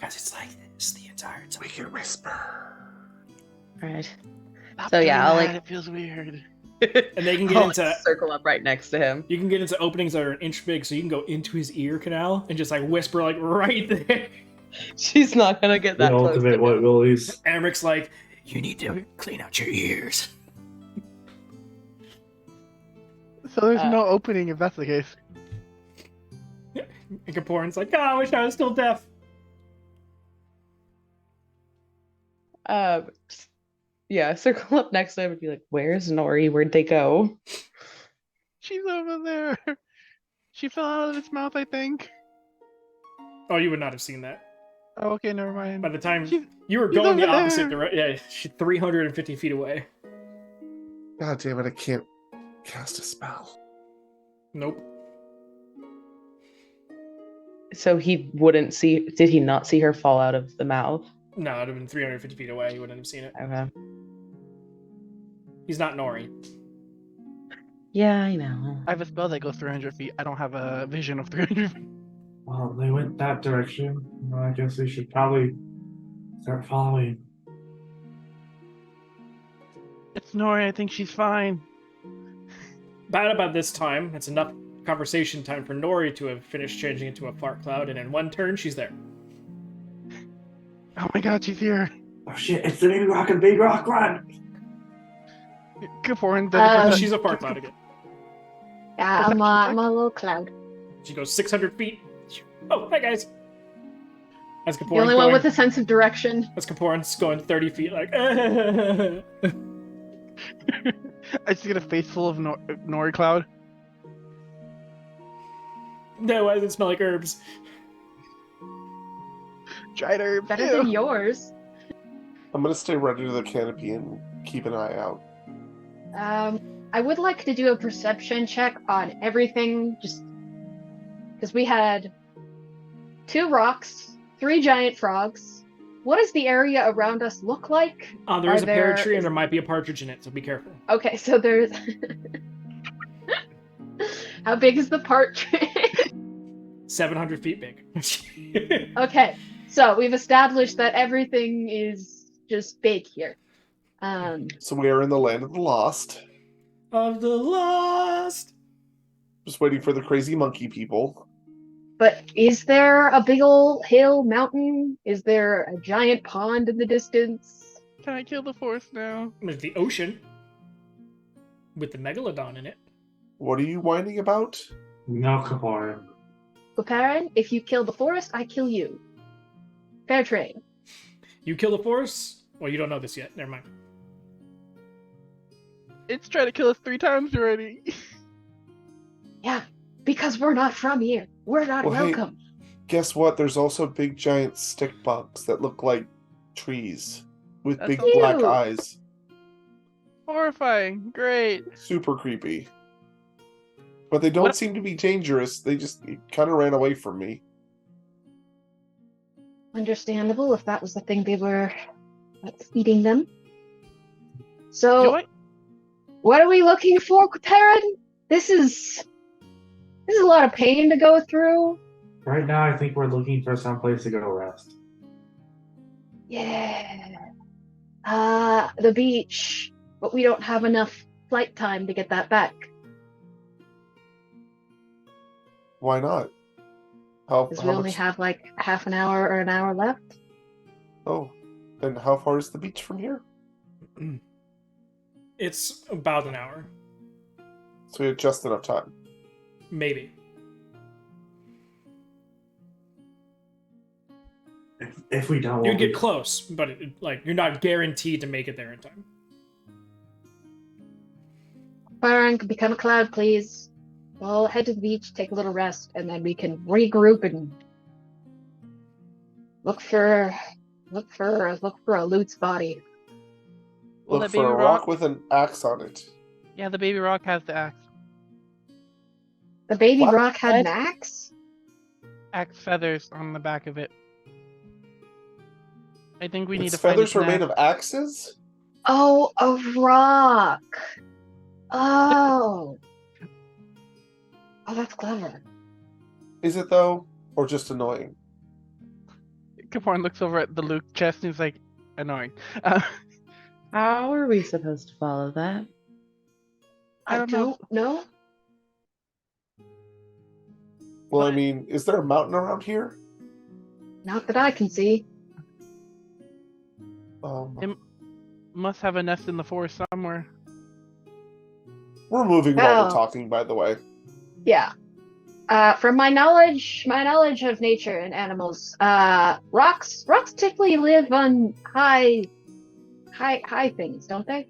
Guys, it's like this the entire time. We can whisper. All right. Stop So, yeah, doing I'll, that, like- it feels weird. And they can get I'll, into circle up right next to him. you can get into openings that are an inch big, so you can go into his ear canal and just like whisper like right there. She's not gonna get The that close. ultimate to what him. willies. Amric's like, you need to clean out your ears. So there's Uh, no opening if that's the case. And Kaporan's like, I wish I was still deaf. Yeah, circle up next to him and be like, "Where's Nori? Where'd they go?" She's over there. She fell out of its mouth, I think. Oh, you would not have seen that. Oh, okay, never mind. By the time She's- you were she's going the over opposite there. direction, yeah, she's 350 feet away. God damn it! I can't cast a spell. Nope. So he wouldn't see. Did he not see her fall out of the mouth? No, it'd have been 350 feet away. You wouldn't have seen it. Okay. He's not Nori. Yeah, I know. I have a spell that goes 300 feet. I don't have a vision of 300 feet. Well, they went that direction. Well, I guess we should probably start following. It's Nori, I think she's fine. About this time, it's enough conversation time for Nori to have finished changing into a fart cloud, and in one turn, she's there. Oh my god, she's here. Oh shit! It's the baby rock and big rock run. Kaporan, She's a fart cloud again. Yeah, I'm a little cloud. She goes 600 feet. Oh, hi guys. As The Kaporan's only one going, with a sense of direction. as Kaporan's going 30 feet, like, I just get a face full of Nori cloud. no, why does it smell like herbs? Dried herb. Better Ew. than yours. I'm gonna stay right under the canopy and keep an eye out. I would like to do a perception check on everything, just because we had 2 rocks, 3 giant frogs. What does the area around us look like? There is Are a pear there- tree, and there might be a partridge in it, so be careful. Okay, so there's. How big is the partridge? 700 feet big. Okay, so we've established that everything is just big here. So we are in the land of the lost. Of the lost. Just waiting for the crazy monkey people. But is there a big old hill, mountain? Is there a giant pond in the distance? Can I kill the forest now? There's the ocean with the megalodon in it. What are you whining about? No, Kaporan. Kaparin, if you kill the forest, I kill you. Fair trade. You kill the forest? Well, you don't know this yet. Never mind. It's tried to kill us 3 times already. Yeah, because we're not from here. We're not Well, hey, welcome. Guess what? There's also big giant stick bugs that look like trees with That's big so black cute. eyes. Horrifying. Great. Super creepy. But they don't What- seem to be dangerous. They just kind of ran away from me. Understandable if that was the thing they were That's eating them. Do So, I? what are we looking for, Perrin? This is a lot of pain to go through. Right now, I think we're looking for some place to go rest. Yeah. The beach. But we don't have enough flight time to get that back. Why not? How Because we only much? have like half an hour or an hour left. Oh, and how far is the beach from here? It's about an hour, So we have just enough time. maybe. If we don't, You'd we'll get be- close, but like you're not guaranteed to make it there in time. Perrin, could become a cloud, please. We'll head to the beach, take a little rest, and then we can regroup and look for a loot's body. Well, Look that baby for a rock. rock with an axe on it. Yeah, the baby rock has the axe. The baby What? rock had an What? axe? Axe feathers on the back of it. I think we need Its to find feathers its were made nest. of axes? Oh, a rock. Oh. Oh, that's clever. Is it though? Or just annoying? Kaporn looks over at the Luke chest and he's like, annoying. Uh, How are we supposed to follow that? I don't know. know. Well, I But- mean, is there a mountain around here? Not that I can see. Must have a nest in the forest somewhere. We're moving while Oh. we're talking, by the way. Yeah. From my knowledge of nature and animals, rocks typically live on high things, don't they?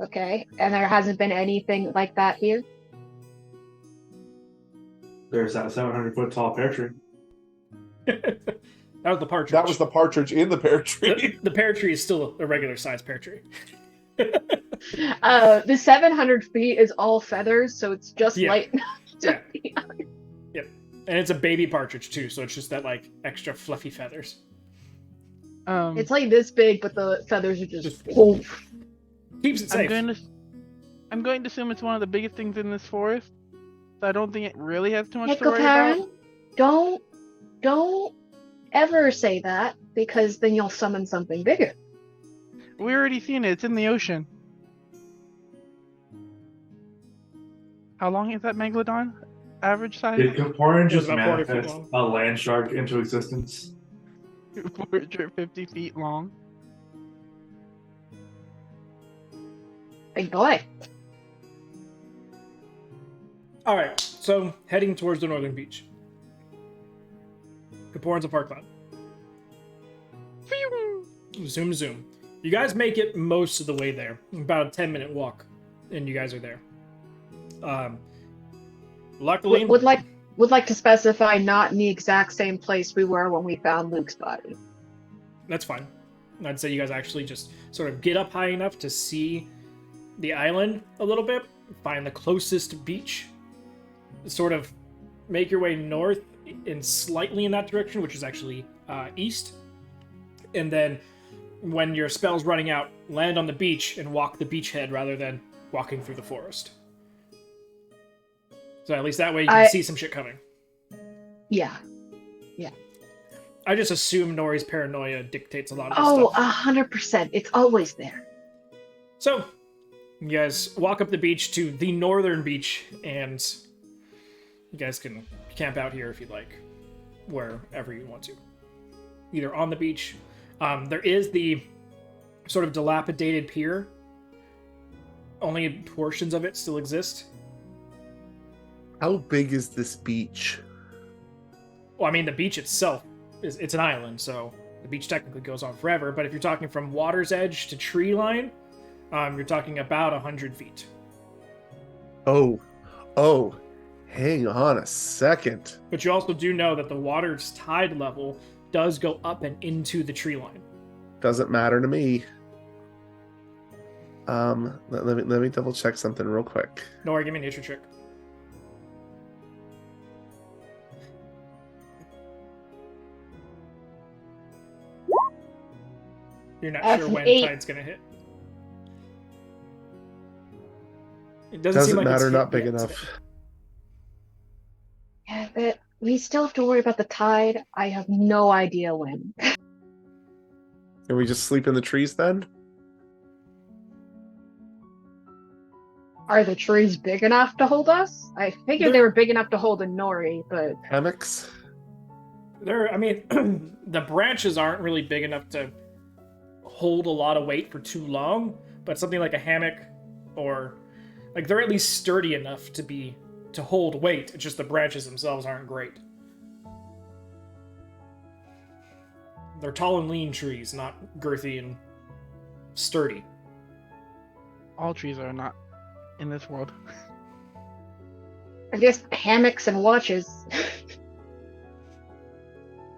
Okay, and there hasn't been anything like that here. There's that 700-foot tall pear tree. That was the partridge. That was the partridge in the pear tree. the pear tree is still a regular sized pear tree. The 700 feet is all feathers, so it's just Yeah. light. Yeah. And it's a baby partridge too, so it's just that like extra fluffy feathers. It's like this big, but the feathers are just. Keeps it safe. I'm going to assume it's one of the biggest things in this forest. So I don't think it really has too much to Nickel worry about. Perrin, don't ever say that, because then you'll summon something bigger. We already seen it. It's in the ocean. How long is that megalodon? Average size? Did Kaporin just about 40 feet manifest long. a land shark into existence? 450 feet long. Big boy. All right, so heading towards the northern beach. Kaporin's a park cloud. Zoom, zoom. You guys make it most of the way there. About a 10-minute walk, and you guys are there. Luckily, Would like to specify not in the exact same place we were when we found Luke's body. that's fine. I'd say you guys actually just sort of get up high enough to see the island a little bit, find the closest beach, sort of make your way north and slightly in that direction, which is actually east. And then when your spell's running out, land on the beach and walk the beachhead rather than walking through the forest. So at least that way you can see some shit coming. Yeah. I just assume Nori's paranoia dictates a lot of this Oh, stuff. 100%. It's always there. So, you guys walk up the beach to the northern beach, and you guys can camp out here if you'd like, wherever you want to. Either on the beach. There is the sort of dilapidated pier. Only portions of it still exist. How big is this beach? Well, I mean, the beach itself, it's an island, so the beach technically goes on forever, but if you're talking from water's edge to tree line, you're talking about 100 feet. Oh, hang on a second. But you also do know that the water's tide level does go up and into the tree line. Doesn't matter to me. Let me double check something real quick. Nora, give me a nature check. You're not That's sure an when 8. tide's gonna hit. It doesn't seem Doesn't like matter, it's not hit big yet enough. today. Yeah, but we still have to worry about the tide. I have no idea when. Can we just sleep in the trees then? Are the trees big enough to hold us? I figured they were big enough to hold a Nori, but Hammocks? I mean, the branches aren't really big enough to hold a lot of weight for too long, but something like a hammock or like they're at least sturdy enough to hold weight. It's just the branches themselves aren't great. They're tall and lean trees, not girthy and sturdy. All trees are not in this world. I guess hammocks and watches.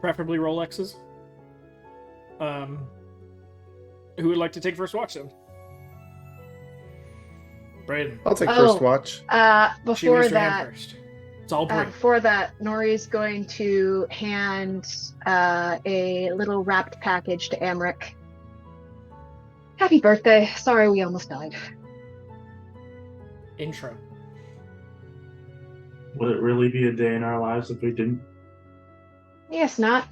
Preferably Rolexes. Who would like to take first watch then? Braden. I'll take Oh. first watch. She Before raised her hand that, first. It's all Braden. before that, Nori's going to hand a little wrapped package to Amric. Happy birthday. Sorry we almost died. Intro. Would it really be a day in our lives if we didn't? Yes, not.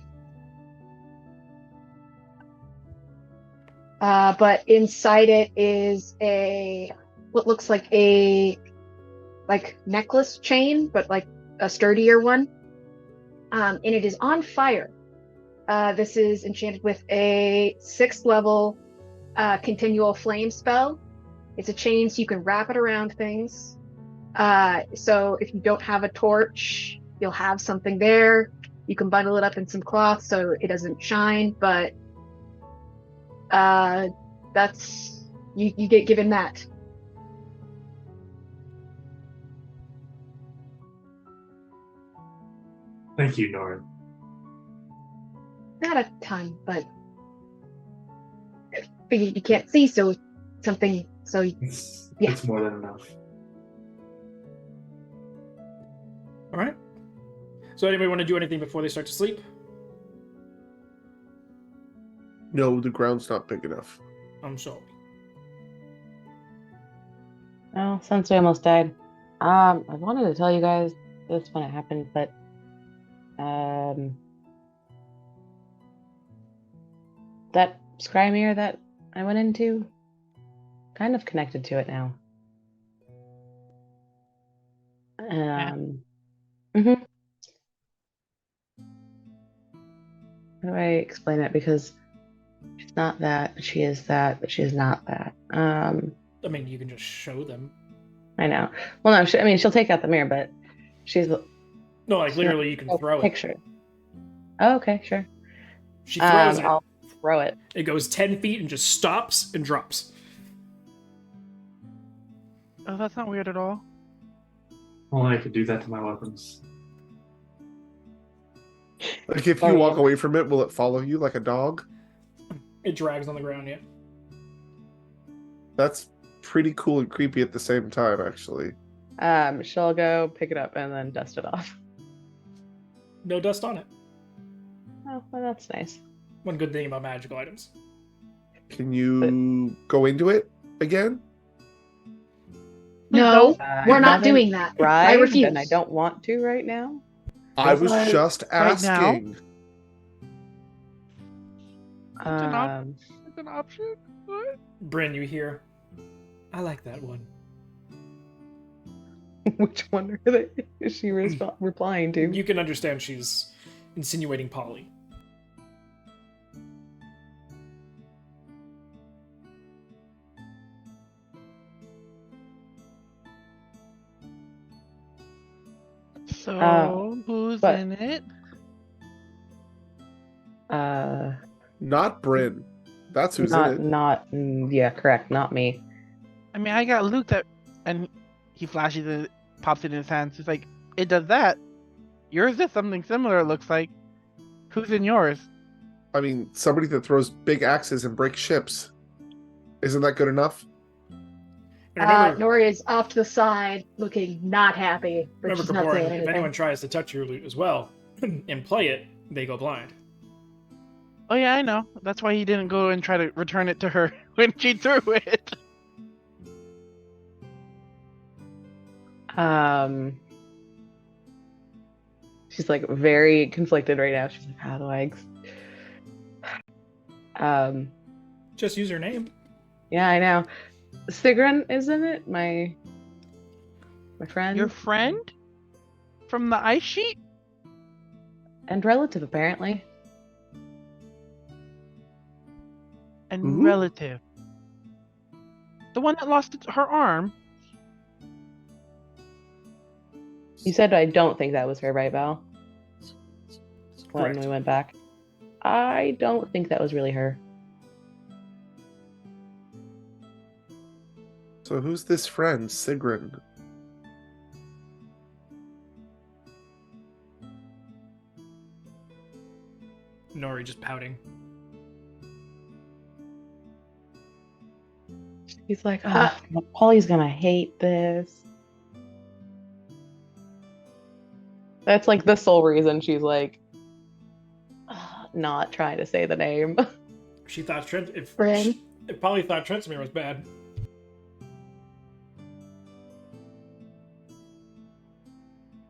But inside it is what looks like a necklace chain, but like a sturdier one. And it is on fire. This is enchanted with a 6th level continual flame spell. It's a chain so you can wrap it around things. So if you don't have a torch, you'll have something there. You can bundle it up in some cloth so it doesn't shine, but that's you get given that. Thank you, Nora. Not a ton, but you can't see, so something. So Yeah. It's more than enough. All right. So anybody want to do anything before they start to sleep? No, the ground's not big enough. I'm sorry. Well, since we almost died, I wanted to tell you guys this when it happened, but that scry mirror that I went into, kind of connected to it now. How do I explain it? Because she's not that, but she is that, but she is not that. I mean, you can just show them. I know. Well, no, she'll take out the mirror, but she's No, like literally, you can throw it. picture. Oh, okay, sure. She throws it. I'll throw it. It goes 10 feet and just stops and drops. Oh, that's not weird at all. Only I could do that to my weapons. Like if you walk away from it, will it follow you like a dog? It drags on the ground, yeah. That's pretty cool and creepy at the same time, actually. She'll go pick it up and then dust it off. No dust on it. Oh, well, that's nice. One good thing about magical items. Can you go into it again? No, we're not haven't doing that. I tried, refuse. and I don't want to right now. I was Right- just right now? asking. It's an option. What? Bryn, you hear? I like that one. Which one is she replying to? You can understand she's insinuating Polly. So who's but- in it? Not Bryn. That's who's in it. Yeah, correct, not me. I mean, I got Luke that, and he flashes it, pops it in his hands. It's like it does that. Yours does something similar. It looks like. Who's in yours? I mean, somebody that throws big axes and breaks ships. Isn't that good enough? And remember, Nori is off to the side, looking not happy, but remember she's not Kapoor, saying if anything. anyone tries to touch your loot as well and play it, they go blind. Oh yeah, I know. That's why he didn't go and try to return it to her when she threw it. She's like very conflicted right now. She's like, how do I? Just use her name. Yeah, I know. Sigrun, isn't it? My friend Your friend from the ice sheet? and relative, apparently. And Ooh. relative. The one that lost her arm. You said I don't think that was her, right, Val? When Correct. we went back. I don't think that was really her. So who's this friend, Sigrun? Nori just pouting. He's like, oh, Polly's gonna hate this. That's like the sole reason she's like not trying to say the name. She thought if Bryn. Polly thought Trentsimir was bad.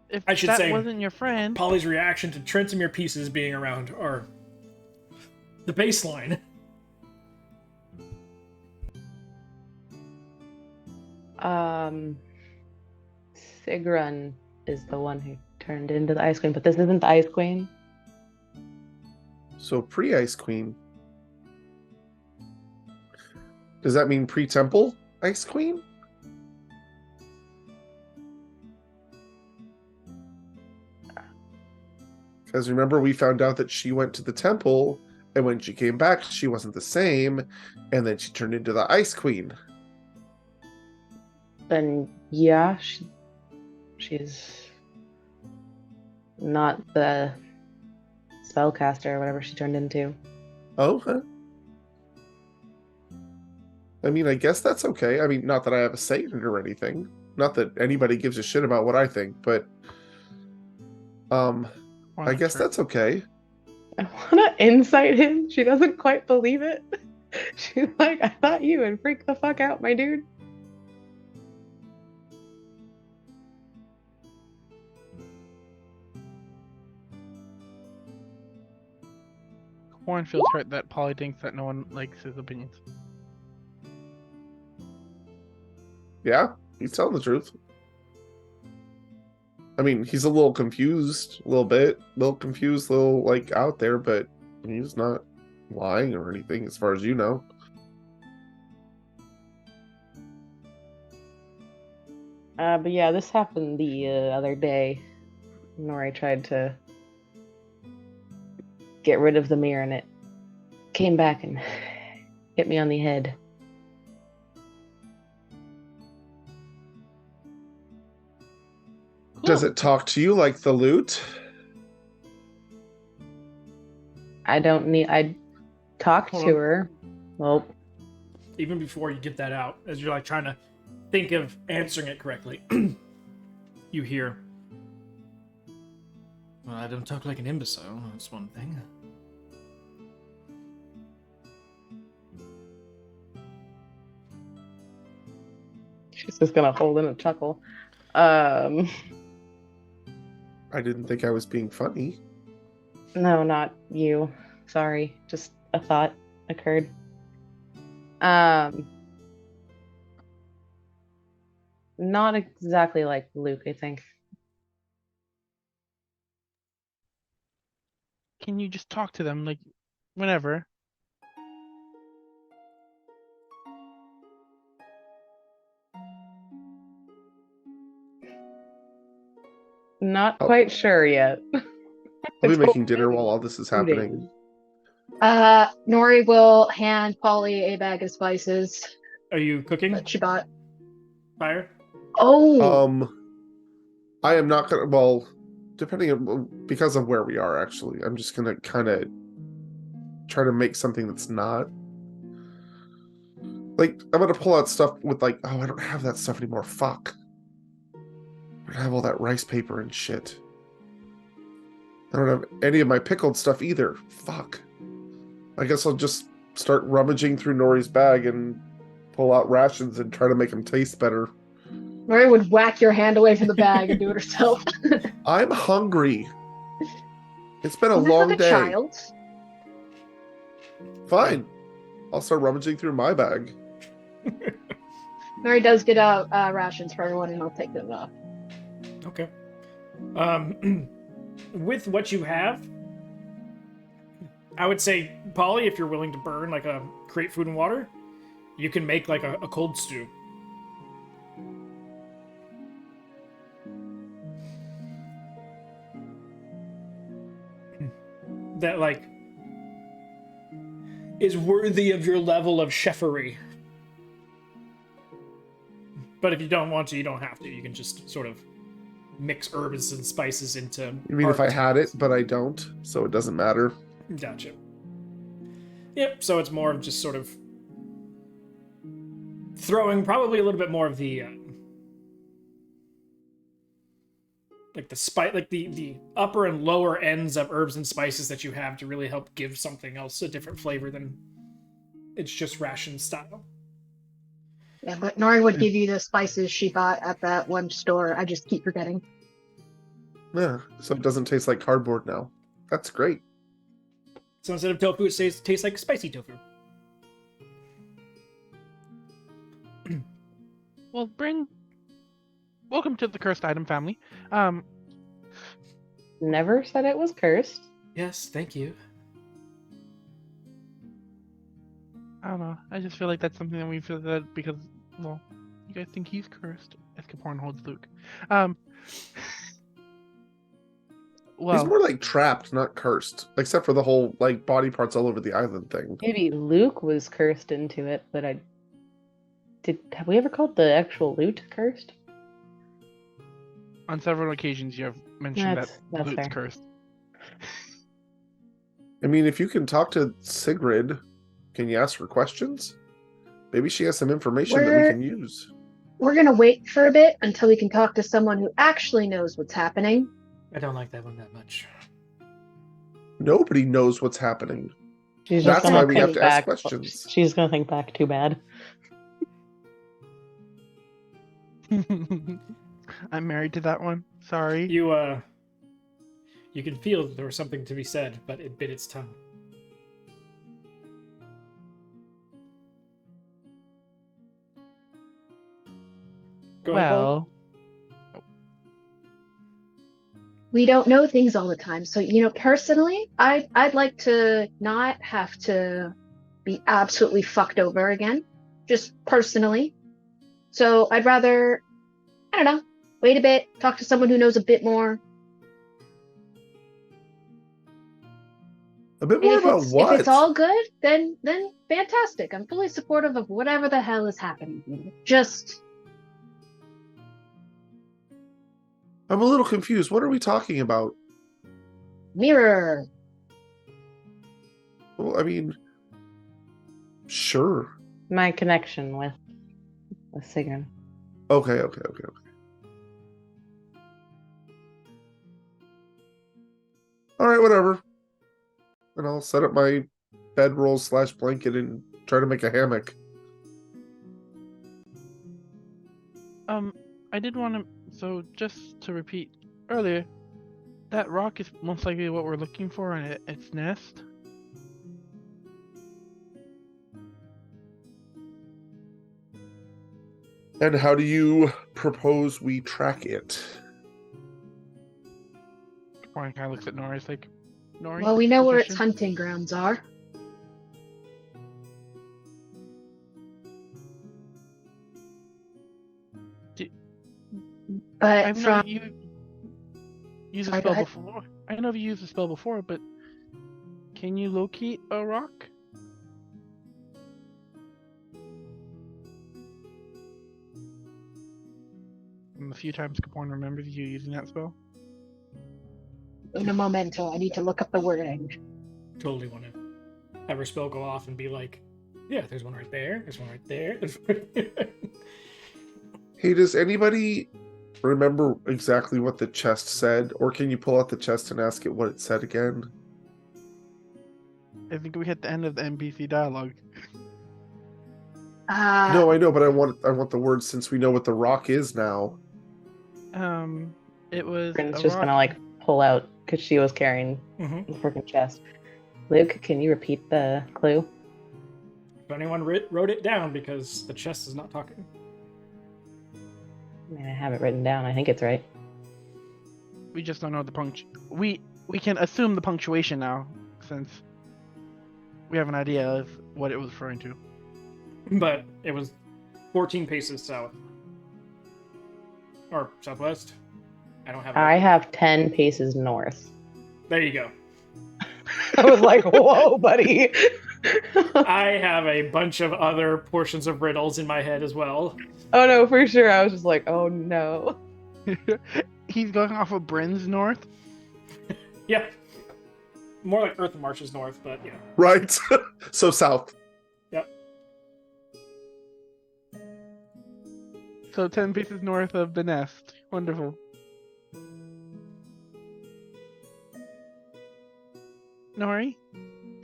If I should that say, wasn't your friend. Polly's reaction to Trentsimir pieces being around are the baseline. Sigrun is the one who turned into the Ice Queen, but this isn't the Ice Queen. So pre-Ice Queen. Does that mean pre-Temple Ice Queen? Because remember, we found out that she went to the temple, and when she came back, she wasn't the same, and then she turned into the Ice Queen. Then yeah, she's not the spellcaster or whatever she turned into. Oh, huh. I mean, I guess that's okay. I mean, not that I have a say in it or anything. Not that anybody gives a shit about what I think, but I guess that's okay. I want to insight him. She doesn't quite believe it. She's like, I thought you would freak the fuck out, my dude. Warren feels hurt that Polly thinks that no one likes his opinions. Yeah, he's telling the truth. I mean, he's a little confused, a little confused, like out there, but he's not lying or anything as far as you know. But yeah, this happened the other day. Nori tried to get rid of the mirror and it came back and hit me on the head. Does it talk to you like the lute? I talked Hold to on. her. Well, Even before you get that out, as you're like trying to think of answering it correctly, you hear, well, I don't talk like an imbecile, that's one thing. she's just gonna hold in a chuckle. I didn't think I was being funny. No, not you. Sorry, just a thought occurred. Not exactly like Luke, I think. Can you just talk to them, like, whenever? Not quite sure yet. I'll be It's making dinner already while all this is 2 happening. days. Nori will hand Polly a bag of spices Are you cooking that she bought. fire? Oh, I am not gonna. Well, depending on because of where we are, actually, I'm just gonna kind of try to make something that's not like I'm gonna pull out stuff with like, oh, I don't have that stuff anymore. Fuck. I don't have all that rice paper and shit. I don't have any of my pickled stuff either. Fuck. I guess I'll just start rummaging through Nori's bag and pull out rations and try to make them taste better. Nori would whack your hand away from the bag and do it herself. I'm hungry. It's been a Isn't that long like a day. child? Fine. I'll start rummaging through my bag. Nori does get out rations for everyone, and I'll take them off. Okay. With what you have, I would say, Polly, if you're willing to burn like create food and water, you can make like a cold stew. That like is worthy of your level of chefery. But if you don't want to, you don't have to. You can just sort of mix herbs and spices into. You mean if I had it, but I don't, so it doesn't matter? Gotcha. Yep, so it's more of just sort of throwing probably a little bit more of the like the upper and lower ends of herbs and spices that you have to really help give something else a different flavor than it's just ration style. Yeah, but Nori would give you the spices she bought at that one store. I just keep forgetting. Yeah, so it doesn't taste like cardboard now. That's great. So instead of tofu, it tastes like spicy tofu. Well, Bryn, welcome to the cursed item family. Never said it was cursed. Yes, thank you. I don't know. I just feel like that's something that we feel that because, well, you guys think he's cursed. As Caporn holds Luke. Well, He's more like trapped, not cursed. Except for the whole like body parts all over the island thing. Maybe Luke was cursed into it, but have we ever called the actual loot cursed? on several occasions you have mentioned That's that Luke's fair. cursed. I mean, if you can talk to Sigrid, can you ask her questions? Maybe she has some information that we can use. We're gonna wait for a bit until we can talk to someone who actually knows what's happening. I don't like that one that much. Nobody knows what's happening. She's That's just why gonna we have think to ask back. questions. She's gonna think back too bad. I'm married to that one. Sorry. You can feel that there was something to be said, but it bit its tongue. Go ahead, Paul. Well, We don't know things all the time, so personally, I'd like to not have to be absolutely fucked over again, just personally. So I'd rather, I don't know, wait a bit, talk to someone who knows a bit more. A bit And more if about it's, what? if it's all good, then fantastic. I'm fully supportive of whatever the hell is happening here. Just I'm a little confused. What are we talking about? mirror. Well, I mean, sure. My connection with Sigrid. Okay. All right, whatever. And I'll set up my bedroll / blanket and try to make a hammock. I did want to. So just to repeat earlier, that rock is most likely what we're looking for in its nest. And how do you propose we track it? Brian kind of looks at Nori. It's like, Nori. Well, we know where its suggestion? hunting grounds are. But I've from known you use a Sorry, go spell ahead. before. I know you used a spell before, but can you locate a rock? From the few times Caporn remembers you using that spell. un momento, I need to look up the wording. Totally want to have her spell go off and be like, yeah, there's one right there, there's one right there. There's one right there. Hey, does anybody remember exactly what the chest said? Or can you pull out the chest and ask it what it said again? I think we hit the end of the NPC dialogue. No, I know, but I want the words since we know what the rock is now. It was Bryn's a just rock. gonna like pull out because she was carrying Mm-hmm. the freaking chest. Luke, can you repeat the clue? If anyone wrote it down, because the chest is not talking. I mean, I have it written down. I think it's right. We just don't know the we can assume the punctuation now, since we have an idea of what it was referring to. But it was 14 paces south. Or southwest. I don't have it. I have 10 paces north. There you go. I was like, whoa, buddy. I have a bunch of other portions of riddles in my head as well. Oh no, for sure. I was just like, oh no. He's going off of Bryn's north. Yeah. More like Earth Marches north, but yeah. Right. So south. Yep. So 10 paces north of the nest. Wonderful. Nori,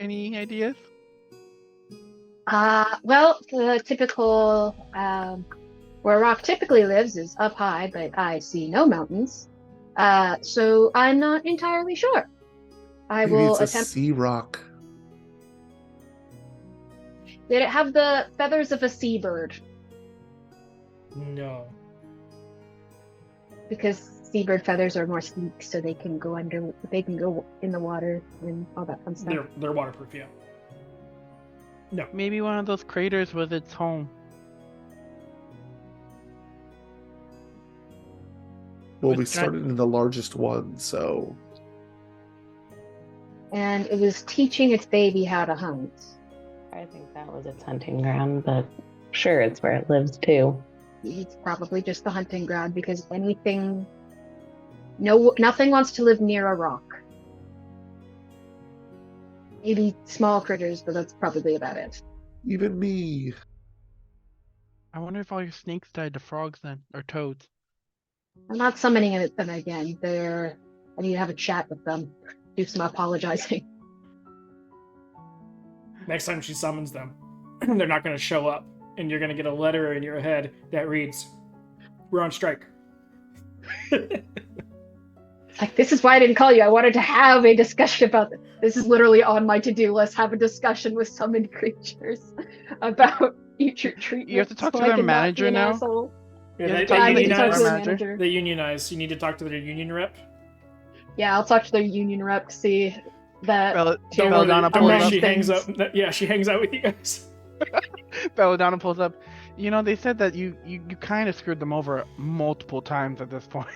any ideas? Well, the typical where rock typically lives is up high, but I see no mountains. So I'm not entirely sure. I Maybe will it's a attempt. sea rock. Did it have the feathers of a seabird? No. Because seabird feathers are more sleek, so they can go under. They can go in the water and all that fun stuff. They're waterproof, yeah. No. Maybe one of those craters was its home. Well, we Was that- started in the largest one, so And it was teaching its baby how to hunt. I think that was its hunting ground, but sure, it's where it lives too. It's probably just the hunting ground because nothing wants to live near a rock. Maybe small critters, but that's probably about it. even me. I wonder if all your snakes died to frogs then, or toads. I'm not summoning them again. I need to have a chat with them. Do some apologizing. Next time she summons them, they're not going to show up, and you're going to get a letter in your head that reads, "We're on strike." Like, this is why I didn't call you. I wanted to have a discussion about this. This is literally on my to-do list. Have a discussion with summoned creatures about future treatment. You have to talk to so I their can not be manager an now? asshole. Yeah, Yeah, they, talk Yeah, I to they need to talk to unionize. the manager. manager. They unionize. You need to talk to their union rep. Yeah, I'll talk to their union rep to see that. Don't worry, Belladonna don't worry, pulls up. she hangs up. Yeah, she hangs out with you guys. Belladonna pulls up. You know, they said that you kind of screwed them over multiple times at this point.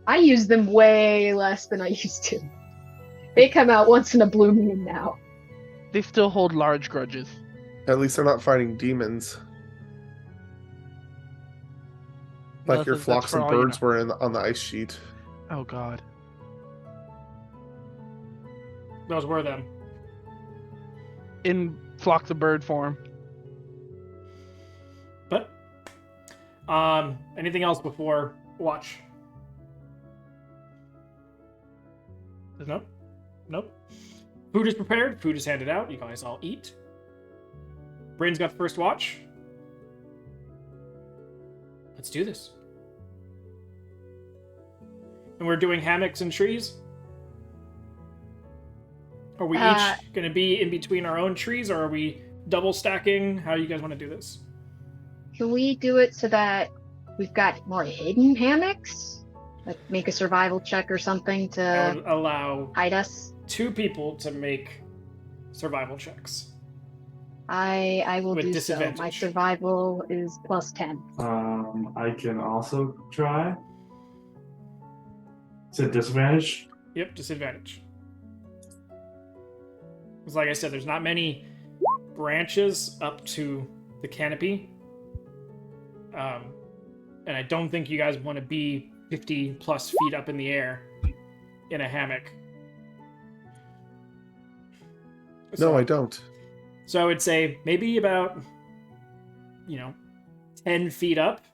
I use them way less than I used to. They come out once in a blue moon now. They still hold large grudges. At least they're not fighting demons like Unless your that's flocks for and all you birds know. were on the ice sheet. Oh god. Those were them. In flocks of bird form. But, anything else before watch? Nope. Nope. Food is prepared. Food is handed out. You guys all eat. Bryn's got the first watch. Let's do this. And we're doing hammocks and trees? Are we each going to be in between our own trees, or are we double stacking? How do you guys want to do this? Can we do it so that we've got more hidden hammocks? Like make a survival check or something I to would allow hide us? 2 people to make survival checks. I will With do so. disadvantage. My survival is +10. I can also try. Is it disadvantage? Yep, disadvantage. Because like I said, there's not many branches up to the canopy. And I don't think you guys want to be 50 plus feet up in the air in a hammock. No, I don't. So I would say maybe about, 10 feet up,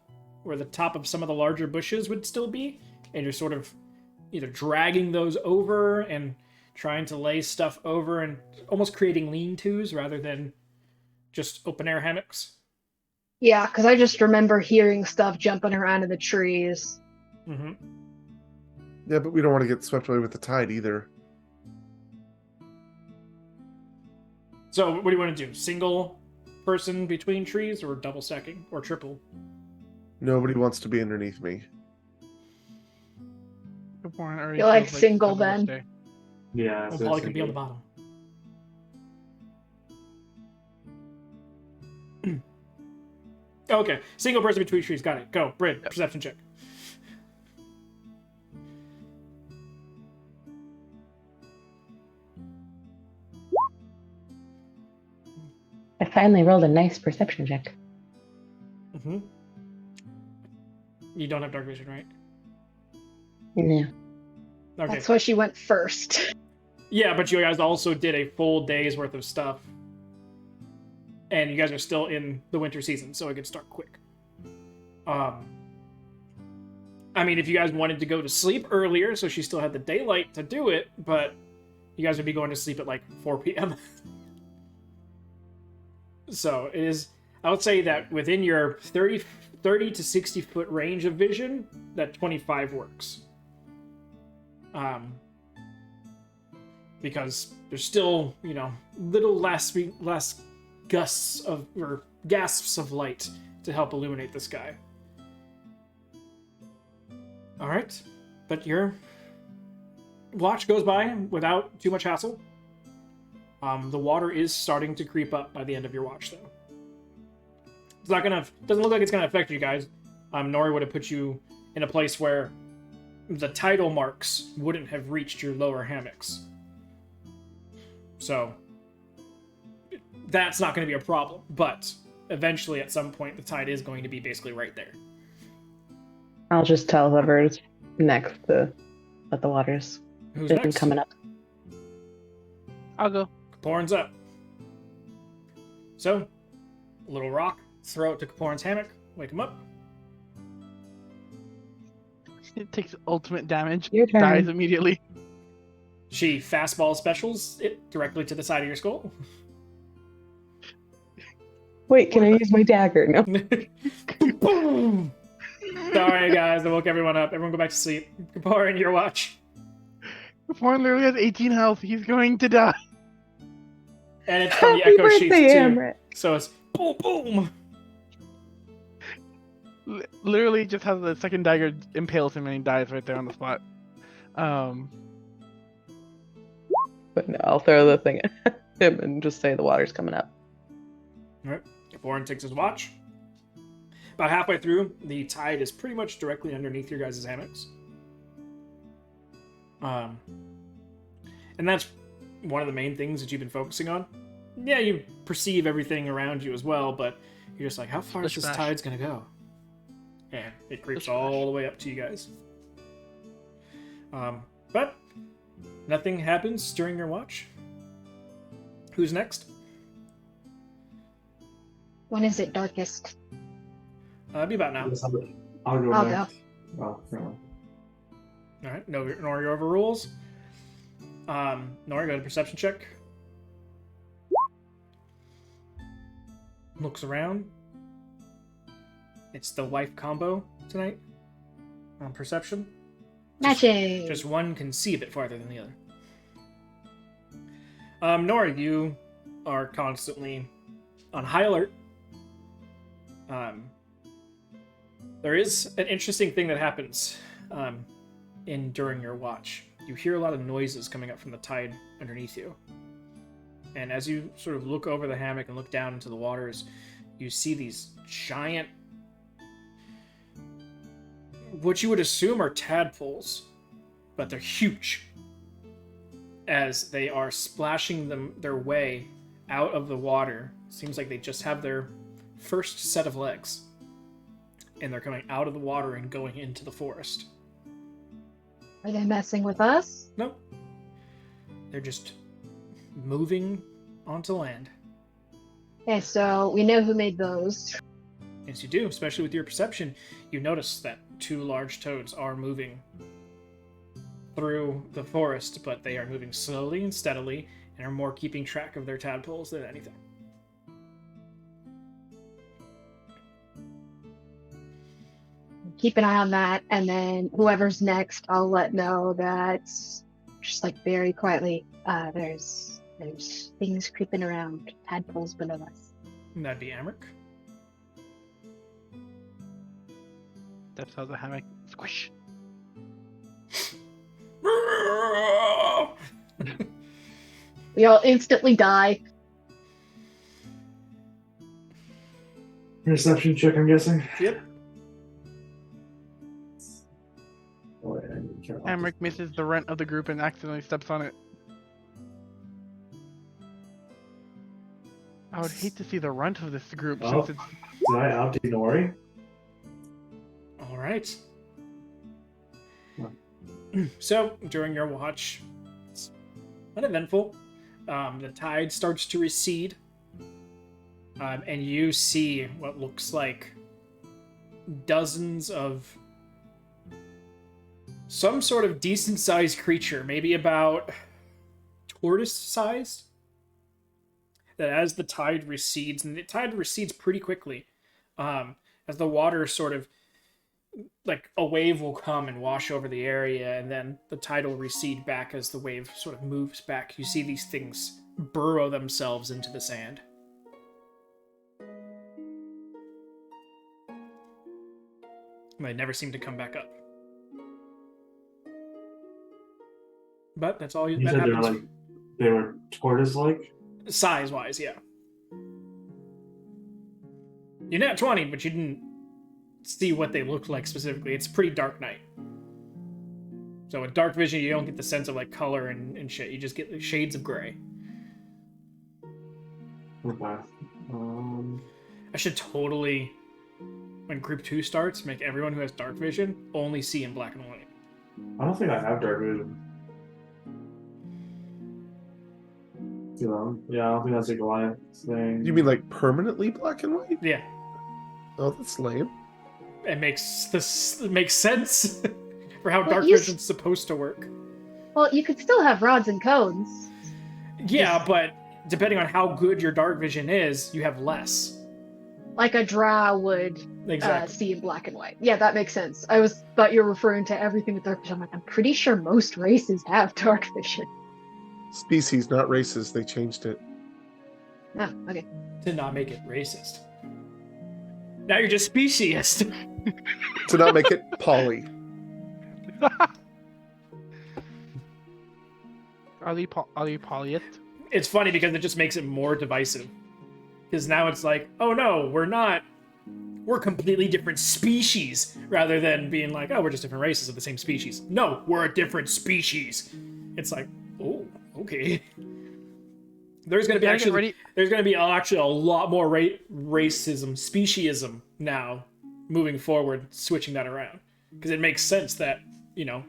where the top of some of the larger bushes would still be, and you're sort of either dragging those over and trying to lay stuff over and almost creating lean-tos rather than just open-air hammocks. Yeah, because I just remember hearing stuff jumping around in the trees. Mm-hmm. Yeah, but we don't want to get swept away with the tide either. So what do you want to do? Single person between trees, or double stacking, or triple? Nobody wants to be underneath me. Good point. Already You're like feels single the then. worst day. Yeah, Well, so Polly it's can be on the like- bottom. Okay, single person between trees. Got it. Go, Bryn. Perception check. I finally rolled a nice perception check. Mm-hmm. You don't have dark vision, right? No. Okay. That's why she went first. Yeah, but you guys also did a full day's worth of stuff. And you guys are still in the winter season, so it could start quick. I mean, if you guys wanted to go to sleep earlier, so she still had the daylight to do it, but you guys would be going to sleep at like 4 p.m. So it is, I would say that within your 30 to 60 foot range of vision, that 25 works. Because there's still, you know, little last gusts of, or gasps of light to help illuminate the sky. Alright, but your watch goes by without too much hassle. The water is starting to creep up by the end of your watch, though. It's not gonna, doesn't look like it's gonna affect you guys. Nori would have put you in a place where the tidal marks wouldn't have reached your lower hammocks. So, that's not going to be a problem, but eventually at some point the tide is going to be basically right there. I'll just tell whoever's next to let the water's Who's been next? coming up. I'll go. Kaporin's up. So, a little rock, throw it to Kaporin's hammock, wake him up. It takes ultimate damage. Your turn. Dies immediately. She fastball specials it directly to the side of your skull. Wait, can I use my dagger? No. Boom! Sorry, guys, I woke everyone up. Everyone go back to sleep. Kaporin, your watch. Kaporin literally has 18 health. He's going to die. And it's from the Happy echo sheets, birthday, too. Amrit. So it's boom, boom! Literally just has the second dagger impales him and he dies right there on the spot. But no, I'll throw the thing at him and just say the water's coming up. Alright, Kaporin takes his watch. About halfway through, the tide is pretty much directly underneath your guys' hammocks. And that's one of the main things that you've been focusing on. Yeah, you perceive everything around you as well, but you're just like, how far is Splish this splash. tide's gonna go? And it creeps Splish all splash. the way up to you guys. But nothing happens during your watch. Who's next? When is it darkest? Be about now. I'll go I'll next. Well, no. Alright, no, Nori overrules. Nori, go to perception check. Looks around. It's the wife combo tonight on perception. Matching. Just one can see a bit farther than the other. Nori, you are constantly on high alert. There is an interesting thing that happens during your watch. You hear a lot of noises coming up from the tide underneath you. And as you sort of look over the hammock and look down into the waters, you see these giant, what you would assume are tadpoles, but they're huge, as they are splashing their way out of the water. Seems like they just have their first set of legs, and they're coming out of the water and going into the forest. Are they messing with us? Nope. They're just moving onto land. Okay, so we know who made those. Yes, you do, especially with your perception. You notice that two large toads are moving through the forest, but they are moving slowly and steadily and are more keeping track of their tadpoles than anything. Keep an eye on that, and then whoever's next, I'll let know that just like very quietly, there's things creeping around, tadpoles below us. And that'd be Amric. That's how the hammock squish. We all instantly die. Perception check, I'm guessing. Yep. Oh, wait, I need to turn off Hamrick misses the runt of the group and accidentally steps on it. I would hate to see the runt of this group Oh. since it's Did I outdo Nori? All right. So, during your watch, it's uneventful. The tide starts to recede, and you see what looks like dozens of some sort of decent-sized creature, maybe about tortoise-sized, that as the tide recedes, and the tide recedes pretty quickly, as the water sort of, like a wave will come and wash over the area, and then the tide will recede back as the wave sort of moves back. You see these things burrow themselves into the sand. And they never seem to come back up. But that's all You that said happens. they were tortoise-like? Size-wise, yeah. You're not 20, but you didn't see what they looked like specifically. It's a pretty dark night. So with dark vision, you don't get the sense of like color and shit. You just get the shades of gray. Okay. I should totally, when Group 2 starts, make everyone who has dark vision only see in black and white. I don't think I have dark vision. Yeah, I don't think that's a Goliath thing. You mean like permanently black and white? Yeah, Oh, that's lame. it makes sense for how Well, dark you vision's supposed to work. Well, you could still have rods and cones. Yeah, but depending on how good your dark vision is, you have less. Like a drow would Exactly. see in black and white. Yeah, that makes sense. Thought you were referring to everything with dark vision. I'm like, I'm pretty sure most races have dark vision. Species, not races. They changed it. Oh, okay. To not make it racist. Now you're just speciest. To not make it poly. Are you polyeth? It's funny because it just makes it more divisive. Because now it's like, oh no, we're completely different species, rather than being like, oh, we're just different races of the same species. No, we're a different species. It's like, oh, okay. There's gonna be actually a lot more racism, speciesism now, moving forward, switching that around. Because it makes sense that, you know,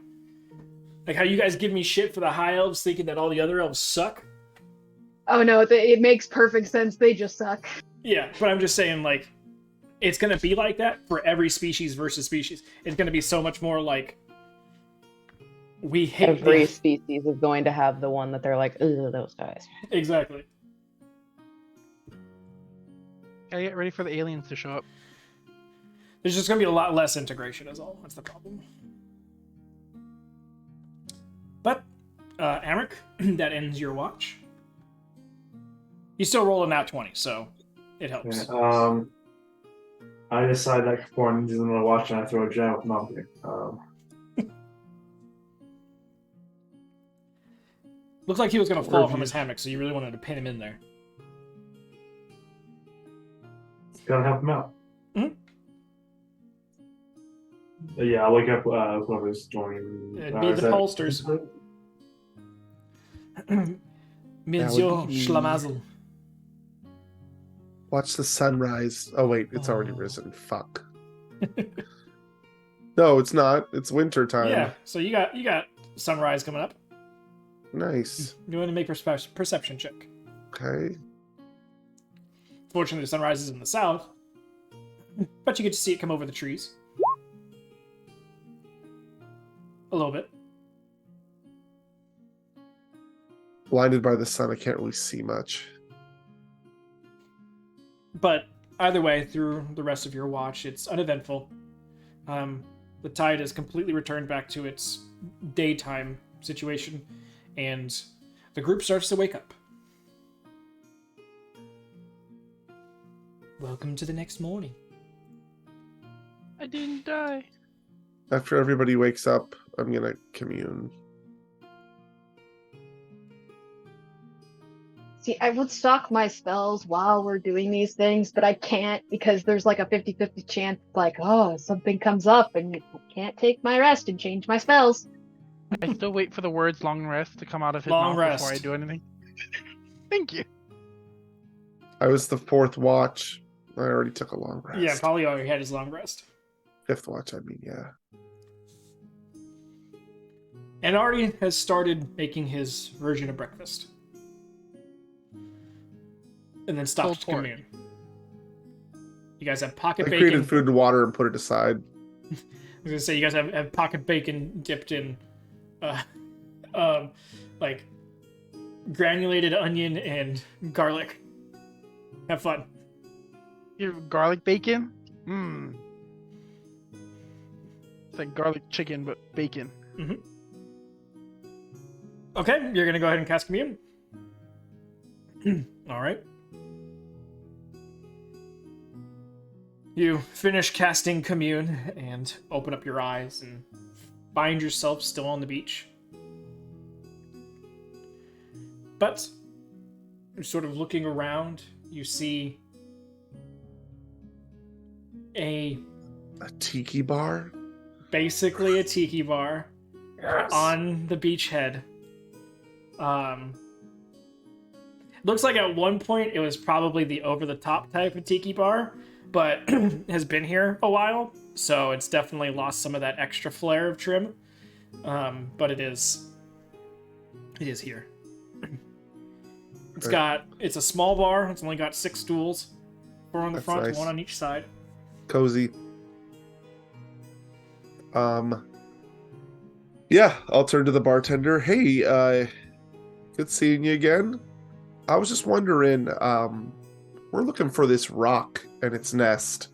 like how you guys give me shit for the high elves thinking that all the other elves suck. Oh no, it makes perfect sense. They just suck. Yeah, but I'm just saying, like, it's gonna be like that for every species versus species. It's gonna be so much more like we hate Every species is going to have the one that they're like, ugh, those guys. Exactly. Gotta get ready for the aliens to show up. There's just gonna be a lot less integration, is all. That's the problem. But, Amric, that ends your watch. You still roll a nat 20, so it helps. Yeah, I decide that Kaporn isn't gonna watch and I throw a gem with nothing. Looks like he was gonna fall from his hammock, so you really wanted to pin him in there. Gotta help him out. Mhm. Yeah, I'll wake up whoever's joining. It'd be the Polsters. Midzio be- Schlamazel. Watch the sunrise. Oh wait, it's already risen. Fuck. No, it's not. It's winter time. Yeah, so you got sunrise coming up. Nice. You want to make a perception check. Okay. Fortunately, the sunrise is in the south, but you get to see it come over the trees. A little bit. blinded by the sun. I can't really see much. But either way, through the rest of your watch, it's uneventful. The tide has completely returned back to its daytime situation, and the group starts to wake up. Welcome to the next morning. I didn't die. After everybody wakes up, I'm gonna commune. See, I would stock my spells while we're doing these things, but I can't because there's like a 50-50 chance, like, oh, something comes up and I can't take my rest and change my spells. I still wait for the words "long rest" to come out of his Long mouth rest. before I do anything. Thank you. I was the fourth watch. I already took a long rest. Yeah, probably already had his long rest. Fifth watch, I mean, yeah. And Artie has started making his version of breakfast. And then stopped to Pulled pork. commune. You guys have I pocket created bacon. food and water and put it aside. I was gonna say, you guys have pocket bacon dipped in, like, granulated onion and garlic. Have fun. Your garlic bacon? Mmm. It's like garlic chicken, but bacon. Okay, you're gonna go ahead and cast commune. All right. You finish casting commune and open up your eyes and find yourself still on the beach. But you're sort of looking around, you see A tiki bar? basically a tiki bar Yes. on the beachhead. Looks like at one point it was probably the over-the-top type of tiki bar, but has been here a while, so it's definitely lost some of that extra flair of trim. But it is here. It's a small bar. It's only got 6 stools, 4 on the That's front, nice. 1 on each side. Cozy. Yeah, I'll turn to the bartender. Hey, good seeing you again. I was just wondering, we're looking for this rock and its nest.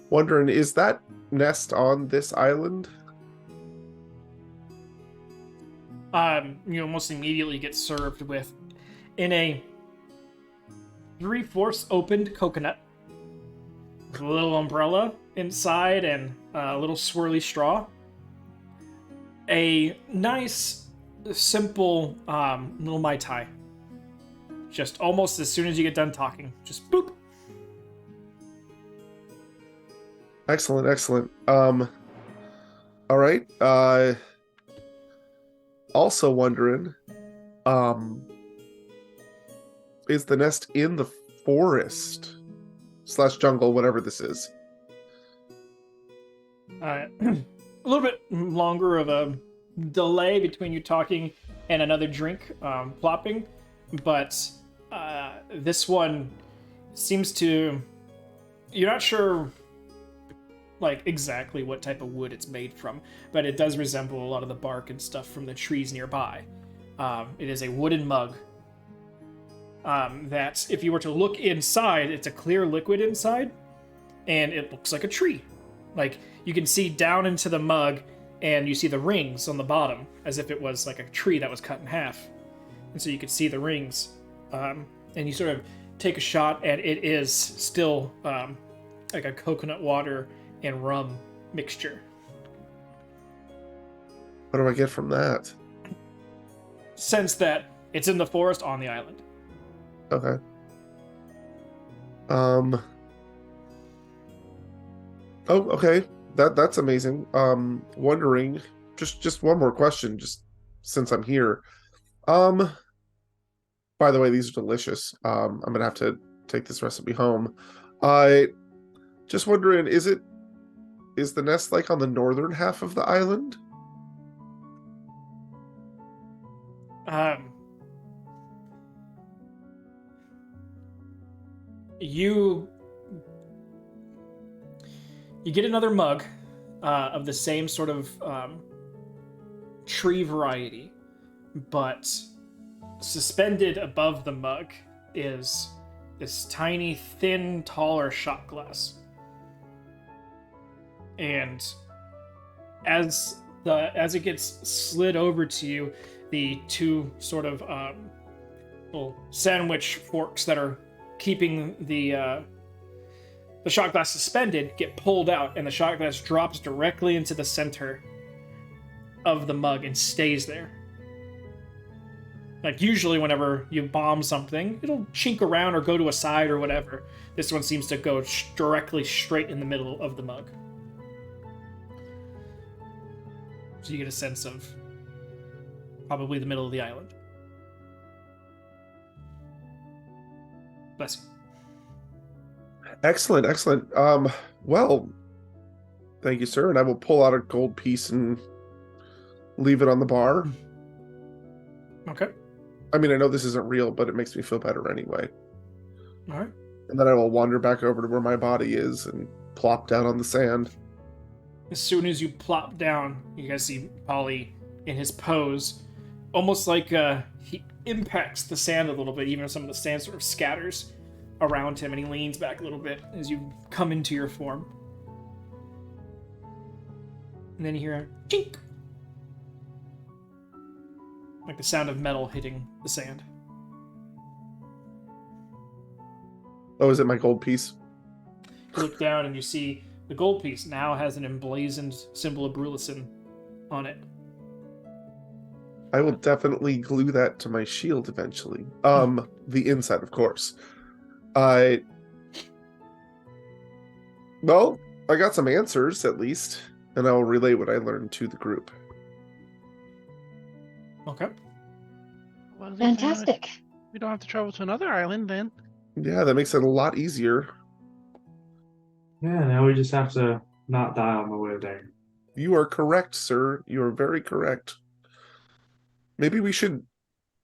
Wondering, is that nest on this island? You almost immediately get served with, in a 3/4 opened coconut, with a little umbrella inside and a little swirly straw. A nice, simple little Mai Tai. Just almost as soon as you get done talking. Just boop. Excellent, excellent. All right. Also wondering, is the nest in the forest / jungle, whatever this is? A little bit longer of a delay between you talking and another drink plopping, but this one seems to... You're not sure, like, exactly what type of wood it's made from, but it does resemble a lot of the bark and stuff from the trees nearby. It is a wooden mug that, if you were to look inside, it's a clear liquid inside, and it looks like a tree. Like, you can see down into the mug, and you see the rings on the bottom, as if it was like a tree that was cut in half. And so you could see the rings, and you sort of take a shot, and it is still like a coconut water and rum mixture. What do I get from that? Sense that it's in the forest on the island. Okay. Oh, okay. That's amazing. Wondering, just one more question, just since I'm here. By the way, these are delicious. I'm gonna have to take this recipe home. Just wondering, is the nest like on the northern half of the island? You get another mug of the same sort of tree variety, but suspended above the mug is this tiny, thin, taller shot glass. And as it gets slid over to you, the two sort of little sandwich forks that are keeping the shot glass suspended get pulled out, and the shot glass drops directly into the center of the mug and stays there. Like, usually whenever you bomb something, it'll chink around or go to a side or whatever. This one seems to go directly straight in the middle of the mug. So you get a sense of probably the middle of the island. Bless you. Excellent, excellent. Well, thank you, sir. And I will pull out a gold piece and leave it on the bar. Okay. I mean, I know this isn't real, but it makes me feel better anyway. All right. And then I will wander back over to where my body is and plop down on the sand. As soon as you plop down, you guys see Polly in his pose, almost like he impacts the sand a little bit, even if some of the sand sort of scatters around him, and he leans back a little bit as you come into your form. And then you hear a chink, like the sound of metal hitting the sand. Oh, is it my gold piece? You look down and you see the gold piece now has an emblazoned symbol of Brulison on it. I will definitely glue that to my shield eventually. The inside, of course. Well, I got some answers at least, and I will relay what I learned to the group. Okay. Well, at least Fantastic. we don't have to travel to another island then. Yeah, that makes it a lot easier. Yeah, now we just have to not die on the way there. You are correct, sir. You are very correct. Maybe we should,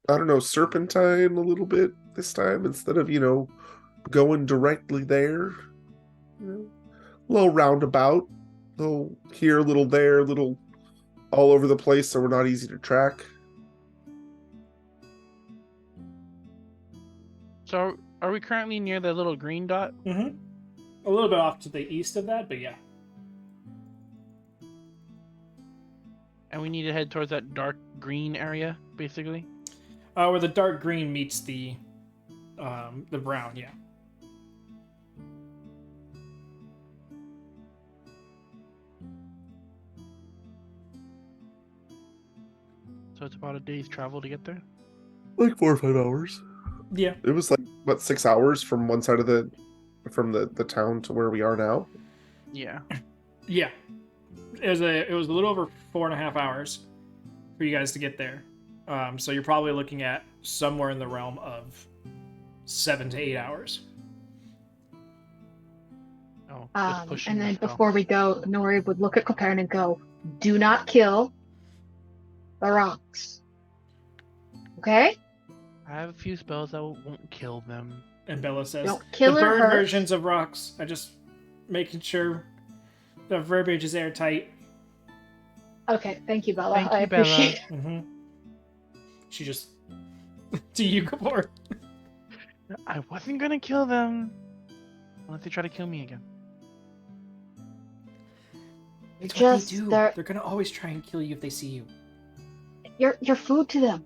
I don't know, serpentine a little bit this time instead of, going directly there. A little roundabout. A little here, a little there, a little all over the place so we're not easy to track. So, are we currently near the little green dot? Mm-hmm. A little bit off to the east of that, but yeah. And we need to head towards that dark green area, basically? Where the dark green meets the brown, yeah. So it's about a day's travel to get there? Like 4 or 5 hours. Yeah. It was like, what, 6 hours from one side of the town to where we are now? Yeah. Yeah. It was a little over 4.5 hours for you guys to get there. So you're probably looking at somewhere in the realm of 7 to 8 hours. Oh, just pushing And then this, though. before we go, Nori would look at Copain and go, "Do not kill the rocks. Okay? I have a few spells that won't kill them. And Bella says, Don't kill the or bird hurt." versions of rocks. I just making sure the verbiage is airtight. Okay, thank you, Bella. Thank I you, Bella. appreciate it. Mm-hmm. She just to you, Gabor. I wasn't gonna kill them unless they try to kill me again. It's Just what they do. they're- They're gonna always try and kill you if they see you. You're food to them.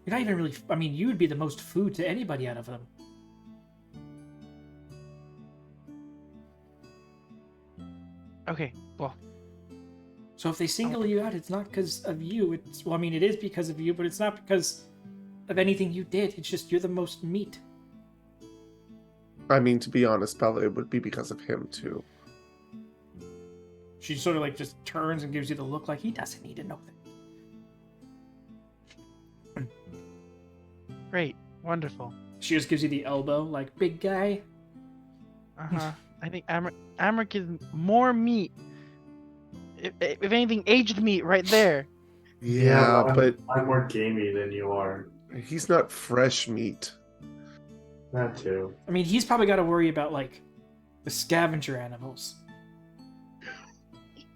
You're not even really. I mean, you would be the most food to anybody out of them. Okay, well, So if they single you out, it's not because of you. It's well, I mean, it is because of you, but it's not because of anything you did. It's just you're the most meat. I mean, to be honest, Bella, it would be because of him, too. She sort of like just turns and gives you the look like he doesn't need to know that. great, wonderful. She just gives you the elbow, like big guy. Uh-huh. I think Amric is more meat. If anything, aged meat right there. Yeah, but I'm more gamey than you are. he's not fresh meat. That too. I mean, he's probably got to worry about like the scavenger animals,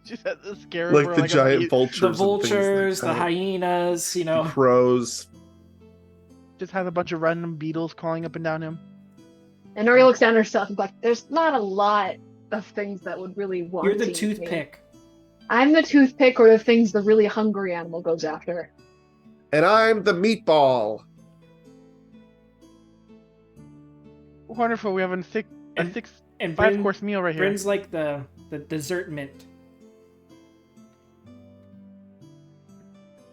Just had the scare Like the giant vultures. the and things vultures, that the kind hyenas. You of know, crows. just has a bunch of random beetles crawling up and down him. And Nori looks down at herself and is like, there's not a lot of things that would really want You're the to eat me. toothpick. I'm the toothpick or the things the really hungry animal goes after. And I'm the meatball. Wonderful. We have a And Bryn, 5-course meal right here. Bryn's like the dessert mint.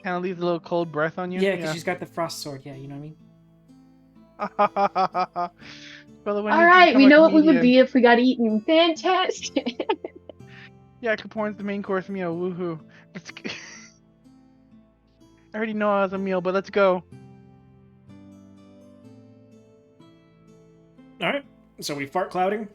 Kind of leaves a little cold breath on you. Yeah, because she's got the frost sword. Yeah, you know what I mean? Well, when All you right, become we a know what we would comedian- be if we got eaten. Fantastic. Yeah, Caporn's the main course meal. Woohoo! I already know I was a meal, but let's go. All right. So we fart clouding.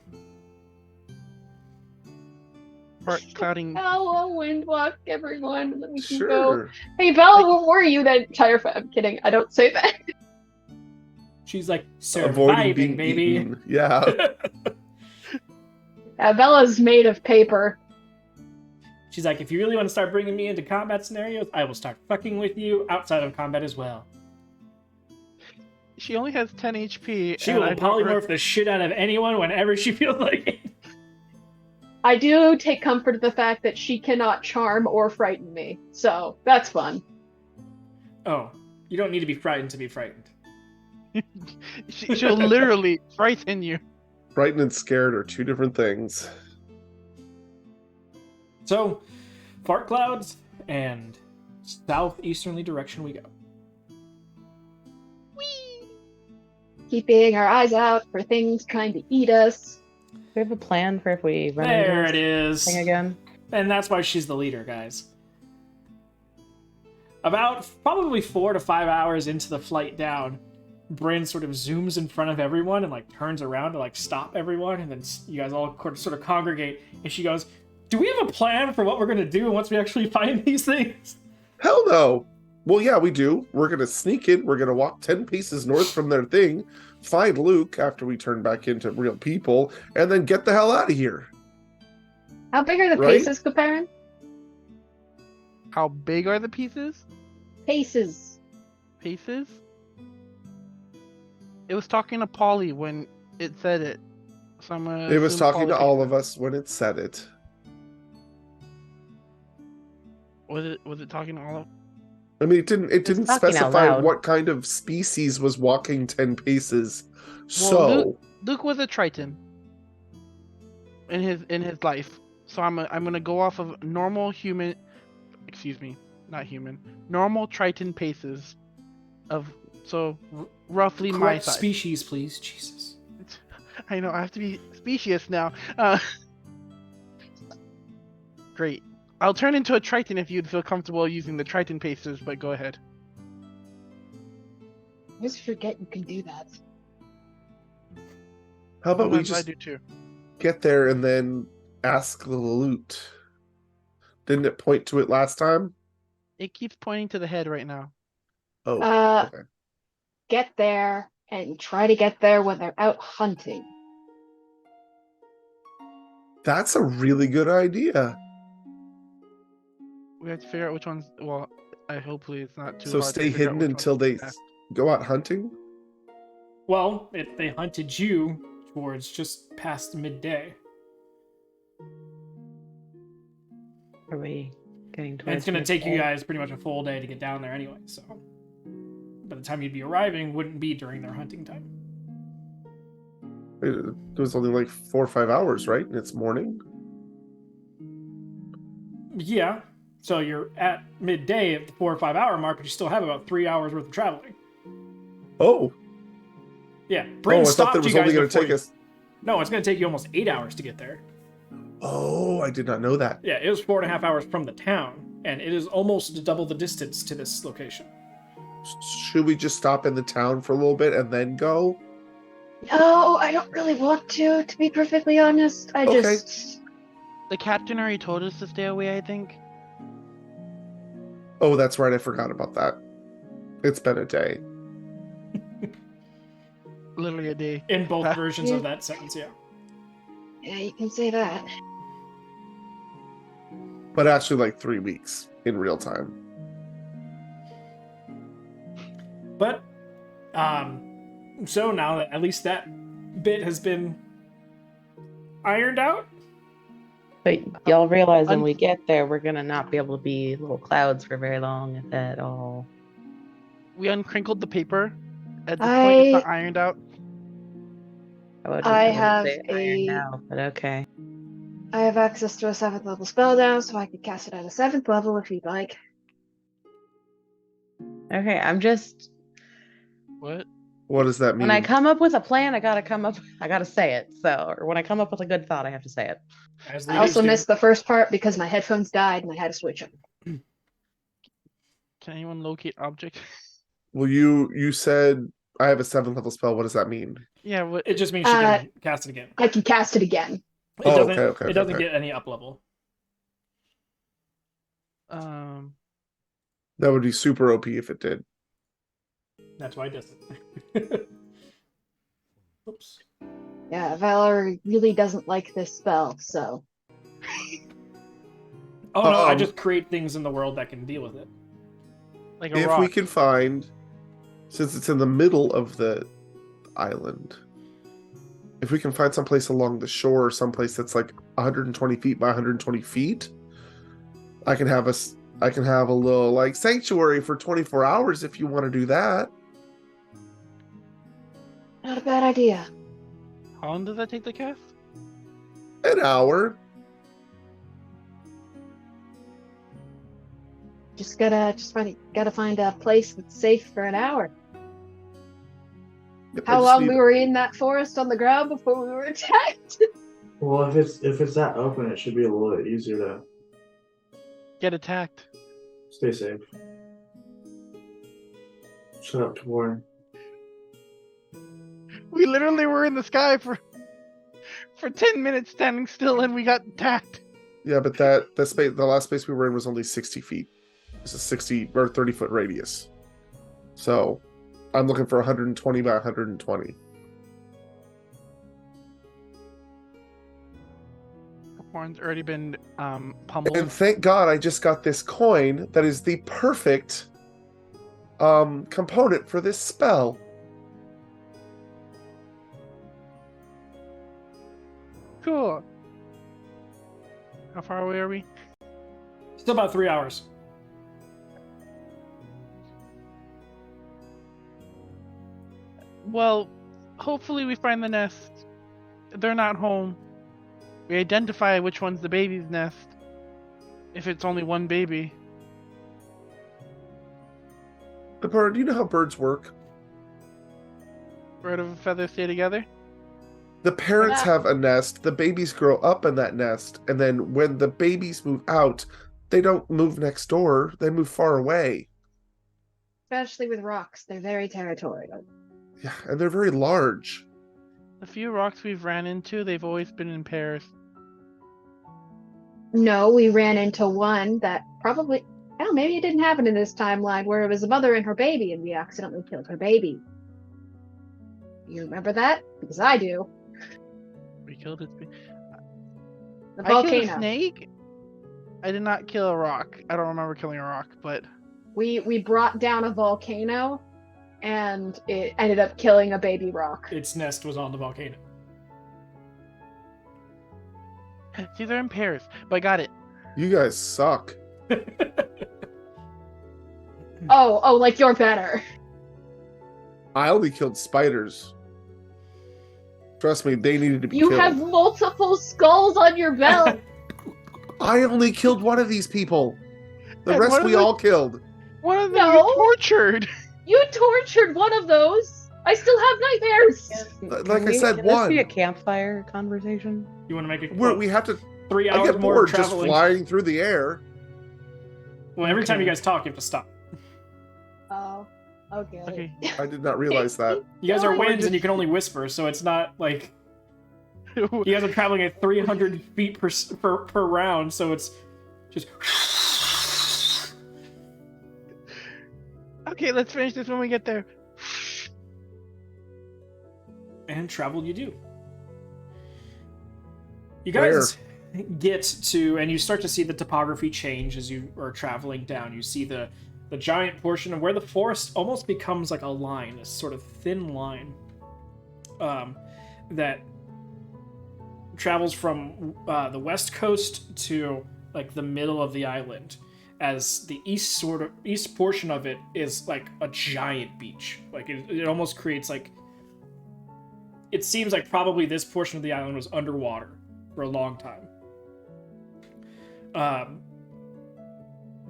Fart clouding. Bella, windwalk, everyone, and then we can go. Sure. Hey, Bella, what were you that entire I'm kidding. I don't say that. She's like Avoiding surviving, being baby. eaten. Yeah. Bella's made of paper. She's like, if you really want to start bringing me into combat scenarios, I will start fucking with you outside of combat as well. She only has 10 HP. She and will I don't polymorph the shit out of anyone whenever she feels like it. I do take comfort in the fact that she cannot charm or frighten me, so that's fun. Oh, you don't need to be frightened to be frightened. She'll literally frighten you. Frightened and scared are two different things. So, fart clouds and southeasterly direction we go. Keeping our eyes out for things trying to eat us. Do we have a plan for if we run There into it this is. thing again? And that's why she's the leader, guys. About probably 4 to 5 hours into the flight down, Bryn sort of zooms in front of everyone and like turns around to like stop everyone, and then you guys all sort of congregate, and she goes, do we have a plan for what we're going to do once we actually find these things? Hell no. Well, yeah, we do. We're going to sneak in. We're going to walk 10 paces north from their thing, find Luke after we turn back into real people, and then get the hell out of here. How big are the Right? paces, Caparin? How big are the pieces? Paces. Paces? It was talking to Polly when it said it. So I'm gonna It was assume talking to Polly- all of us when it said it. Was it talking to all of? I mean, it didn't talking out specify loud. what kind of species was walking 10 paces. Well, So, Luke was a Triton. In his life, so I'm gonna go off of normal human. Excuse me, not human. Normal Triton paces, of roughly my Correct size. species, please. Jesus. I know I have to be specious now. Great. I'll turn into a Triton if you'd feel comfortable using the Triton paces, but go ahead. I just forget you can do that. how about we Sometimes I just do too. get there and then ask the loot? Didn't it point to it last time? It keeps pointing to the head right now. Oh, okay. Get there and try to get there when they're out hunting. That's a really good idea. We have to figure out which ones. Well, hopefully it's not too So hard. to stay figure out hidden which until ones they to ask. go out hunting? Well, they hunted you towards just past midday. Are we getting And towards it's going to take you midday? guys pretty much a full day to get down there anyway, so by the time you'd be arriving, wouldn't be during their hunting time. It was only like 4 or 5 hours, right? And it's morning. Yeah, so you're at midday at the 4 or 5 hour mark, but you still have about 3 hours worth of traveling. Oh, Yeah, Bryn I thought stopped that you was guys only going to before take you- us. No, it's going to take you almost 8 hours to get there. Oh, I did not know that. Yeah, it was 4.5 hours from the town, and it is almost double the distance to this location. Should we just stop in the town for a little bit and then go? No, I don't really want to be perfectly honest. I Okay. just. The captain already told us to stay away, I think. Oh, that's right. I forgot about that. It's been a day. Literally a day. In both Huh? versions of that sentence, yeah. Yeah, you can say that. But actually, like 3 weeks in real time. But So now that at least that bit has been ironed out. But y'all realize when Un- we get there, we're gonna not be able to be little clouds for very long, if at all. We uncrinkled the paper. At this point, it's not ironed out. I wouldn't have say ironed out, but okay. I have access to a 7th level spell now, so I could cast it at a 7th level if you'd like. Okay, I'm just What? What does that mean? when I come up with a plan, I gotta say it. So, or when I come up with a good thought, I have to say it. As I leaders also do. missed the first part because my headphones died and I had to switch them. Can anyone locate object? Well, you said I have a 7th level spell. What does that mean? Yeah. What? It just means she can cast it again. I can cast it again. It Oh, doesn't, okay, it doesn't okay. get any up level. That would be super OP if it did. That's why it does it. Oops. Yeah, Valor really doesn't like this spell, so. Oh no, I just create things in the world that can deal with it. Like a If rock. we can find, since it's in the middle of the island, if we can find someplace along the shore or someplace that's like 120 feet by 120 feet, I can have a little like sanctuary for 24 hours if you want to do that. Not a bad idea. How long does that take to cast? An hour. Gotta find a place that's safe for an hour. Yep, I How just long need- we were in that forest on the ground before we were attacked? Well, if it's that open, it should be a little bit easier to Get attacked. stay safe. Shut up, Torin. We literally were in the sky for 10 minutes standing still, and we got attacked. Yeah, but the last space we were in was only 60 feet. It's a 60 or 30-foot radius. So I'm looking for 120 by 120. Horn's already been pummeled. And thank God I just got this coin that is the perfect component for this spell. Cool. How far away are we? Still about 3 hours. Well, hopefully we find the nest. They're not home. We identify which one's the baby's nest. If it's only one baby. But Bird, do you know how birds work? Bird of a feather stay together? The parents Yeah. have a nest, the babies grow up in that nest, and then when the babies move out, they don't move next door, they move far away. Especially with rocks, they're very territorial. Yeah, and they're very large. The few rocks we've ran into, they've always been in pairs. No, we ran into one that probably, oh, maybe it didn't happen in this timeline where it was a mother and her baby and we accidentally killed her baby. You remember that? Because I do. We killed its baby. The I killed a volcano. snake? I did not kill a rock. I don't remember killing a rock, but... We brought down a volcano and it ended up killing a baby rock. Its nest was on the volcano. See, they're in pairs, but I got it. You guys suck. Oh, like you're better. I only killed spiders. Trust me, they needed to be You killed. have multiple skulls on your belt. I only killed one of these people. The And rest one of we the- all killed. One of them No. you tortured! You tortured one of those. I still have nightmares. Like I said, can this be a one. campfire conversation? You want to make it We have to. 3 I hours get more bored just traveling? flying through the air. Well, every time you Okay. guys talk, you have to stop. Oh, okay. Okay. I did not realize that. You guys are No, winds and you can only whisper, so it's not like you guys are traveling at 300 feet per round, so it's just. Okay, let's finish this when we get there. And travel you do. You guys get to, and you start to see the topography change as you are traveling down. You see the the giant portion of where the forest almost becomes like a line, this sort of thin line that travels from the west coast to like the middle of the island, as the east portion of it is like a giant beach. Like it almost creates like, it seems like probably this portion of the island was underwater for a long time.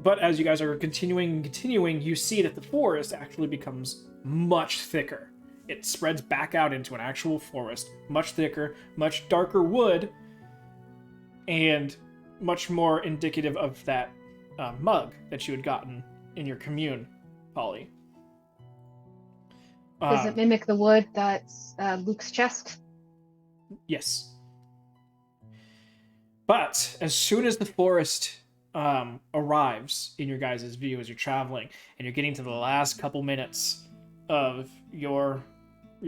But as you guys are continuing, you see that the forest actually becomes much thicker. It spreads back out into an actual forest, much thicker, much darker wood, and much more indicative of that mug that you had gotten in your commune, Polly. Does it mimic the wood that's Luke's chest? Yes. But as soon as the forest arrives in your guys' view as you're traveling, and you're getting to the last couple minutes of your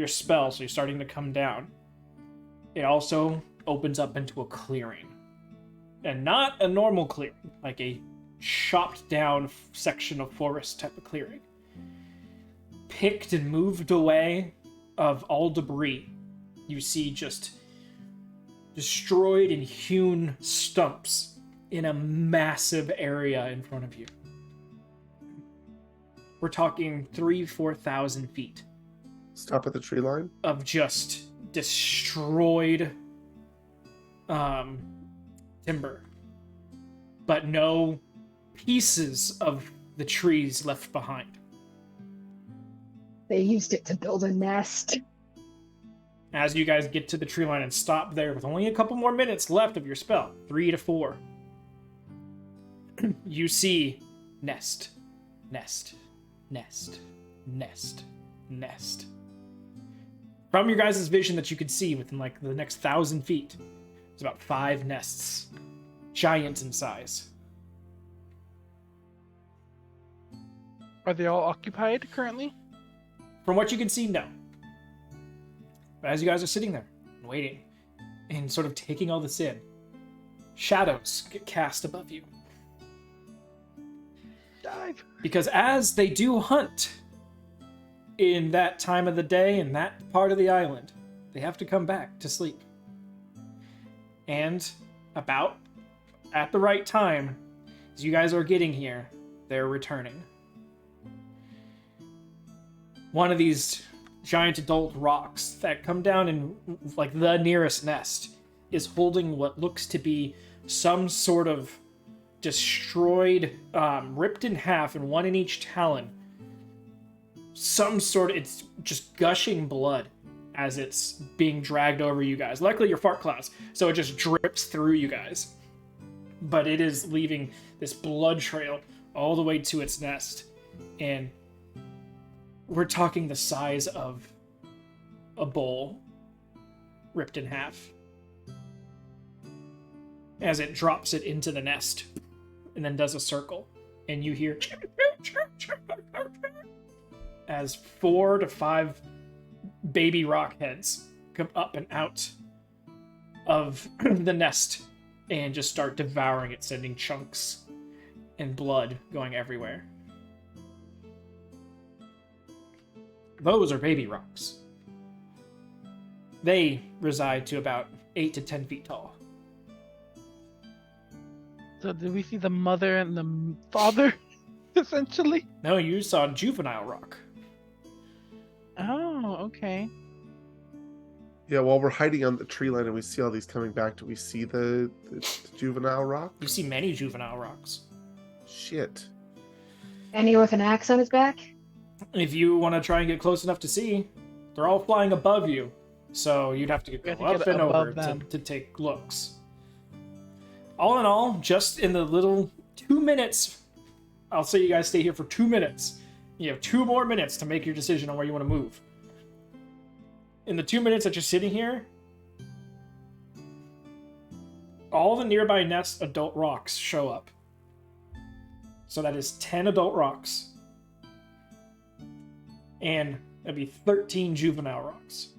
spell, so you're starting to come down, it also opens up into a clearing. And not a normal clearing, like a chopped down section of forest type of clearing. Picked and moved away of all debris, you see just destroyed and hewn stumps in a massive area in front of you. We're talking 3,000-4,000 feet. Stop at the tree line? Of just destroyed timber. But no pieces of the trees left behind. They used it to build a nest. As you guys get to the tree line and stop there with only a couple more minutes left of your spell, 3 to 4, you see nest, nest, nest, nest, nest. From your guys' vision that you could see within like the next 1,000 feet, there's about 5 nests, giant in size. Are they all occupied currently? From what you can see, no. But as you guys are sitting there, waiting, and sort of taking all this in, shadows get cast above you. Dive. Because as they do hunt in that time of the day and that part of the island, they have to come back to sleep. And about at the right time, as you guys are getting here, they're returning. One of these giant adult rocks that come down in like the nearest nest is holding what looks to be some sort of destroyed, ripped in half and one in each talon. It's just gushing blood as it's being dragged over you guys. Luckily you're fart clouds, so it just drips through you guys. But it is leaving this blood trail all the way to its nest. And we're talking the size of a bowl ripped in half. As it drops it into the nest and then does a circle. And you hear as 4 to 5 baby rock heads come up and out of the nest and just start devouring it, sending chunks and blood going everywhere. Those are baby rocks. They reside to about 8 to 10 feet tall. So did we see the mother and the father, essentially? No, you saw juvenile rock. Oh, okay. Yeah, while we're hiding on the tree line and we see all these coming back, do we see the juvenile rock? You see many juvenile rocks. Shit. Any with an axe on his back? If you want to try and get close enough to see, they're all flying above you. So you'd have to go have to up get and over above them. to take looks. All in all, just in the little 2 minutes, I'll say you guys stay here for 2 minutes. You have 2 more minutes to make your decision on where you want to move. In the 2 minutes that you're sitting here, all the nearby nest adult rocks show up. So that is 10 adult rocks. And that'd be 13 juvenile rocks.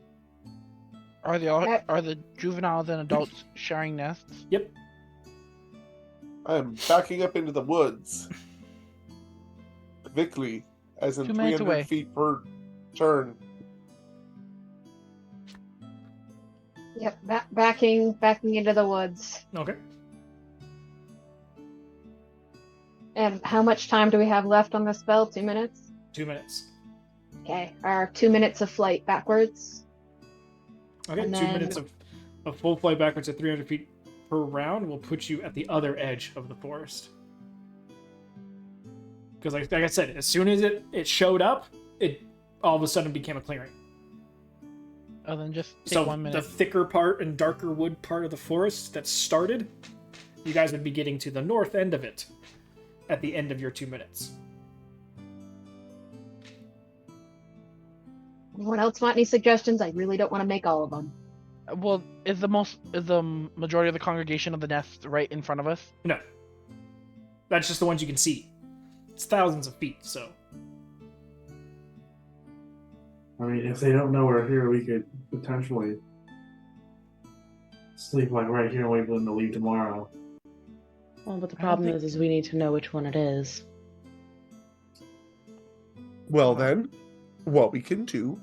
Are the juveniles and adults sharing nests? quickly, as in 2 minutes 300 away. feet per turn. Yep, backing into the woods. Okay. And how much time do we have left on the spell? 2 minutes? 2 minutes. Okay, our 2 minutes of flight backwards. Okay, And 2 then- minutes of full flight backwards at 300 feet per round will put you at the other edge of the forest. Because, like I said, as soon as it showed up, it all of a sudden became a clearing. Oh, then just take So 1 minute. the thicker part and darker wood part of the forest that started, you guys would be getting to the north end of it at the end of your 2 minutes. Anyone else want any suggestions? I really don't want to make all of them. Well, is the majority of the congregation of the nest right in front of us? No. That's just the ones you can see. It's thousands of feet, so. I mean, if they don't know we're here, we could potentially sleep like right here and wait for them to leave tomorrow. Well, but the I don't problem think- is we need to know which one it is. Well, then, what we can do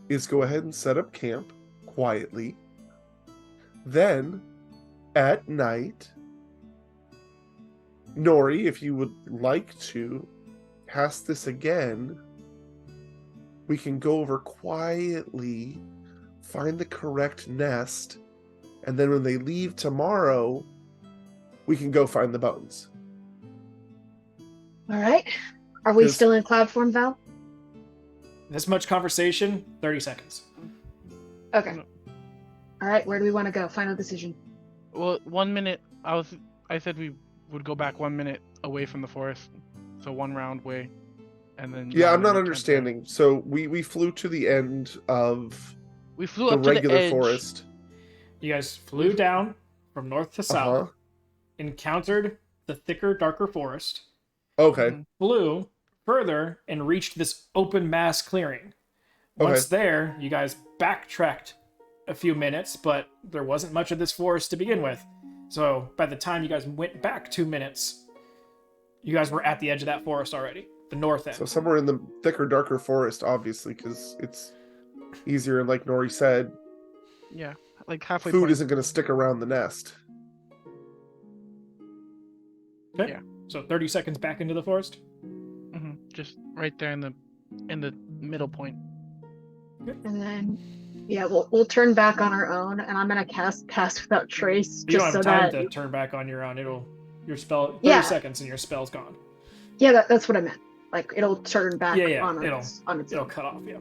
is go ahead and set up camp quietly. Then, at night, Nori, if you would like to cast this again, we can go over quietly, find the correct nest, and then when they leave tomorrow, we can go find the bones. All right. Are we Yes. still in cloud form, Val? This much conversation, 30 seconds. Okay. All right. Where do we want to go? Final decision. Well, 1 minute. I said we would go back 1 minute away from the forest, so 1 round way, and then. Yeah, I'm not return to- understanding. So we flew to the end of We flew the up to the regular edge. forest. You guys flew down from north to south, Uh-huh. encountered the thicker, darker forest, Okay. Mhm. flew further, and reached this open mass clearing. Once there, you guys backtracked a few minutes, but there wasn't much of this forest to begin with. So by the time you guys went back 2 minutes, you guys were at the edge of that forest already, the north end. So somewhere in the thicker, darker forest, obviously, because it's easier. And like Nori said, Yeah, like halfway. food point. isn't going to stick around the nest. Okay. Yeah. So 30 seconds back into the forest. Just right there in the middle point. And then, yeah, we'll turn back on our own, and I'm gonna cast Pass Without Trace You don't just so have time that. to turn back on your own. Your spell 30 Yeah. seconds and your spell's gone. Yeah, that's what I meant. Like it'll turn back Yeah, on it'll- its It'll own. cut off, yeah.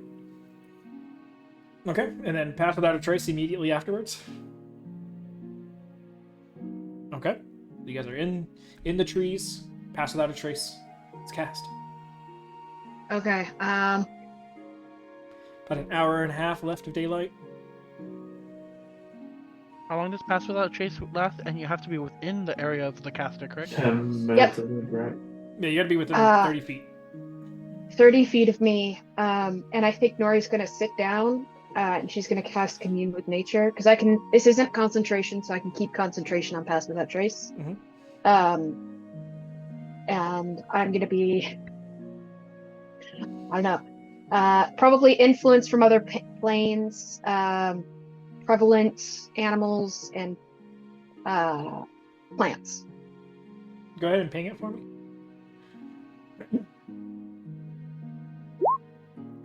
Okay, and then pass without a trace immediately afterwards. Okay, you guys are in the trees. Pass without a trace. It's cast. Okay. About an hour and a half left of daylight. How long does pass without trace last? And you have to be within the area of the caster, correct? 10 minutes, I think, right? Yeah, you gotta be within Uh, 30 feet. 30 feet of me. And I think Nori's gonna sit down. And she's gonna cast Commune with Nature because I can. This isn't concentration, so I can keep concentration on Pass Without Trace. Mhm. And I'm gonna be. I don't know. Probably influence from other planes, prevalent animals, and plants. Go ahead and ping it for me.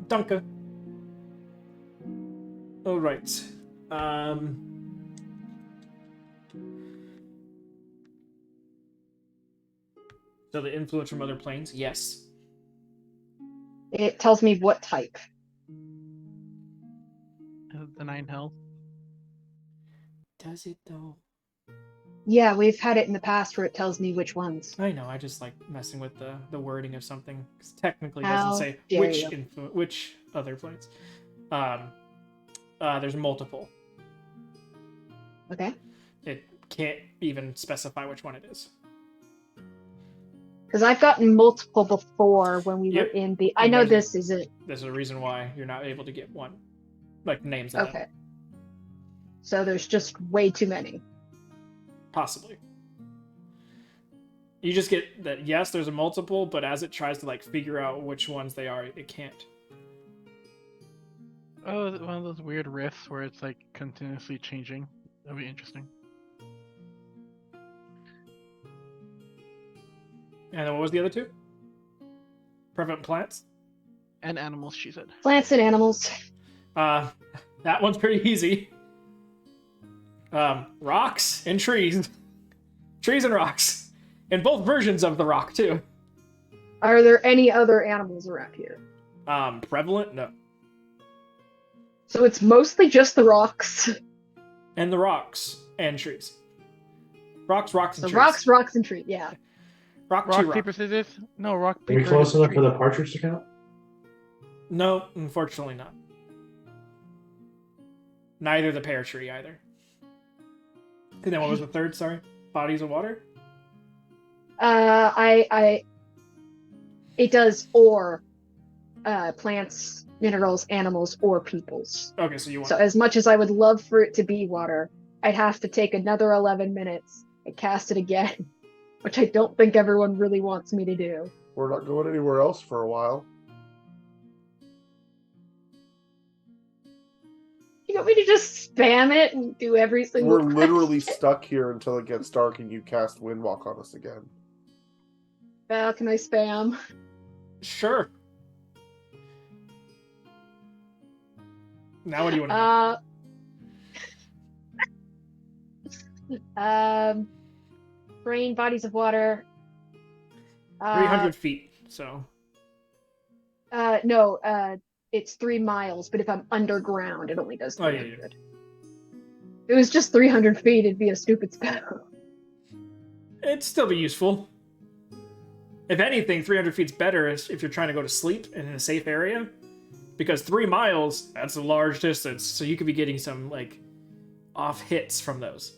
Danke. All right. So the influence from other planes, yes. It tells me what type. The 9 health. Does it though? Yeah, we've had it in the past where it tells me which ones. I know. I just like messing with the wording of something because technically it How doesn't say dare which you. which other planes. There's multiple. Okay. It can't even specify which one it is. Because I've gotten multiple before when we Yep. were in the. I And know there's- this isn't. There's a reason why you're not able to get one, like names of them. Okay. So there's just way too many. Possibly. You just get that, yes, there's a multiple, but as it tries to, like, figure out which ones they are, it can't. Oh, is it one of those weird rifts where it's like continuously changing? That'd be interesting. And then what was the other two? Prevalent plants? And animals, she said. Plants and animals. That one's pretty easy. Rocks and trees. Trees and rocks. And both versions of the rock, too. Are there any other animals around here? Prevalent? No. So it's mostly just the rocks. And the rocks and trees. Rocks, and So trees. rocks, and trees. Yeah. Rock, Rock, tree, rock. paper, scissors? No, rock, Are paper. we close enough tree. for the partridge to count? No, unfortunately not. Neither the pear tree either. And then what was the third? Sorry, bodies of water. It does or plants, minerals, animals, or peoples. Okay, so you want. So as much as I would love for it to be water, I'd have to take another 11 minutes and cast it again, which I don't think everyone really wants me to do. We're not going anywhere else for a while. You want me to just spam it and do every single We're literally question? stuck here until it gets dark and you cast Windwalk on us again. Can I spam? Sure. Now what do you want to Brain, bodies of water. know? 300 feet. So. No, it's 3 miles, but if I'm underground, it only does 300. Oh, yeah. If it was just 300 feet, it'd be a stupid spell. It'd still be useful. If anything, 300 feet's better if you're trying to go to sleep in a safe area. Because 3 miles, that's a large distance, so you could be getting some, like, off hits from those.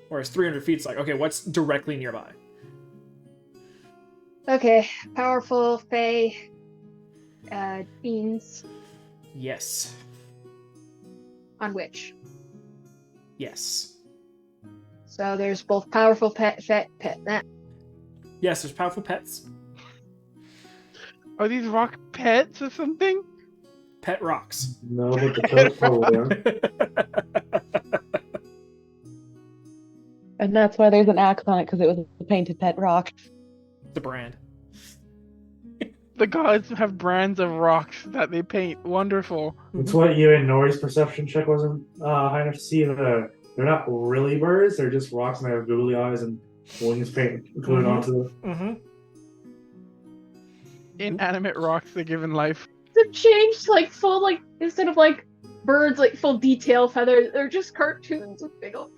Whereas 300 feet's like, okay, what's directly nearby? Okay, powerful, Fae, beans. Yes. On which? Yes. So there's both powerful pet. Yes, there's powerful pets. Are these rock pets or something? Pet rocks. No, but the toad's probably are. And that's why there's an axe on it, because it was a painted pet rock. The brand. The gods have brands of rocks that they paint. Wonderful. That's what you and Nori's perception check wasn't high enough to see. They're not really birds, they're just rocks and they have googly eyes and wings paint glued onto them. Mm-hmm. Inanimate rocks they're given life. They've changed like full, like, instead of like birds, like full detail feathers, they're just cartoons with big old.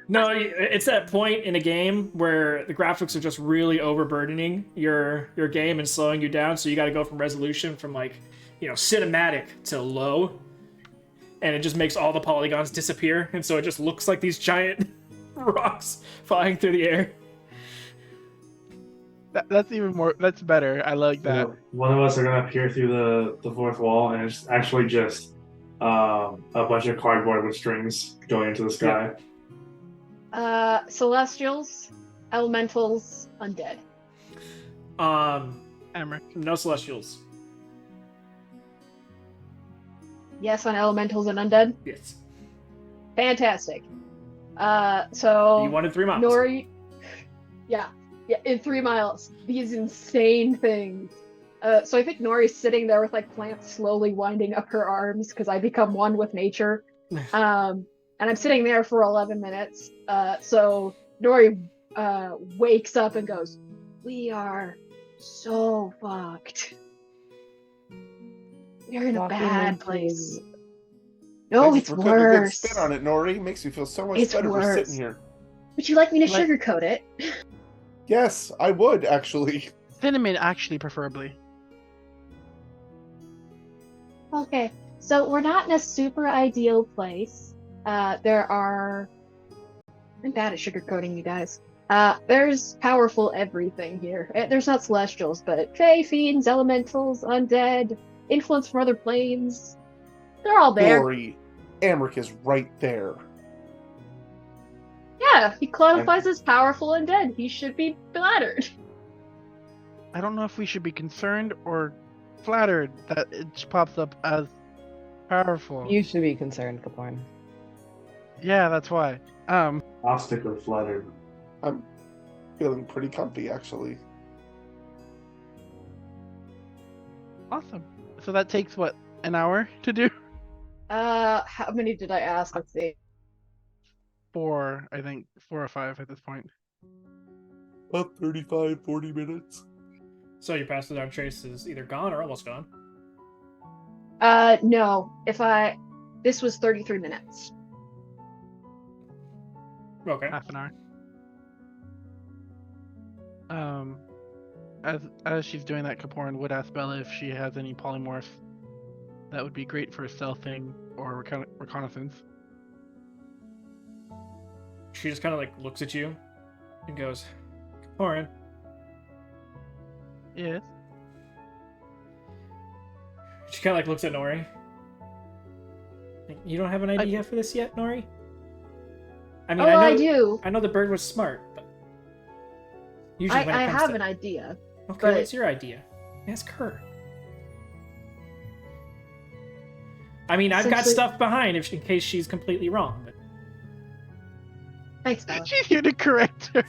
No, it's that point in a game where the graphics are just really overburdening your game and slowing you down, so you got to go from resolution from, like, cinematic to low, and it just makes all the polygons disappear, and so it just looks like these giant rocks flying through the air. That's even more. That's better. I like that. One of us are gonna peer through the fourth wall, and it's actually just a bunch of cardboard with strings going into the sky. Celestials, elementals, undead. Emmerich. No celestials. Yes on elementals and undead. Yes. Fantastic. So You wanted 3 miles. Nori, yeah, in 3 miles, these insane things. So I think Nori's sitting there with like plants slowly winding up her arms because I become one with nature. And I'm sitting there for 11 minutes. So Nori wakes up and goes, "We are so fucked. We're in a Walking bad into- place." No, Thanks it's for putting a good worse. spin on it, Nori. Makes me feel so much It's better for worse. sitting here. Would you like me to Like- sugarcoat it? Yes, I would actually. Cinnamon, actually, preferably. Okay, so we're not in a super ideal place. There are... I'm bad at sugarcoating, you guys. There's powerful everything here. There's not celestials, but fae, fiends, elementals, undead, influence from other planes. They're all there. Nori, Amric is right there. Yeah, Yeah, he qualifies as powerful and dead. He should be flattered. I don't know if we should be concerned or flattered that it just pops up as powerful. You should be concerned, Caporn. Yeah, that's why. I'll stick with flattered. I'm feeling pretty comfy, actually. Awesome. So that takes what, an hour to do? How many did I ask? Let's see. 4, I think. 4 or 5 at this point. About 35, 40 minutes. So your pass without trace is either gone or almost gone. No. This was 33 minutes. Okay. Half an hour. As she's doing that, Caporn would ask Bella if she has any polymorphs that would be great for stealthing or reconnaissance. She just kind of like looks at you and goes, Corin, Yes. she kind of like looks at Nori. Like, you don't have an idea for this yet, Nori? I mean, I do. I know the bird was smart, but usually when it I comes have to... an idea. Okay, but- what's your idea? Ask her. I mean, I've got Essentially- stuff behind in case she's completely wrong, but Thanks, Bella. She's here to correct her.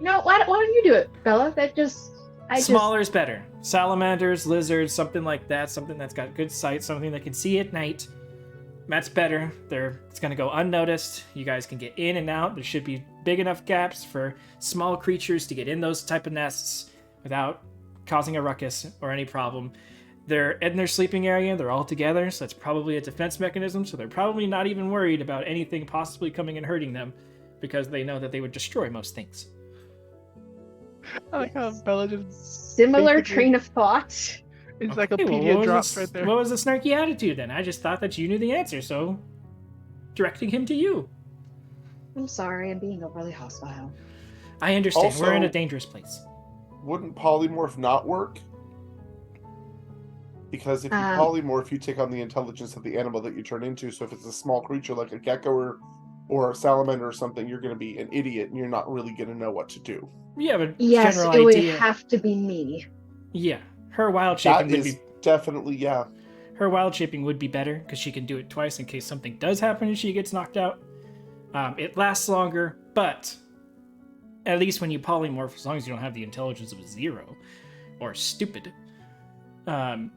No, why don't you do it, Bella? smaller is better. Salamanders, lizards, something like that. Something that's got good sight, something that can see at night. That's better. It's going to go unnoticed. You guys can get in and out. There should be big enough gaps for small creatures to get in those type of nests without causing a ruckus or any problem. They're in their sleeping area. They're all together, so that's probably a defense mechanism. So they're probably not even worried about anything possibly coming and hurting them because they know that they would destroy most things. I like how Bella just Similar basically- train of thought. encyclopedia what drops right there. What was the snarky attitude then? I just thought that you knew the answer, so directing him to you. I'm sorry, I'm being overly hostile. I understand. Also- We're in a dangerous place. Wouldn't polymorph not work? Because if you polymorph, you take on the intelligence of the animal that you turn into. So if it's a small creature like a gecko or a salamander or something, you're going to be an idiot and you're not really going to know what to do. Yeah, but Yes, general it would idea. have to be me. Yeah, her wild That shaping would is be definitely, yeah. her wild shaping would be better because she can do it twice in case something does happen and she gets knocked out. It lasts longer, but at least when you polymorph, as long as you don't have the intelligence of a 0 or stupid,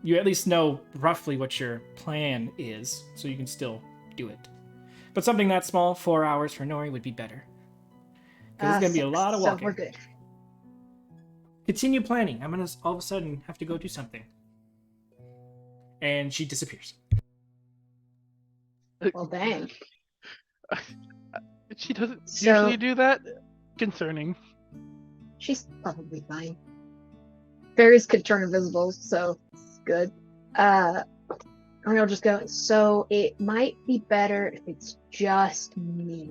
you at least know roughly what your plan is, so you can still do it. But something that small, 4 hours for Nori would be better. Because it's going to be a 6, lot of walking. So we're good. Continue planning. I'm going to all of a sudden have to go do something. And she disappears. Well, dang. She doesn't So- usually do that. Concerning. She's probably fine. Fairies could turn invisible, so it's good. And I'll just go. So it might be better if it's just me.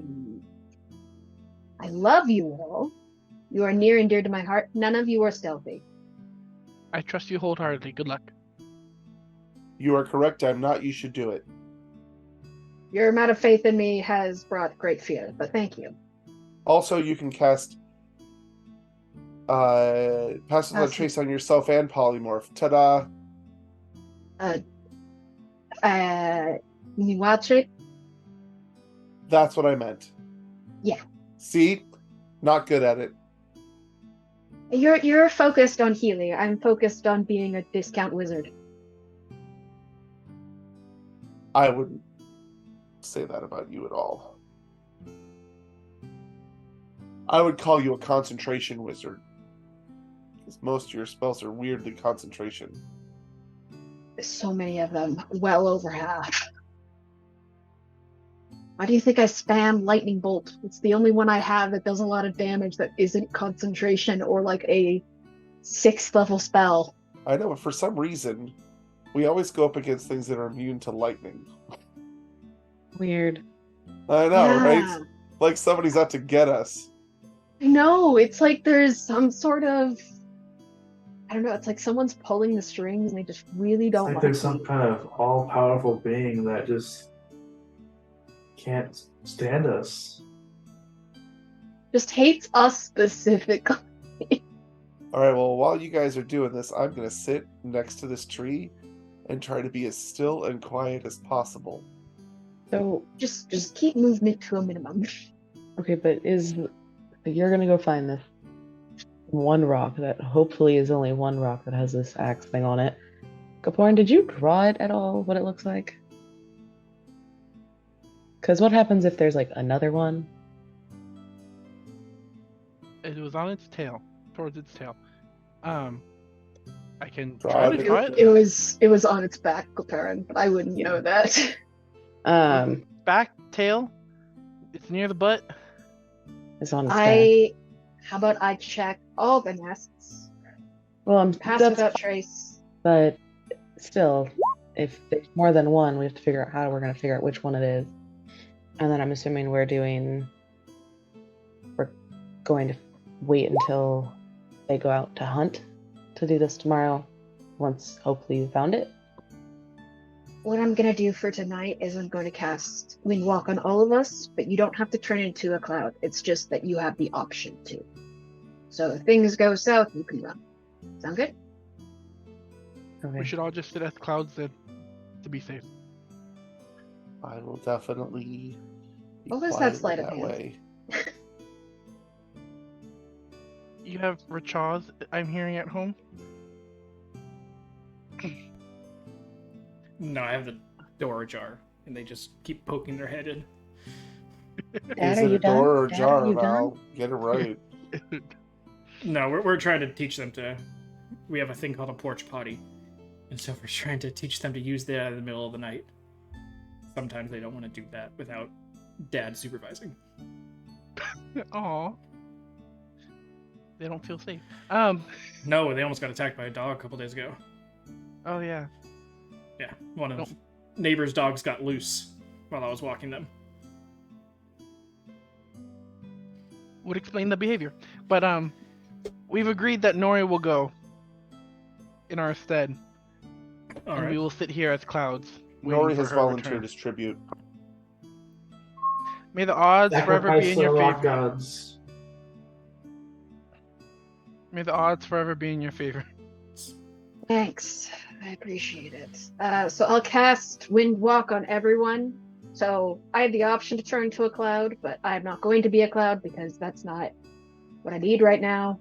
I love you all. You are near and dear to my heart. None of you are stealthy. I trust you wholeheartedly. Good luck. You are correct. I'm not. You should do it. Your amount of faith in me has brought great fear, but thank you. Also, you can cast Pass Without Trace on yourself and polymorph. Ta-da! You mean wild shape? That's what I meant. Yeah. See? Not good at it. You're focused on healing. I'm focused on being a discount wizard. I wouldn't say that about you at all. I would call you a concentration wizard. Because most of your spells are weirdly concentration. So many of them. Well over half. Why do you think I spam lightning bolt? It's the only one I have that does a lot of damage that isn't concentration or like a 6th level spell. I know, but for some reason, we always go up against things that are immune to lightning. Weird. I know, Yeah. right? Like somebody's out to get us. No, it's like there's some sort of, I don't know, it's like someone's pulling the strings and they just really It's don't like like there's me. some kind of all-powerful being that just can't stand us. Just hates us specifically. All right, well, while you guys are doing this, I'm going to sit next to this tree and try to be as still and quiet as possible. So, Just keep movement to a minimum. okay, but you're gonna go find this one rock that hopefully is only one rock that has this axe thing on it. Kaporn, did you draw it at all, what it looks like? Because what happens if there's like another one? It was on its tail, towards its tail. I can Draw try it. to draw it. It was on its back, Perrin, but I wouldn't know that. Back, tail. It's near the butt. It's on its back. How about I check all the nests? Well, Pass that's without fine, trace. but still, if there's more than one, we have to figure out how we're gonna figure out which one it is. And then I'm assuming we're going to wait until they go out to hunt to do this tomorrow, once hopefully you found it. What I'm gonna do for tonight is I'm going to cast Windwalk on all of us, but you don't have to turn into a cloud. It's just that you have the option to. So if things go south, you can run. Sound good? Okay. We should all just sit as clouds then, to be safe. I will definitely be What was that quiet sleight of that hand? way. You have Rachaz, I'm hearing at home. No, I have the door ajar, and they just keep poking their head in. Dad, Is are it you a door done? or a Dad, jar, are you Val? done? Get it right. No, we're trying to teach them to. We have a thing called a porch potty, and so we're trying to teach them to use that in the middle of the night. Sometimes they don't want to do that without Dad supervising. Aw. They don't feel safe. No, they almost got attacked by a dog a couple days ago. Oh yeah. Yeah, one of Nope. neighbor's dogs got loose while I was walking them. Would explain the behavior. But we've agreed that Nori will go in our stead. All and right. we will sit here as clouds. waiting Nori for has her volunteered return. as tribute. May the odds forever be Sacrifice in to the your rock favor. gods. May the odds forever be in your favor. Thanks. I appreciate it. So I'll cast Windwalk on everyone. So I have the option to turn into a cloud, but I'm not going to be a cloud because that's not what I need right now.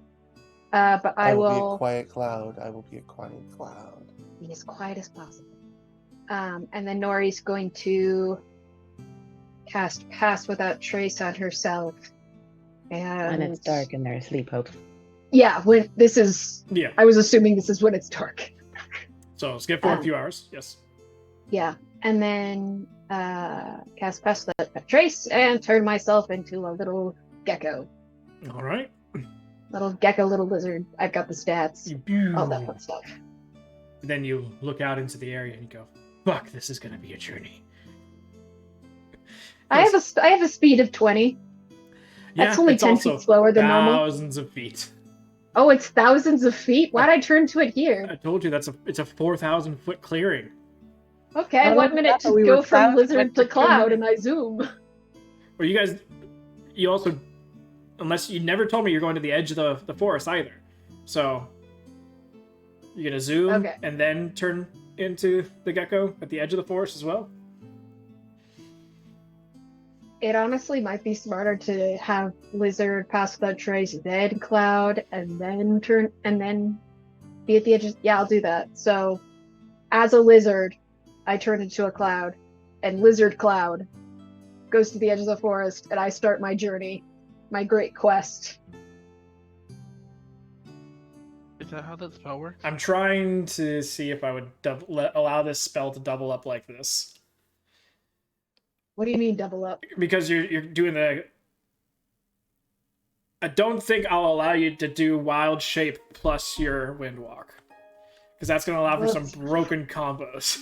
But I will be a will quiet cloud. I will be a quiet cloud. be as quiet as possible. And then Nori's going to cast Pass Without Trace on herself. And it's dark and they're asleep, hopefully. Yeah, this is. Yeah. I was assuming this is when it's dark. So skip forward a few hours. Yes. Yeah, and then cast Pass Without Trace and turn myself into a little gecko. All right. Little gecko, little lizard. I've got the stats. All that fun stuff. Then you look out into the area and you go, "Fuck, this is gonna be a journey." I have a speed of 20. That's only it's 10 also feet slower than normal. thousands of feet. Oh, it's thousands of feet? Why'd I turn to it I here? told you it's a 4,000 foot clearing. Okay, Oh, 1 minute I thought to we go were from cloud, lizard went to to cloud, human. and I zoom. Or you also, unless you never told me you're going to the edge of the forest either. So you're gonna zoom Okay. and then turn into the gecko at the edge of the forest as well. It honestly might be smarter to have lizard Pass Without Trace, then cloud, and then be at the edges. Yeah, I'll do that. So, as a lizard, I turn into a cloud, and lizard cloud goes to the edge of the forest, and I start my journey, my great quest. Is that how that spell works? I'm trying to see if I would allow this spell to double up like this. What do you mean double up? Because you're doing the. I don't think I'll allow you to do wild shape plus your wind walk, because that's going to allow for some broken combos.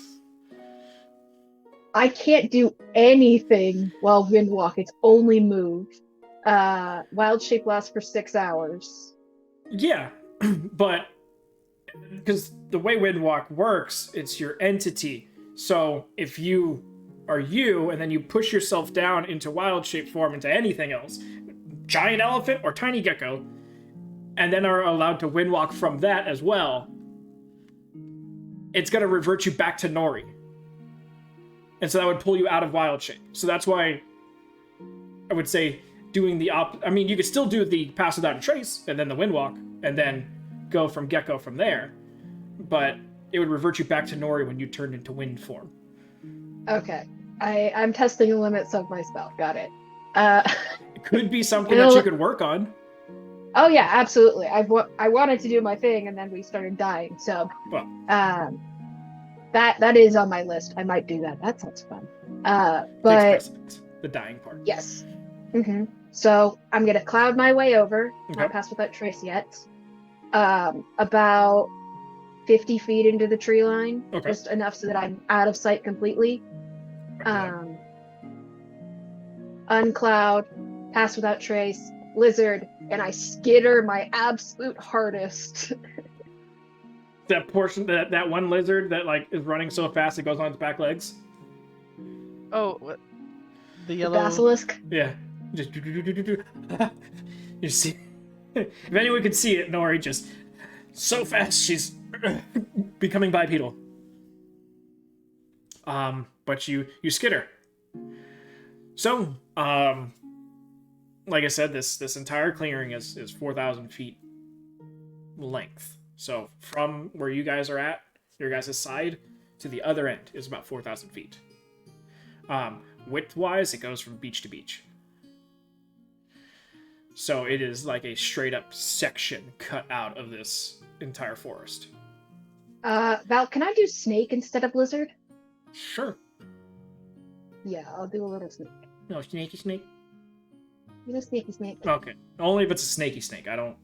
I can't do anything while Windwalk. It's only move. Wild shape lasts for 6 hours. Yeah, but because the way Windwalk works, it's your entity. So if you are you, and then you push yourself down into wild shape form into anything else, giant elephant or tiny gecko, and then are allowed to wind walk from that as well, it's going to revert you back to Nori. And so that would pull you out of wild shape. So that's why I would say doing the I mean, you could still do the pass without a trace, and then the wind walk, and then go from gecko from there. But it would revert you back to Nori when you turned into wind form. Okay. I'm testing the limits of my spell. Got it. It could be something that you could work on. Oh yeah, absolutely. I wanted to do my thing, and then we started dying. So, Well, that is on my list. I might do that. That sounds fun. takes But precedence, the dying part. yes. Mm-hmm. So I'm gonna cloud my way over. Okay. Not pass without trace yet. About 50 feet into the tree line, Okay. just enough so that I'm out of sight completely. Uncloud, pass without trace, lizard, and I skitter my absolute hardest. That portion, that one lizard that like is running so fast it goes on its back legs. Oh, what? The The yellow. basilisk. Yeah, just you see. If anyone could see it, Nori just so fast she's becoming bipedal. But you skitter. So, like I said, this entire clearing is 4,000 feet length. So from where you guys are at, your guys' side, to the other end is about 4,000 feet. Width-wise, it goes from beach to beach. So it is like a straight-up section cut out of this entire forest. Val, can I do snake instead of lizard? Sure. Yeah, I'll do a little snake. No, snaky snake? You know, snaky snake. Okay. Only if it's a snaky snake. I don't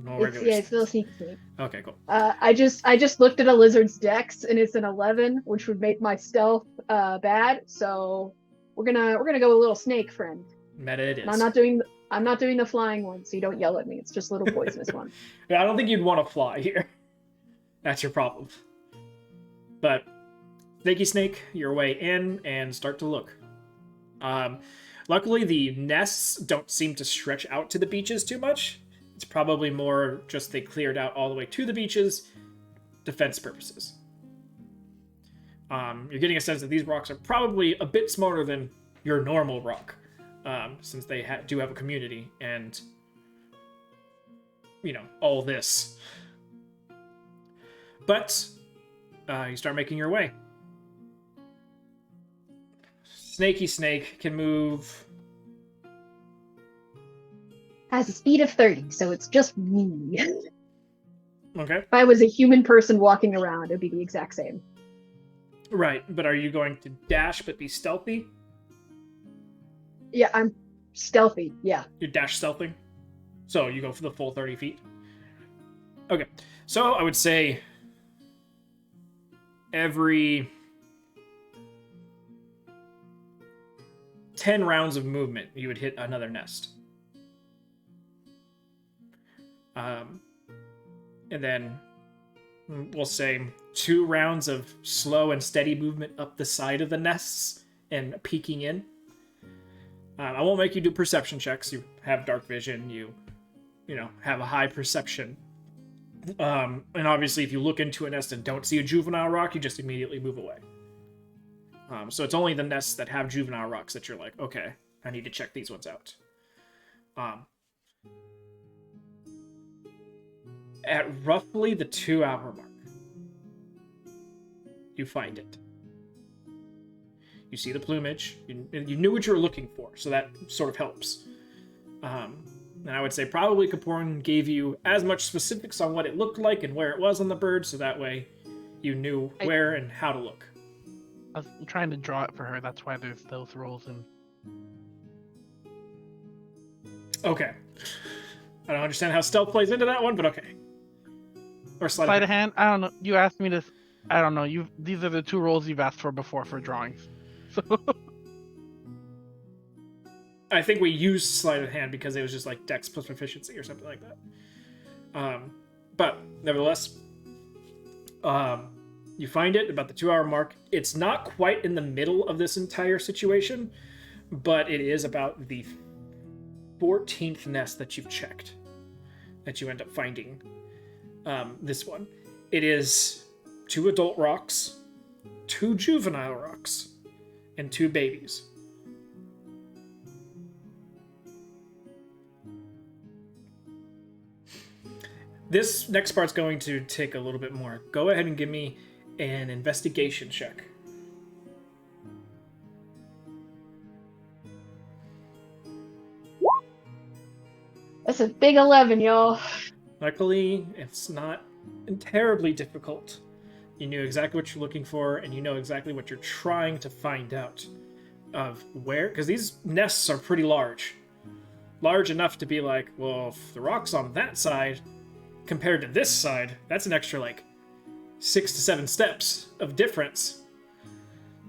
know regular It's a little snakes. sneaky snake. Okay, cool. I just looked at a lizard's dex and it's an 11, which would make my stealth bad. So we're gonna go a little snake friend. Meta it is. And I'm not doing the flying one, so you don't yell at me. It's just a little poisonous one. Yeah, I don't think you'd want to fly here. That's your problem. But snaky snake your way in and start to look. Luckily, the nests don't seem to stretch out to the beaches too much. It's probably more just they cleared out all the way to the beaches, defense purposes. You're getting a sense that these rocks are probably a bit smaller than your normal rock, since they do have a community and, you know, all this. But you start making your way. Snaky snake can move. Has a speed of 30, so it's just me. Okay. If I was a human person walking around, it'd be the exact same. Right, but are you going to dash but be stealthy? Yeah, I'm stealthy. Yeah. You dash stealthing? So you go for the full 30 feet? Okay. So I would say every 10 rounds of movement, you would hit another nest. And then we'll say 2 rounds of slow and steady movement up the side of the nests and peeking in. I won't make you do perception checks. You have dark vision. You know, have a high perception. And obviously, if you look into a nest and don't see a juvenile rock, you just immediately move away. So it's only the nests that have juvenile rocks that you're like, okay, I need to check these ones out. At roughly the 2-hour mark, you find it. You see the plumage. You knew what you were looking for, so that sort of helps. And I would say probably Kaporn gave you as much specifics on what it looked like and where it was on the bird, so that way you knew where and how to look. I was trying to draw it for her. That's why there's those rolls and. Okay. I don't understand how stealth plays into that one, but okay. Or Sleight of hand. I don't know. You asked me to. I don't know. These are the 2 rolls you've asked for before for drawings. So. I think we used sleight of hand because it was just like dex plus proficiency or something like that. But nevertheless, you find it about the 2-hour mark. It's not quite in the middle of this entire situation, but it is about the 14th nest that you've checked, that you end up finding. This one. It is 2 adult rocks, 2 juvenile rocks, and 2 babies. This next part's going to take a little bit more. Go ahead and give me an investigation check. That's a big 11, y'all. Luckily, it's not terribly difficult. You knew exactly what you're looking for, and you know exactly what you're trying to find out of where, because these nests are pretty large. Large enough to be like, well, if the rock's on that side compared to this side, that's an extra, like, 6 to 7 steps of difference.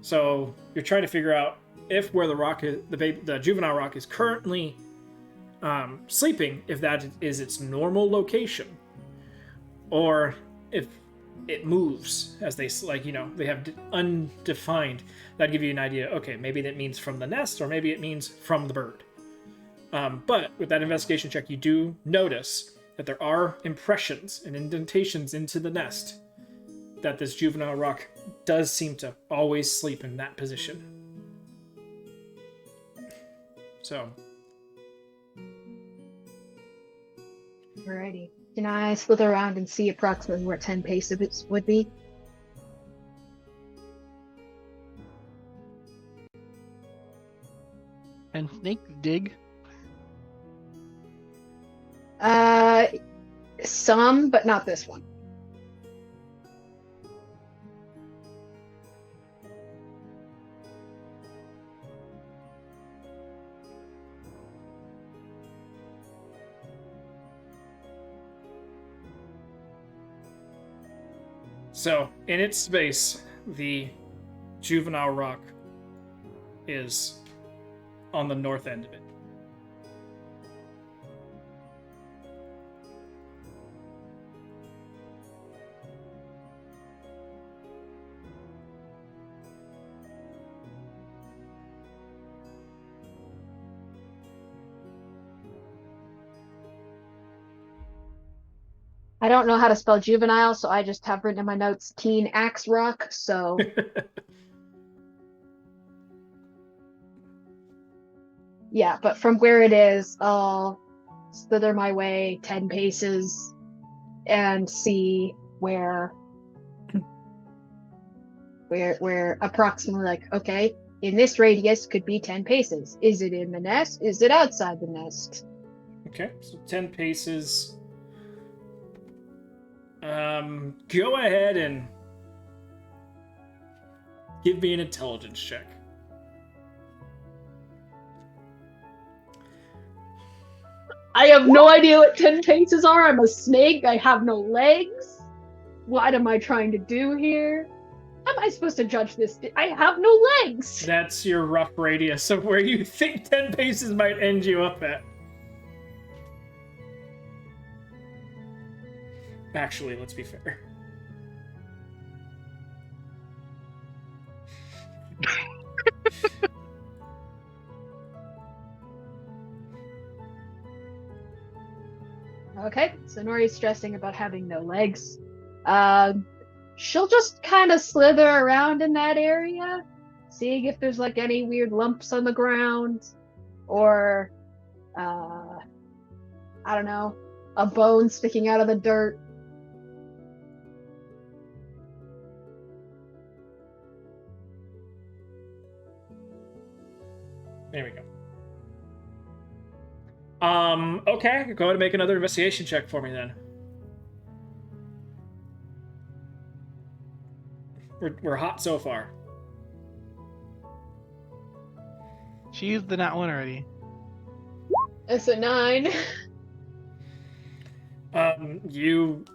So you're trying to figure out if where the rock is, the juvenile rock is currently sleeping, if that is its normal location, or if it moves as they, like, you know, they have undefined. That'd give you an idea. Okay, maybe that means from the nest, or maybe it means from the bird. But with that investigation check, you do notice that there are impressions and indentations into the nest, that this juvenile rock does seem to always sleep in that position. So. Alrighty. Can I slither around and see approximately where 10 paces would be? And snake dig. Some, but not this one. So, in its space, the juvenile rock is on the north end of it. I don't know how to spell juvenile, so I just have written in my notes teen axe rock, so yeah, but from where it is, I'll slither my way 10 paces and see where approximately, like, okay, in this radius could be 10 paces. Is it in the nest? Is it outside the nest? Okay, so 10 paces. Go ahead and give me an intelligence check. I have no idea what 10 paces are. I'm a snake. I have no legs. What am I trying to do here? How am I supposed to judge this? I have no legs. That's your rough radius of where you think 10 paces might end you up at. Actually, let's be fair. Okay, so Nori's stressing about having no legs. She'll just kind of slither around in that area, seeing if there's like any weird lumps on the ground, or I don't know, a bone sticking out of the dirt. There we go. Okay, go ahead and make another investigation check for me then. We're hot so far. She used the nat one already. It's a 9. You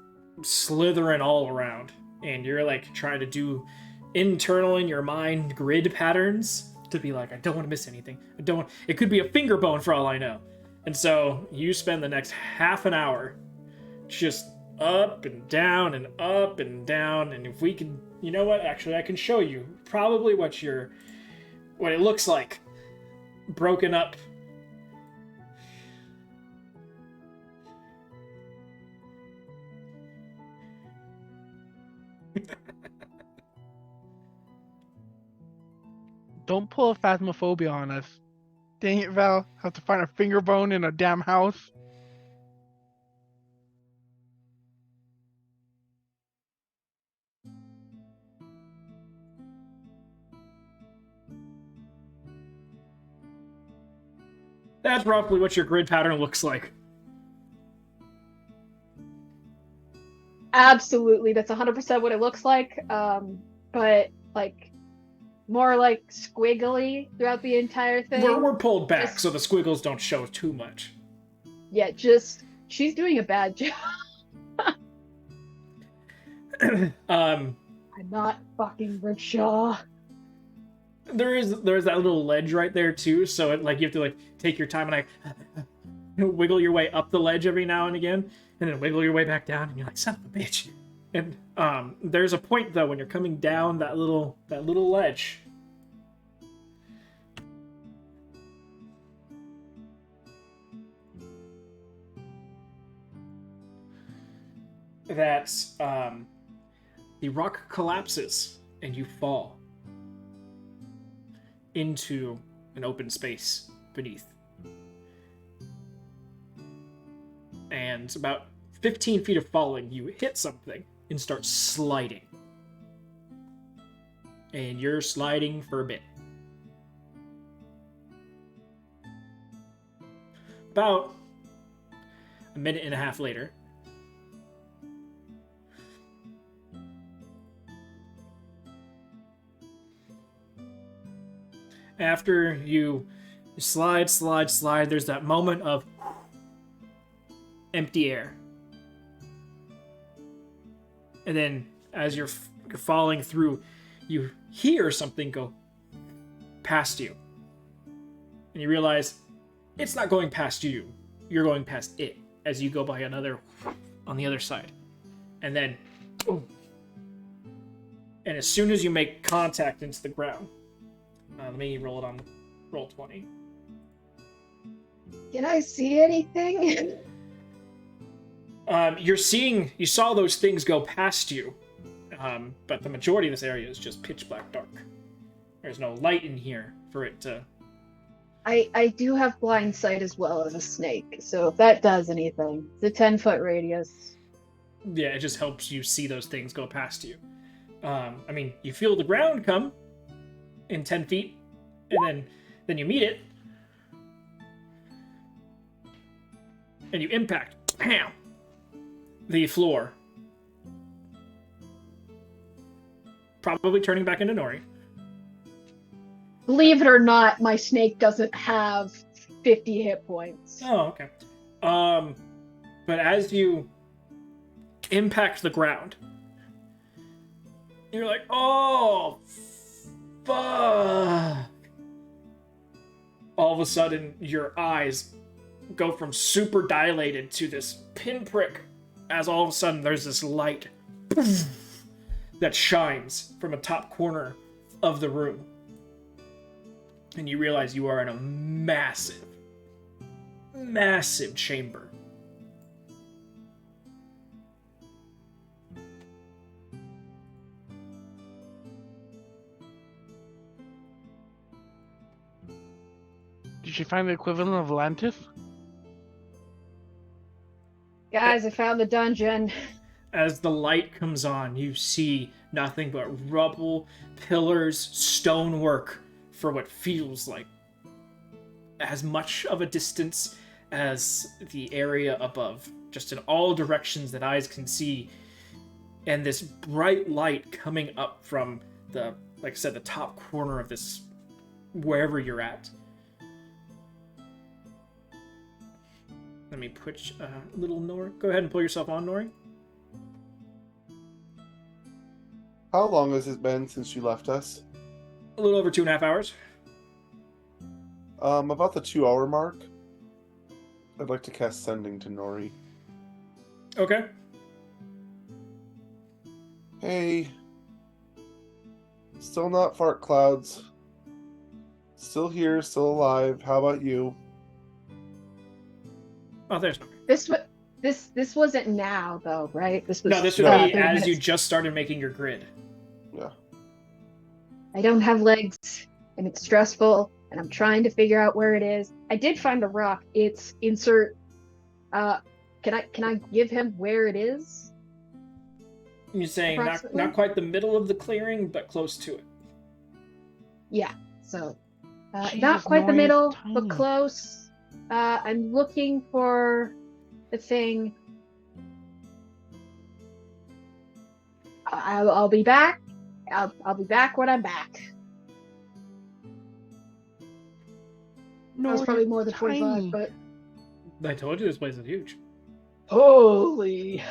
slithering all around, and you're like trying to do internal in your mind grid patterns to be like, I don't want to miss anything. It could be a finger bone for all I know. And so you spend the next half an hour just up and down and up and down. And if we can, you know what? Actually, I can show you probably what it looks like broken up pull a phasmophobia on us. Dang it, Val. Have to find a finger bone in a damn house. That's roughly what your grid pattern looks like. Absolutely, that's 100% what it looks like. But like more like squiggly throughout the entire thing. We're pulled back, Just- so the squiggles don't show too much. Yeah, just she's doing a bad job. I'm not fucking Rickshaw. There's that little ledge right there too, so it, like you have to like take your time and like wiggle your way up the ledge every now and again, and then wiggle your way back down, and you're like, son of a bitch. And there's a point though when you're coming down that little ledge. That's the rock collapses and you fall into an open space beneath. And about 15 feet of falling, you hit something and start sliding. And you're sliding for a bit. About a minute and a half later, after you slide, there's that moment of empty air. And then as you're falling through, you hear something go past you. And you realize it's not going past you. You're going past it as you go by another on the other side. And then boom. And as soon as you make contact into the ground, let me roll it on roll 20. Can I see anything? You saw those things go past you, but the majority of this area is just pitch black dark. There's no light in here for it to... I do have blind sight as well as a snake, so if that does anything, it's a 10-foot radius. Yeah, it just helps you see those things go past you. I mean, you feel the ground come in 10 feet, and then you meet it, and you impact, bam, the floor. Probably turning back into Nori. Believe it or not, my snake doesn't have 50 hit points. Oh, okay. But as you impact the ground, you're like, oh, fuck. All of a sudden, your eyes go from super dilated to this pinprick, as all of a sudden there's this light that shines from a top corner of the room. And you realize you are in a massive, massive chamber. Did you find the equivalent of Atlantis? Guys, I found the dungeon. As the light comes on, you see nothing but rubble, pillars, stonework for what feels like as much of a distance as the area above, just in all directions that eyes can see. And this bright light coming up from the, like I said, the top corner of this, wherever you're at. Let me put little Nori. Go ahead and pull yourself on, Nori. How long has it been since you left us? A little over 2.5 hours. About the 2-hour mark. I'd like to cast Sending to Nori. Okay. Hey. Still not fart clouds. Still here, still alive. How about you? Oh, there's Nori. This wasn't now though, right? This was No, this would be as you just started making your grid. Yeah. I don't have legs. and it's stressful, and I'm trying to figure out where it is. I did find the rock. It's insert. Can I give him where it is? You're saying not Approximately? quite the middle of the clearing, but close to it. Yeah. So, Jesus, not quite the Nori is middle, tiny. but close. I'm looking for the thing. I'll be back. I'll be back when I'm back. That was Nori probably is more than 45, tiny. but I told you this place is huge. holy.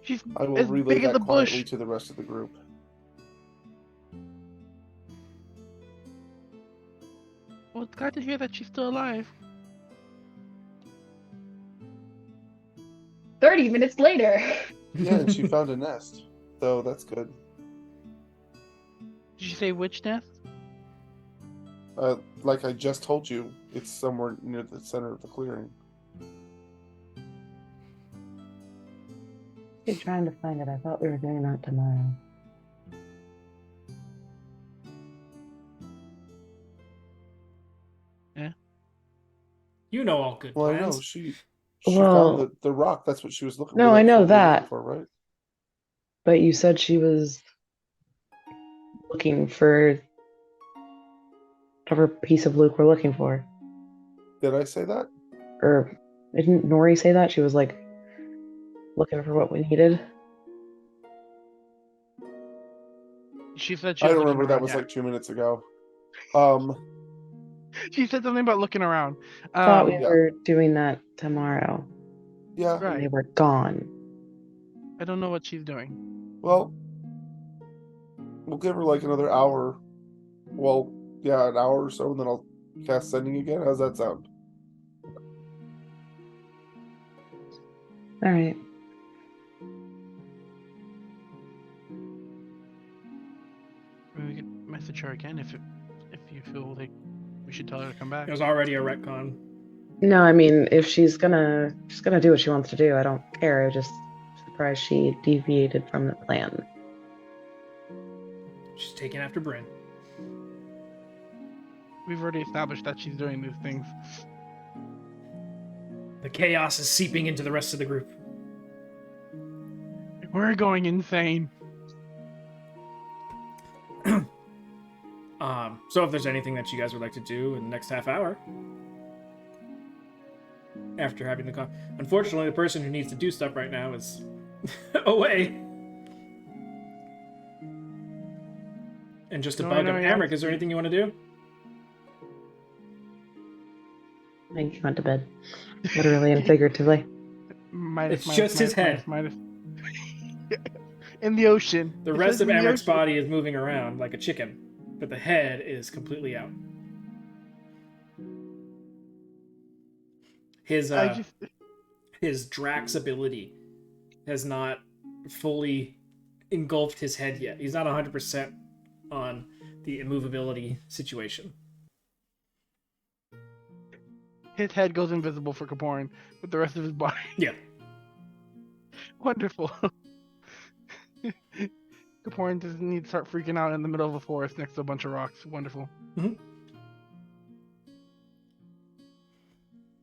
She's I will as relay big as that the quietly bush. to the rest of the group. Well, it's glad to hear that she's still alive. 30 minutes later. Yeah, and she found a nest, so that's good. Did you say which nest? Like I just told you, it's somewhere near the center of the clearing. Keep trying to find it. I thought we were doing that tomorrow. You know all good Well, I plans. know she Well- found the rock. That's what she was looking. No, that's I know what we were looking that. for, right? But you said she was looking for whatever piece of Luke we're looking for. Did I say that? Or didn't Nori say that? She was like looking for what we needed. She said she I was don't looking remember. That around, was yeah. like 2 minutes ago. She said something about looking around. Thought we yeah. were doing that tomorrow. Yeah. And they Right. were gone. I don't know what she's doing. Well, we'll give her like another hour. Well, yeah, an hour or so, and then I'll cast sending again. How's that sound? All right. Maybe we could message her again if you feel like we should tell her to come back. It was already a retcon. No, I mean, if she's gonna do what she wants to do, I don't care. I'm just surprised she deviated from the plan. She's taking after Bryn. We've already established that she's doing these things. The chaos is seeping into the rest of the group. We're going insane. So if there's anything that you guys would like to do in the next half hour, after having the con, unfortunately, the person who needs to do stuff right now is away. And just to bug him, Amric, is there anything you want to do? I think he went to bed, literally and figuratively. Minus, It's just his head. minus. In the ocean. The It rest says of in the Amric's ocean. body is moving around like a chicken, but the head is completely out. His Drax ability has not fully engulfed his head yet. He's not 100% on the immovability situation. His head goes invisible for Kaporin, but the rest of his body. Yeah. Wonderful. Kaporin doesn't need to start freaking out in the middle of a forest next to a bunch of rocks. Wonderful.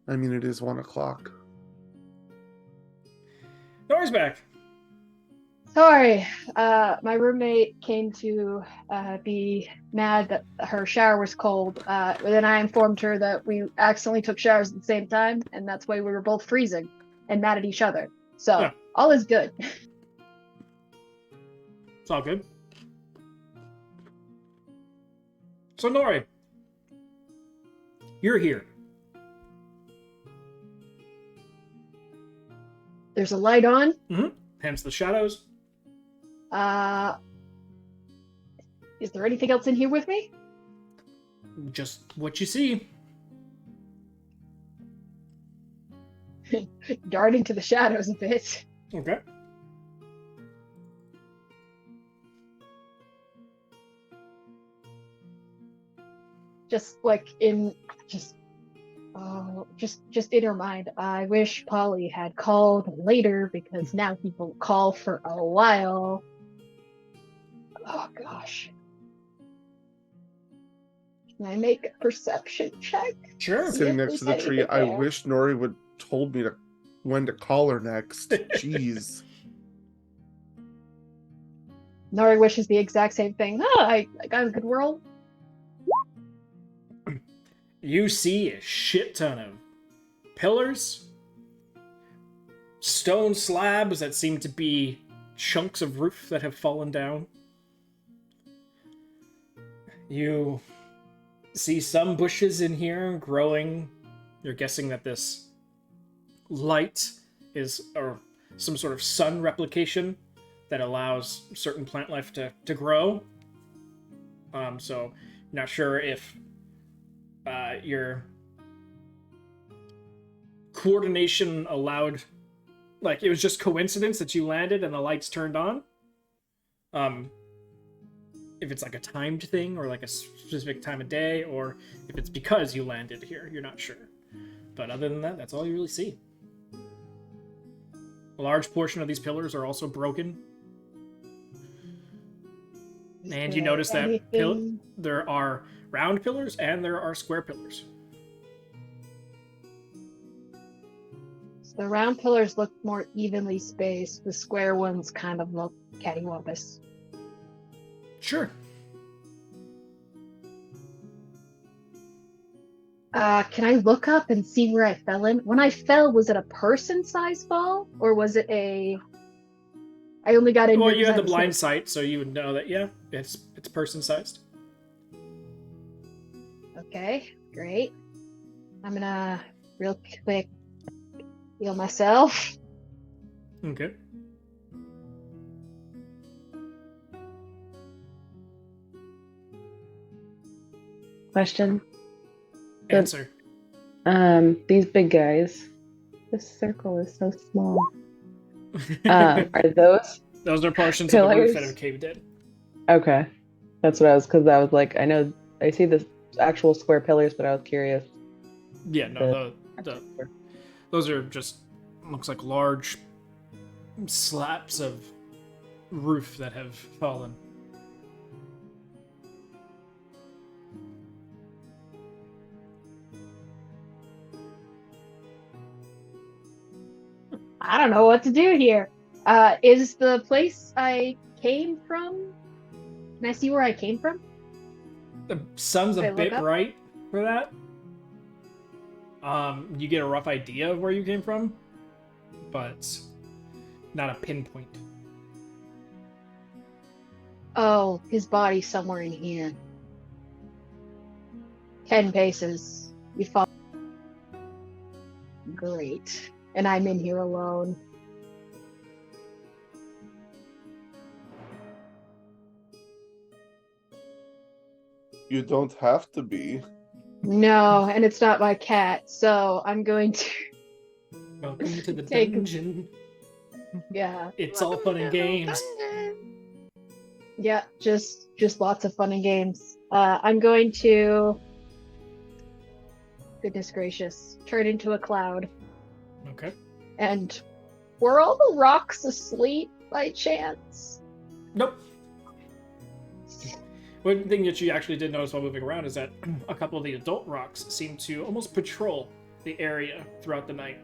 I mean, it is 1 o'clock. Nori's back. Sorry, my roommate came to be mad that her shower was cold. But then I informed her that we accidentally took showers at the same time, and that's why we were both freezing and mad at each other. So Yeah. all is good. It's all good. So Nori, you're here. There's a light on. Hence the shadows. Is there anything else in here with me? Just what you see. Darting to the shadows a bit. Okay. Just like in just in her mind. I wish Polly had called later because now he won't call for a while. Oh gosh. Can I make a perception check? Sure. See Sitting if next to there's the tree, anything I there. wish Nori would told me when to call her next. Jeez. Nori wishes the exact same thing. Oh, I got a good roll. You see a shit ton of pillars, stone slabs that seem to be chunks of roof that have fallen down. You see some bushes in here growing. You're guessing that this light is or some sort of sun replication that allows certain plant life to grow. So not sure if your coordination allowed, like, it was just coincidence that you landed and the lights turned on. If it's like a timed thing or like a specific time of day, or if it's because you landed here, you're not sure. But other than that, that's all you really see. A large portion of these pillars are also broken. And you notice that there are round pillars and there are square pillars. So the round pillars look more evenly spaced. The square ones kind of look cattywampus. Sure. Can I look up and see where I fell in? When I fell, was it a person-sized fall, or was it a? I only got in. Well, you had the blind sight, so you would know that. Yeah, it's person-sized. Okay, great. I'm gonna real quick heal myself. Okay. Question. Answer. These big guys. This circle is so small. Are Those are portions pillars? of the roof that have caved in. Okay, that's what I was like, I know I see the actual square pillars, but I was curious. Yeah, no, those are just looks like large slabs of roof that have fallen. I don't know what to do here. Is the place I came from? Can I see where I came from? The sun's Did I a look bit up? bright for that. You get a rough idea of where you came from, but not a pinpoint. Oh, his body's somewhere in here. 10 paces. You fall. Great. And I'm in here alone. You don't have to be. No, and it's not my cat, so I'm going to. Welcome to the Take- dungeon. Yeah. It's all fun and games. Yeah, just lots of fun and games. I'm going to. Goodness gracious. Turn into a cloud. Okay. And were all the rocks asleep by chance? Nope. One thing that you actually did notice while moving around is that a couple of the adult rocks seem to almost patrol the area throughout the night.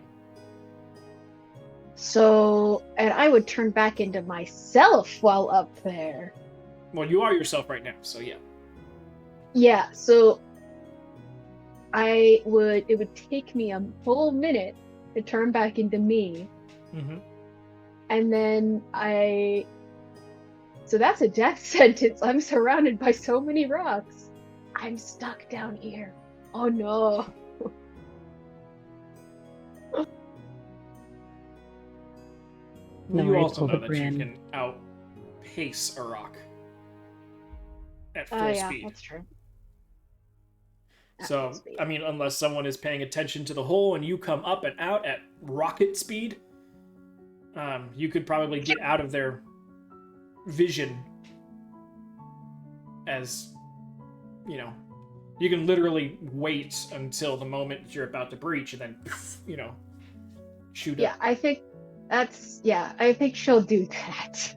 So, and I would turn back into myself while up there. Well, you are yourself right now, so yeah. Yeah, so it would take me a full minute to turn back into me. Mm-hmm. And then so that's a death sentence. I'm surrounded by so many rocks. I'm stuck down here. Oh no. No, You I also pulled know a that brand. you can outpace a rock at full Oh yeah, speed. that's true. At So, full speed. I mean, unless someone is paying attention to the hole and you come up and out at rocket speed, you could probably get out of their vision as, you know, you can literally wait until the moment that you're about to breach and then, you know, shoot Yeah, up. I think I think she'll do that.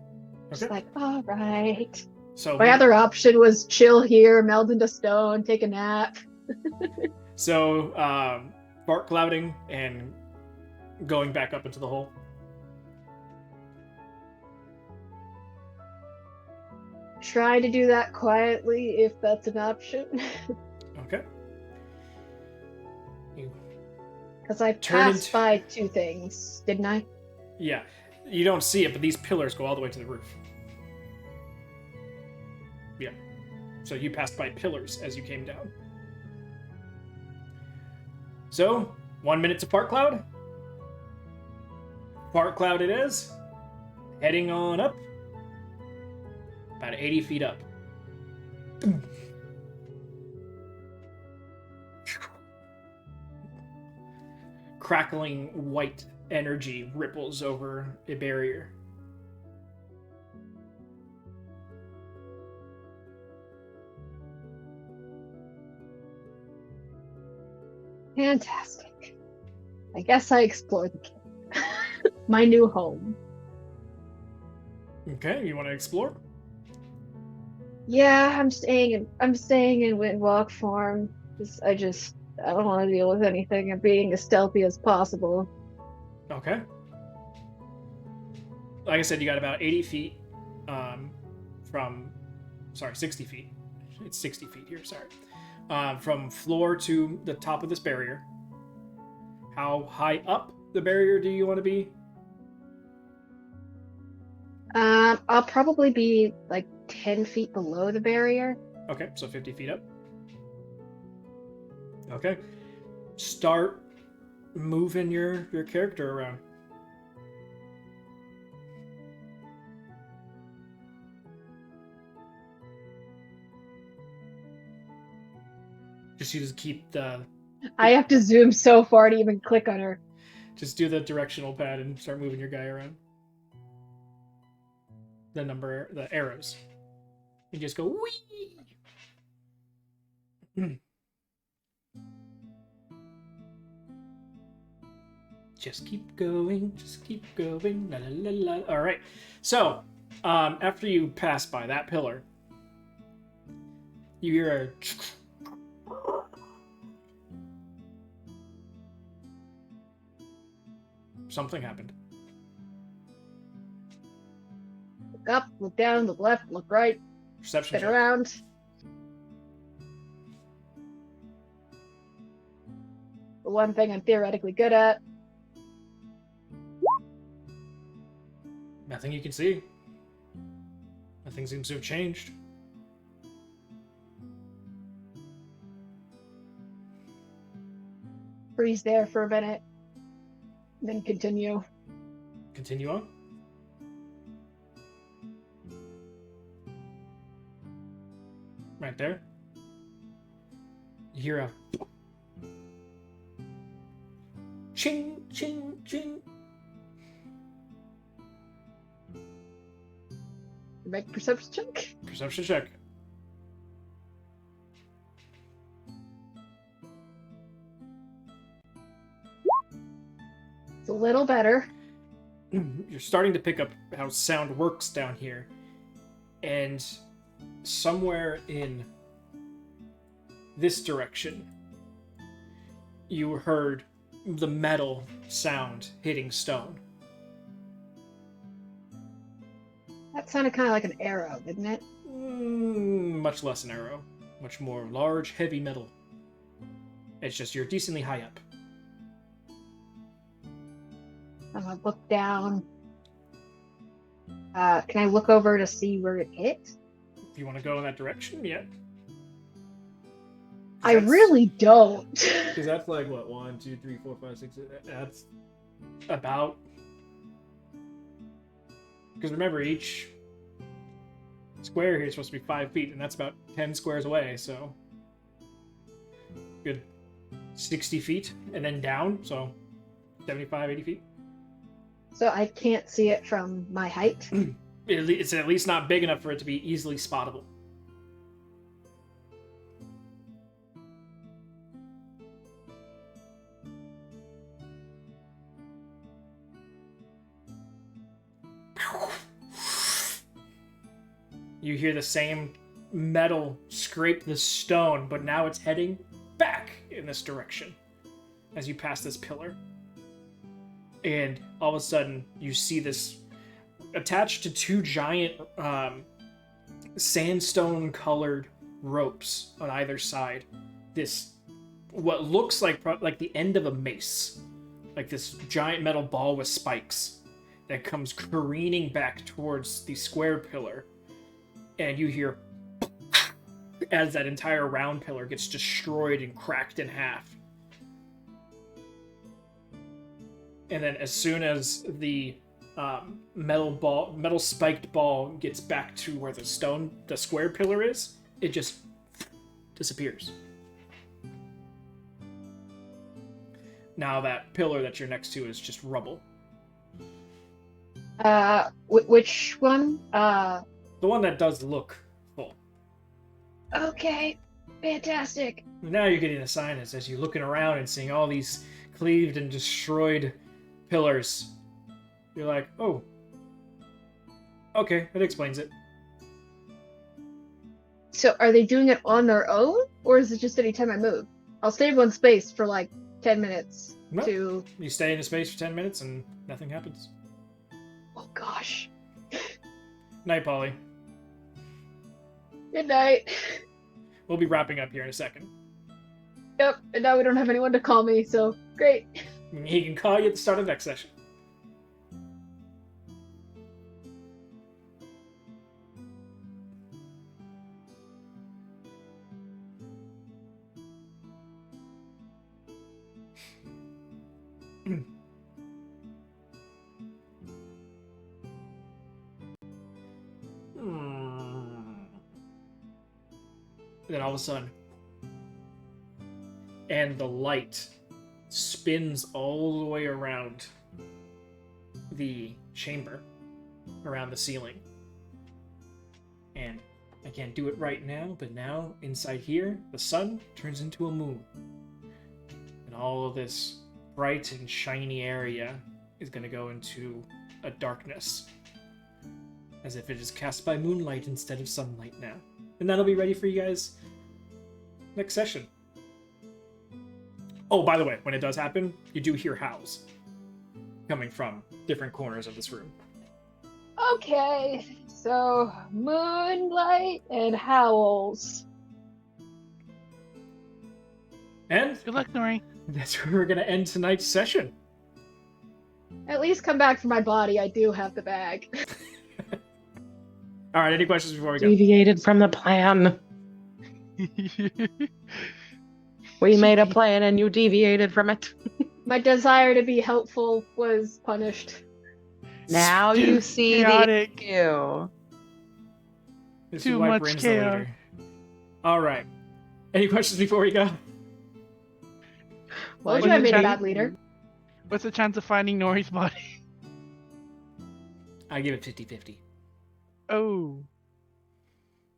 Just Okay. like, all right. So My other option was chill here, meld into stone, take a nap. So, fart clouding and going back up into the hole. Try to do that quietly if that's an option. Okay. You, Because I Turn passed into- by 2 things, didn't I? yeah, you don't see it, but these pillars go all the way to the roof. Yeah. So you passed by pillars as you came down. So, 1 minute to fart cloud. Fart cloud it is. Heading on up. About 80 feet up. Crackling white energy ripples over a barrier. Fantastic. I guess I explored the cave. My new home. Okay, you want to explore? Yeah, I'm staying in Windwalk form. I don't want to deal with anything and being as stealthy as possible. Okay. Like I said, you got about 80 feet 60 feet. It's 60 feet here, sorry. From floor to the top of this barrier. How high up the barrier do you want to be? I'll probably be like 10 feet below the barrier. Okay, so 50 feet up. Okay. Start moving your character around. Just keep the... I have to zoom so far to even click on her. Just do the directional pad and start moving your guy around. The arrows. You just go wee. Just keep going. Just keep going. La la la la. All right. So, after you pass by that pillar, you hear a. Something happened. Look up, look down, look left, look right, Perception spin check. around. The one thing I'm theoretically good at. Nothing you can see. Nothing seems to have changed. Freeze there for a minute. Then continue. Continue on. Right there. You hear a ching, ching, ching. Make perception check. Perception check. It's a little better. You're starting to pick up how sound works down here. And somewhere in this direction, you heard the metal sound hitting stone. That sounded kind of like an arrow, didn't it? Much less an arrow. Much more large, heavy metal. It's just you're decently high up. I'm gonna look down. Can I look over to see where it hit? If you want to go in that direction, yeah. I really don't. Because that's like, what, 1, 2, 3, 4, 5, 6, that's about... Because remember, each square here is supposed to be 5 feet, and that's about 10 squares away, so... Good 60 feet, and then down, so 75, 80 feet. So I can't see it from my height. It's at least not big enough for it to be easily spottable. You hear the same metal scrape the stone, but now it's heading back in this direction as you pass this pillar. And all of a sudden, you see this attached to two giant sandstone-colored ropes on either side. This, what looks like the end of a mace. Like this giant metal ball with spikes that comes careening back towards the square pillar. And you hear as that entire round pillar gets destroyed and cracked in half. And then as soon as the metal spiked ball gets back to where the square pillar is, it just disappears. Now that pillar that you're next to is just rubble. Which one? The one that does look full. Okay, fantastic. Now you're getting a sign as you're looking around and seeing all these cleaved and destroyed pillars. You're like, oh, okay, that explains it. So are they doing it on their own, or is it just anytime I move? I'll save one space for like 10 minutes Nope. to... You stay in the space for 10 minutes and nothing happens. Oh gosh. Night, Polly. Good night. We'll be wrapping up here in a second. Yep, and now we don't have anyone to call me, so great. He can call you at the start of next session. Then all of a sudden, and the light spins all the way around the chamber, around the ceiling. And I can't do it right now, but now inside here, the sun turns into a moon. And all of this bright and shiny area is going to go into a darkness, as if it is cast by moonlight instead of sunlight now. And that'll be ready for you guys next session. Oh, by the way, when it does happen, you do hear howls coming from different corners of this room. Okay, so moonlight and howls. And Good luck, Nori. that's where we're going to end tonight's session. At least come back for my body. I do have the bag. All right, any questions before we go? Deviated from the plan. We made a plan and you deviated from it. My desire to be helpful was punished. Now you see Chaotic. the issue. This Too is why much Bryn's the chaos. leader. All right. Any questions before we go? Told What you I you made a trying- bad leader. What's the chance of finding Nori's body? I give it 50-50. Oh.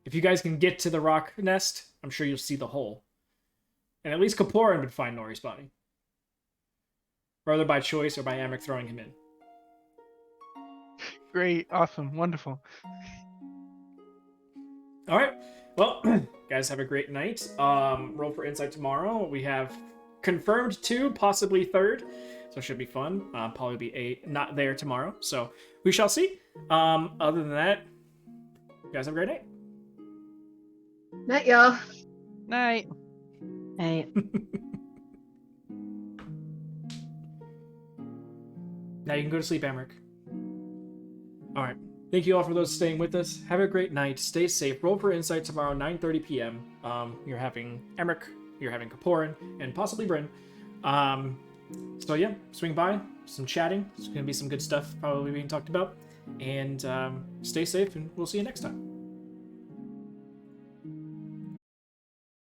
If you guys can get to the rock nest, I'm sure you'll see the hole. And at least Kaporan would find Nori's body. Whether by choice or by Amric throwing him in. Great. Awesome. Wonderful. All right. Well, guys, have a great night. Roll for insight tomorrow. We have confirmed 2, possibly 3rd. So it should be fun. Probably be not there tomorrow. So we shall see. Other than that, you guys have a great night. Night, y'all. Night. Hey, Now you can go to sleep, Amric. All right. Thank you all for those staying with us. Have a great night. Stay safe. Roll for insight tomorrow, 9:30 p.m. You're having Amric, you're having Kaporan, and possibly Bryn. So yeah, swing by, some chatting. There's gonna be some good stuff probably being talked about. And stay safe, and we'll see you next time.